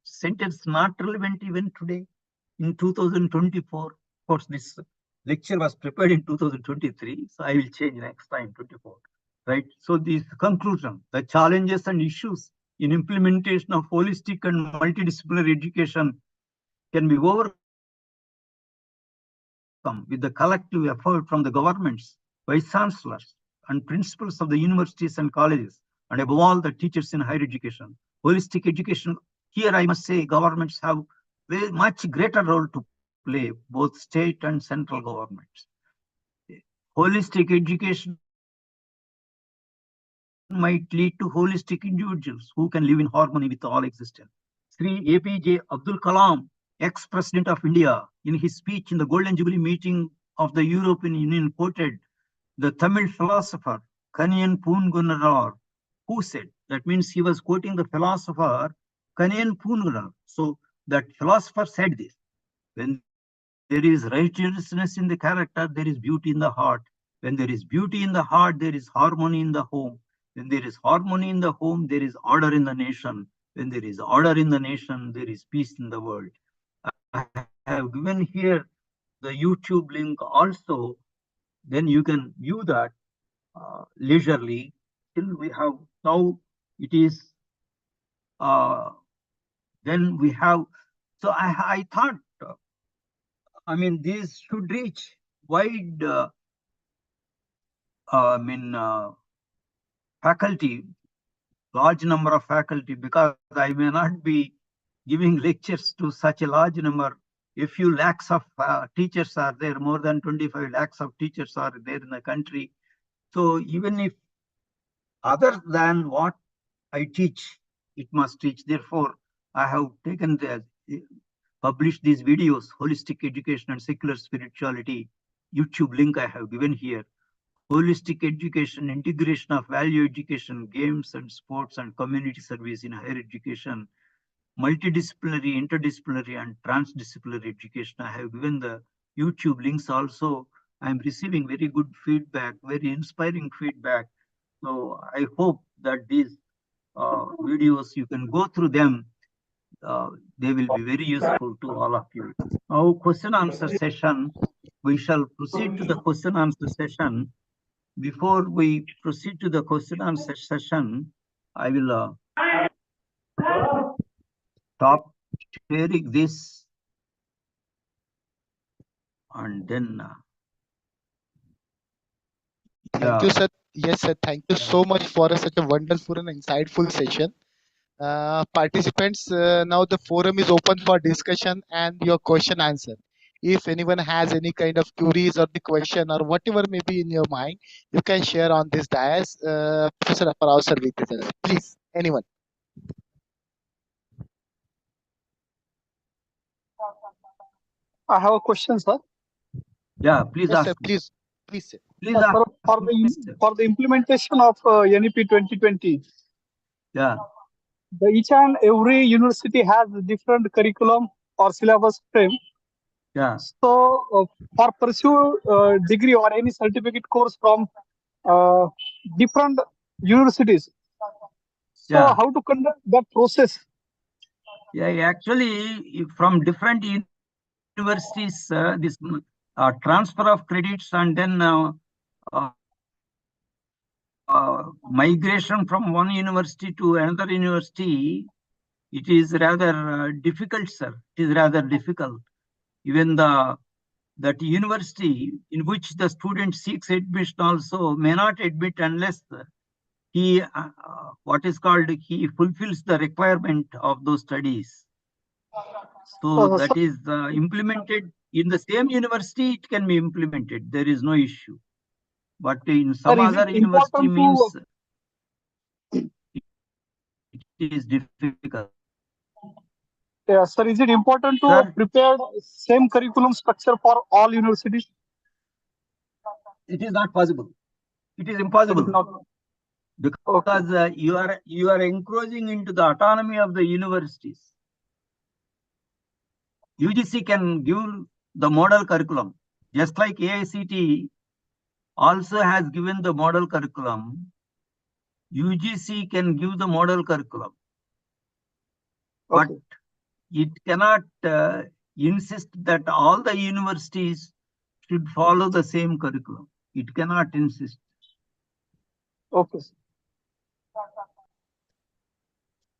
sentence not relevant even today in 2024? Of course, this lecture was prepared in 2023, so I will change next time, 24. Right? So this conclusion, the challenges and issues in implementation of holistic and multidisciplinary education can be overcome with the collective effort from the governments, vice chancellors, and principals of the universities and colleges, and above all, the teachers in higher education. Holistic education, here I must say governments have very much greater role to play, both state and central governments. Holistic education might lead to holistic individuals who can live in harmony with all existence. Sri APJ Abdul Kalam, ex-president of India, in his speech in the Golden Jubilee meeting of the European Union, quoted the Tamil philosopher Kaniyan Poongunarar, who said, that means he was quoting the philosopher Kaniyan Poongunarar. So that philosopher said this: when there is righteousness in the character, there is beauty in the heart. When there is beauty in the heart, there is harmony in the home. When there is harmony in the home, there is order in the nation. When there is order in the nation, there is peace in the world. I have given here the YouTube link also. Then you can view that leisurely. Till we have now, it is then we have. So I thought, these should reach wide faculty, large number of faculty, because I may not be giving lectures to such a large number. A few lakhs of teachers are there, more than 25 lakhs of teachers are there in the country. So even if other than what I teach, it must teach. Therefore, I have taken published these videos, Holistic Education and Secular Spirituality. YouTube link I have given here. Holistic education, integration of value education, games and sports and community service in higher education, multidisciplinary, interdisciplinary and transdisciplinary education. I have given the YouTube links also. I am receiving very good feedback, very inspiring feedback. So I hope that these videos, you can go through them. They will be very useful to all of you. Now, question answer session. We shall proceed to the question answer session. Before we proceed to the question answer session, I will stop sharing this and then Thank you, sir. Yes, sir. Thank you so much for such a wonderful and insightful session. Participants, now the forum is open for discussion and your question answer. If anyone has any kind of queries or the question or whatever may be in your mind, you can share on this dais. Professor Appa sir with us. Please, anyone. I have a question, sir. yeah, please Yes, ask. sir. Please, please, sir. Please Sir, ask. for the implementation of NEP 2020, Yeah, each and every university has a different curriculum or syllabus frame. yeah, So, for pursue degree or any certificate course from different universities, so yeah. how to conduct that process? Yeah, actually, from different universities, this transfer of credits and then uh, migration from one university to another university, it is rather difficult, sir. It is rather difficult. Even that university in which the student seeks admission also may not admit unless he what is called he fulfills the requirement of those studies. So that is implemented in the same university. It can be implemented. There is no issue. But in some Sir, is other it university important means it is difficult. sir, is it important to Sir, prepare same curriculum structure for all universities? it is not possible. It is It is impossible not. because you are encroaching into the autonomy of the universities. UGC can give the model curriculum, just like AICT also has given the model curriculum. UGC can give the model curriculum, but it cannot insist that all the universities should follow the same curriculum. It cannot insist. Okay.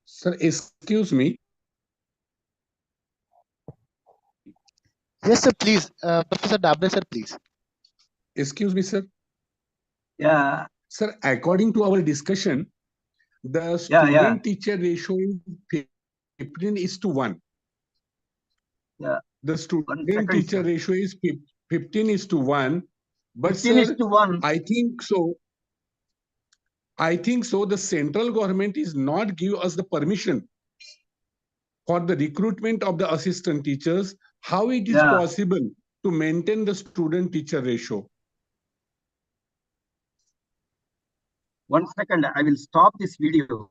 Sir, excuse me. Yes, sir. Please, Professor Dabre, sir, please. Excuse me, sir. Yeah. Sir, according to our discussion, the student-teacher ratio is 15:1. Yeah. The student-teacher ratio is 15:1. But 15:1. I think so. I think so. The central government is not give us the permission for the recruitment of the assistant teachers. How it is possible to maintain the student-teacher ratio? 1 second, I will stop this video.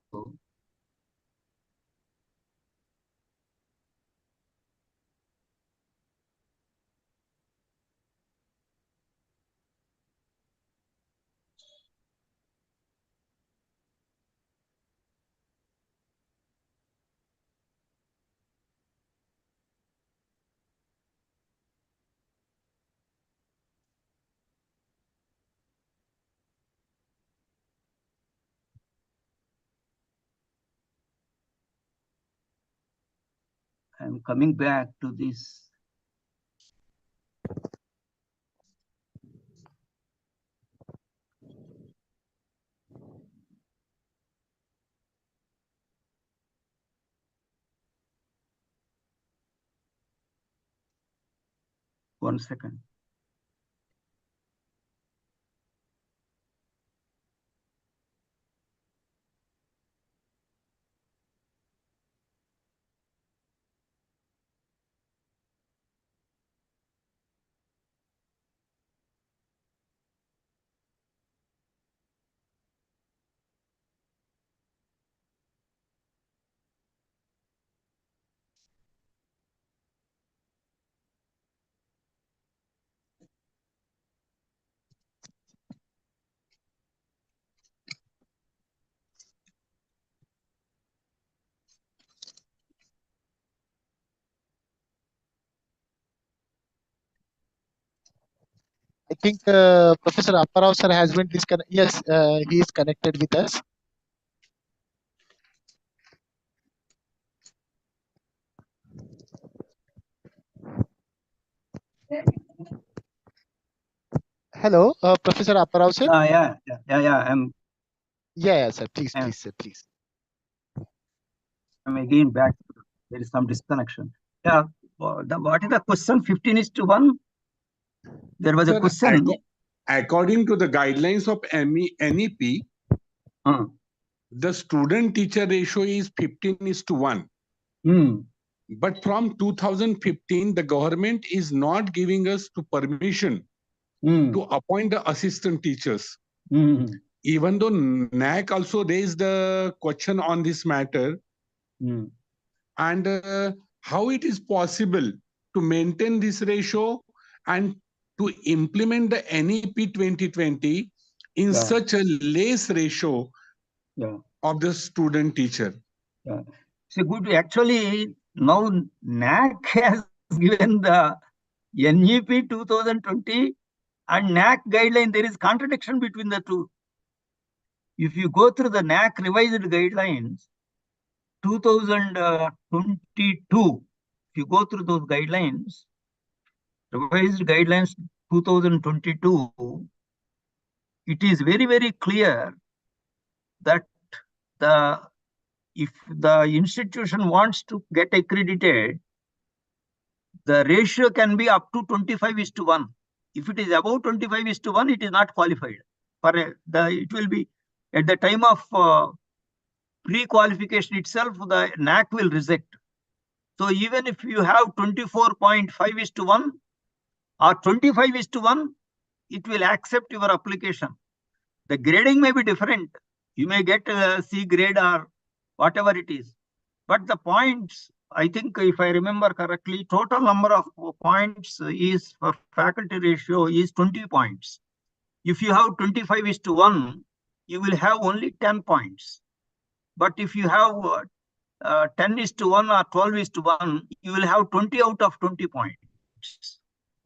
I'm coming back to this. One second. I think Professor Appa sir has been disconnected. Yes, he is connected with us. Hello, Professor Appa sir. Yeah. Yeah, sir. Please, sir, please. I'm again back. There is some disconnection. Yeah. What is the question? 15:1. There was a question. According to the guidelines of NEP, the student-teacher ratio is 15:1. But from 2015, the government is not giving us permission to appoint the assistant teachers. Even though NAC also raised the question on this matter, and how it is possible to maintain this ratio and to implement the NEP 2020 in such a less ratio of the student teacher. So good. Actually, now NAC has given the NEP 2020 and NAC guideline. There is contradiction between the two. If you go through the NAC revised guidelines, 2022, if you go through those guidelines, revised guidelines 2022, it is very, very clear that if the institution wants to get accredited, the ratio can be up to 25:1. If it is above 25:1, it is not qualified. It will be at the time of pre-qualification itself, the NAC will reject. So even if you have 24.5:1 or 25:1, it will accept your application. The grading may be different. You may get a C grade or whatever it is. But the points, I think if I remember correctly, total number of points is for faculty ratio is 20 points. If you have 25:1, you will have only 10 points. But if you have 10:1 or 12:1, you will have 20 out of 20 points.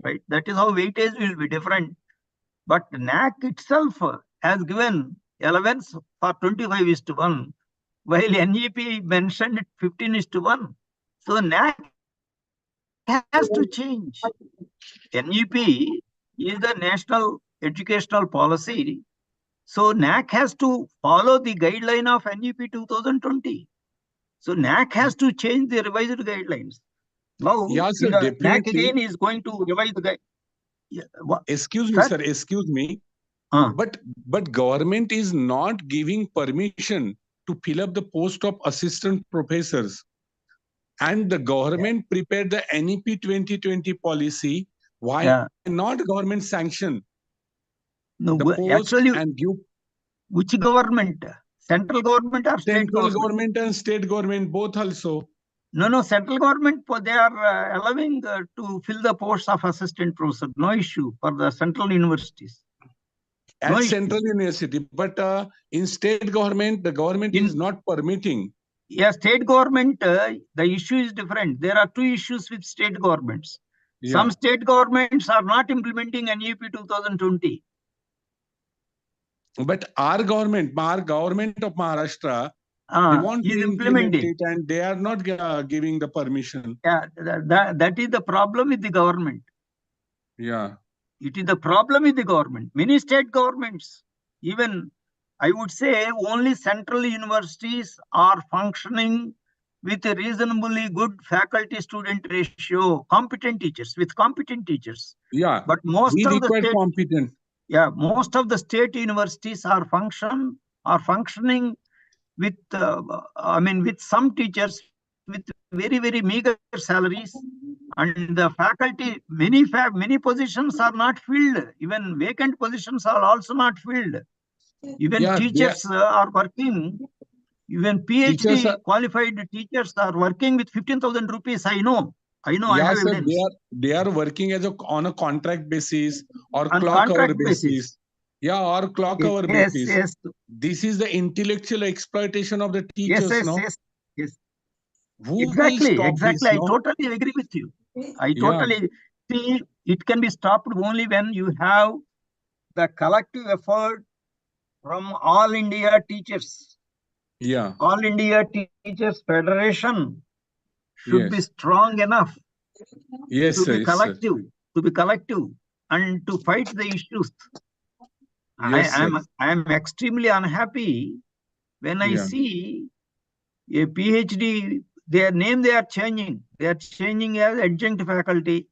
Right? That is how weightage will be different. But NAC itself has given allowance for 25:1, while NEP mentioned 15:1. So NAC has to change. NEP is the National Educational Policy. So NAC has to follow the guideline of NEP 2020. So NAC has to change the revised guidelines. Now, NAC again is going to revise the guidelines. Excuse me, sir. Excuse me. But government is not giving permission to fill up the post of assistant professors. And the government prepared the NEP 2020 policy. Why not government sanction the post actually, and give? Which government? Central government or state government? Central government and state government, both also. No, central government, they are allowing to fill the posts of assistant professor. No issue for the central universities. At central university, but in state government, the government is not permitting. Yeah, state government, the issue is different. There are two issues with state governments. Some state governments are not implementing NEP 2020. But our government of Maharashtra, they want to implement it and they are not giving the permission. Yeah, that is the problem with the government. Yeah. It is the problem with the government. Many state governments, even I would say only central universities are functioning with a reasonably good faculty-student ratio, competent teachers. Yeah, but most of the state, competent. Yeah, most of the state universities are functioning with, with some teachers with very, very meager salaries, and the faculty, many positions are not filled. Even vacant positions are also not filled. Even teachers are working. Even PhD qualified teachers are working with 15,000 rupees. I know. I have evidence. They are working on a contract basis or clock hour basis. Yeah, or clock hour basis. Yes. This is the intellectual exploitation of the teachers. Yes. Who exactly. This, I totally agree with you. See, it can be stopped only when you have the collective effort from all India teachers. Yeah. All India Teachers Federation should be Yes. strong enough Yes, to sir. be Yes, sir. collective and to fight the issues. Yes, sir. I am extremely unhappy when I Yeah. see a PhD, their name they are changing. They are changing as adjunct faculty.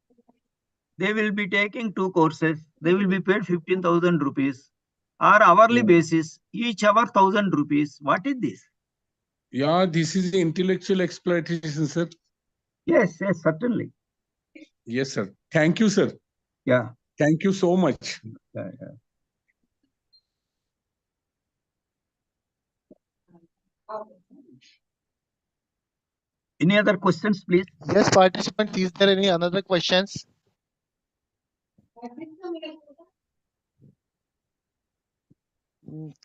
They will be taking 2 courses. They will be paid 15,000 rupees or hourly Yeah. basis, each hour 1,000 rupees. What is this? Yeah, this is intellectual exploitation, sir. Yes, certainly. Yes, sir. Thank you, sir. Yeah. Thank you so much. Yeah. Any other questions, please? Yes, participants, is there any another questions?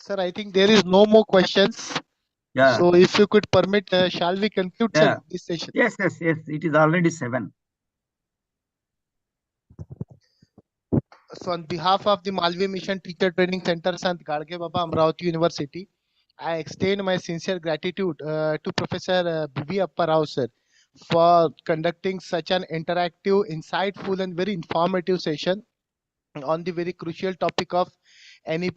Sir, I think there is no more questions. Yeah. So if you could permit, shall we conclude, sir, this session? Yes. It is already 7. So on behalf of the Malvi Mission Teacher Training Center, Sant Gadge Baba, Amravati University, I extend my sincere gratitude to Professor B.V. Appa Rao, sir, for conducting such an interactive, insightful and very informative session on the very crucial topic of NEP,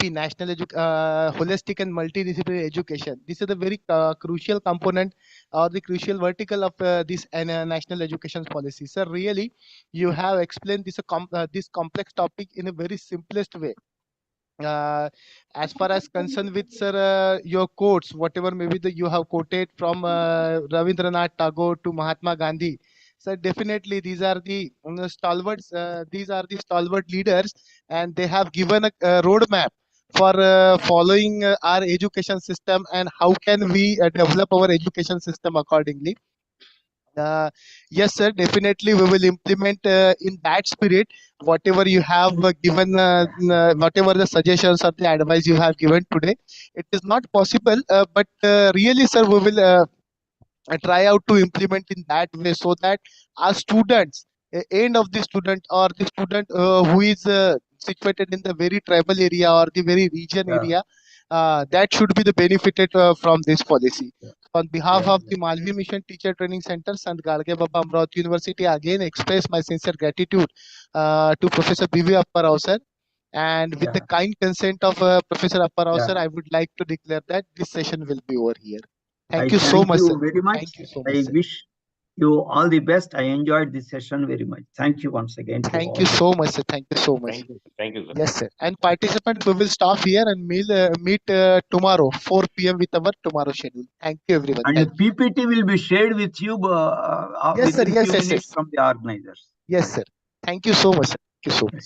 Holistic and Multidisciplinary Education. This is the very crucial component or the crucial vertical of this National Education Policy. Sir, really, you have explained this complex topic in a very simplest way. As far as concerned with, sir, your quotes, whatever maybe you have quoted from Ravindranath Tagore to Mahatma Gandhi, so definitely these are the stalwarts. These are the stalwart leaders, and they have given a roadmap for following our education system and how can we develop our education system accordingly. Yes, sir, definitely we will implement in that spirit whatever you have given, whatever the suggestions or the advice you have given today. It is not possible, but really, sir, we will try out to implement in that way so that our students, end of the student or the student who is situated in the very tribal area or the very region area, that should be the benefited from this policy. On behalf of the Malvi Mission Teacher Training Center, Sant Gadge Baba, Amravati University, again express my sincere gratitude to Professor B.V. Appa Rao, sir. And with the kind consent of Professor Appa Rao, sir, I would like to declare that this session will be over here. Thank you so much, sir. Very much. Thank you so much, I sir. wish you all the best. I enjoyed this session very much. Thank you once again. Thank you so much, sir. Thank you so much. Thank you, sir. Yes, sir. And participants, we will stop here and meet tomorrow, 4 p.m. with our tomorrow schedule. Thank you, everyone. And Thank you. PPT will be shared with you Yes, sir. within Yes, few yes, minutes yes. from the organizers. Yes, sir. Thank you so much, sir. Thank you so much.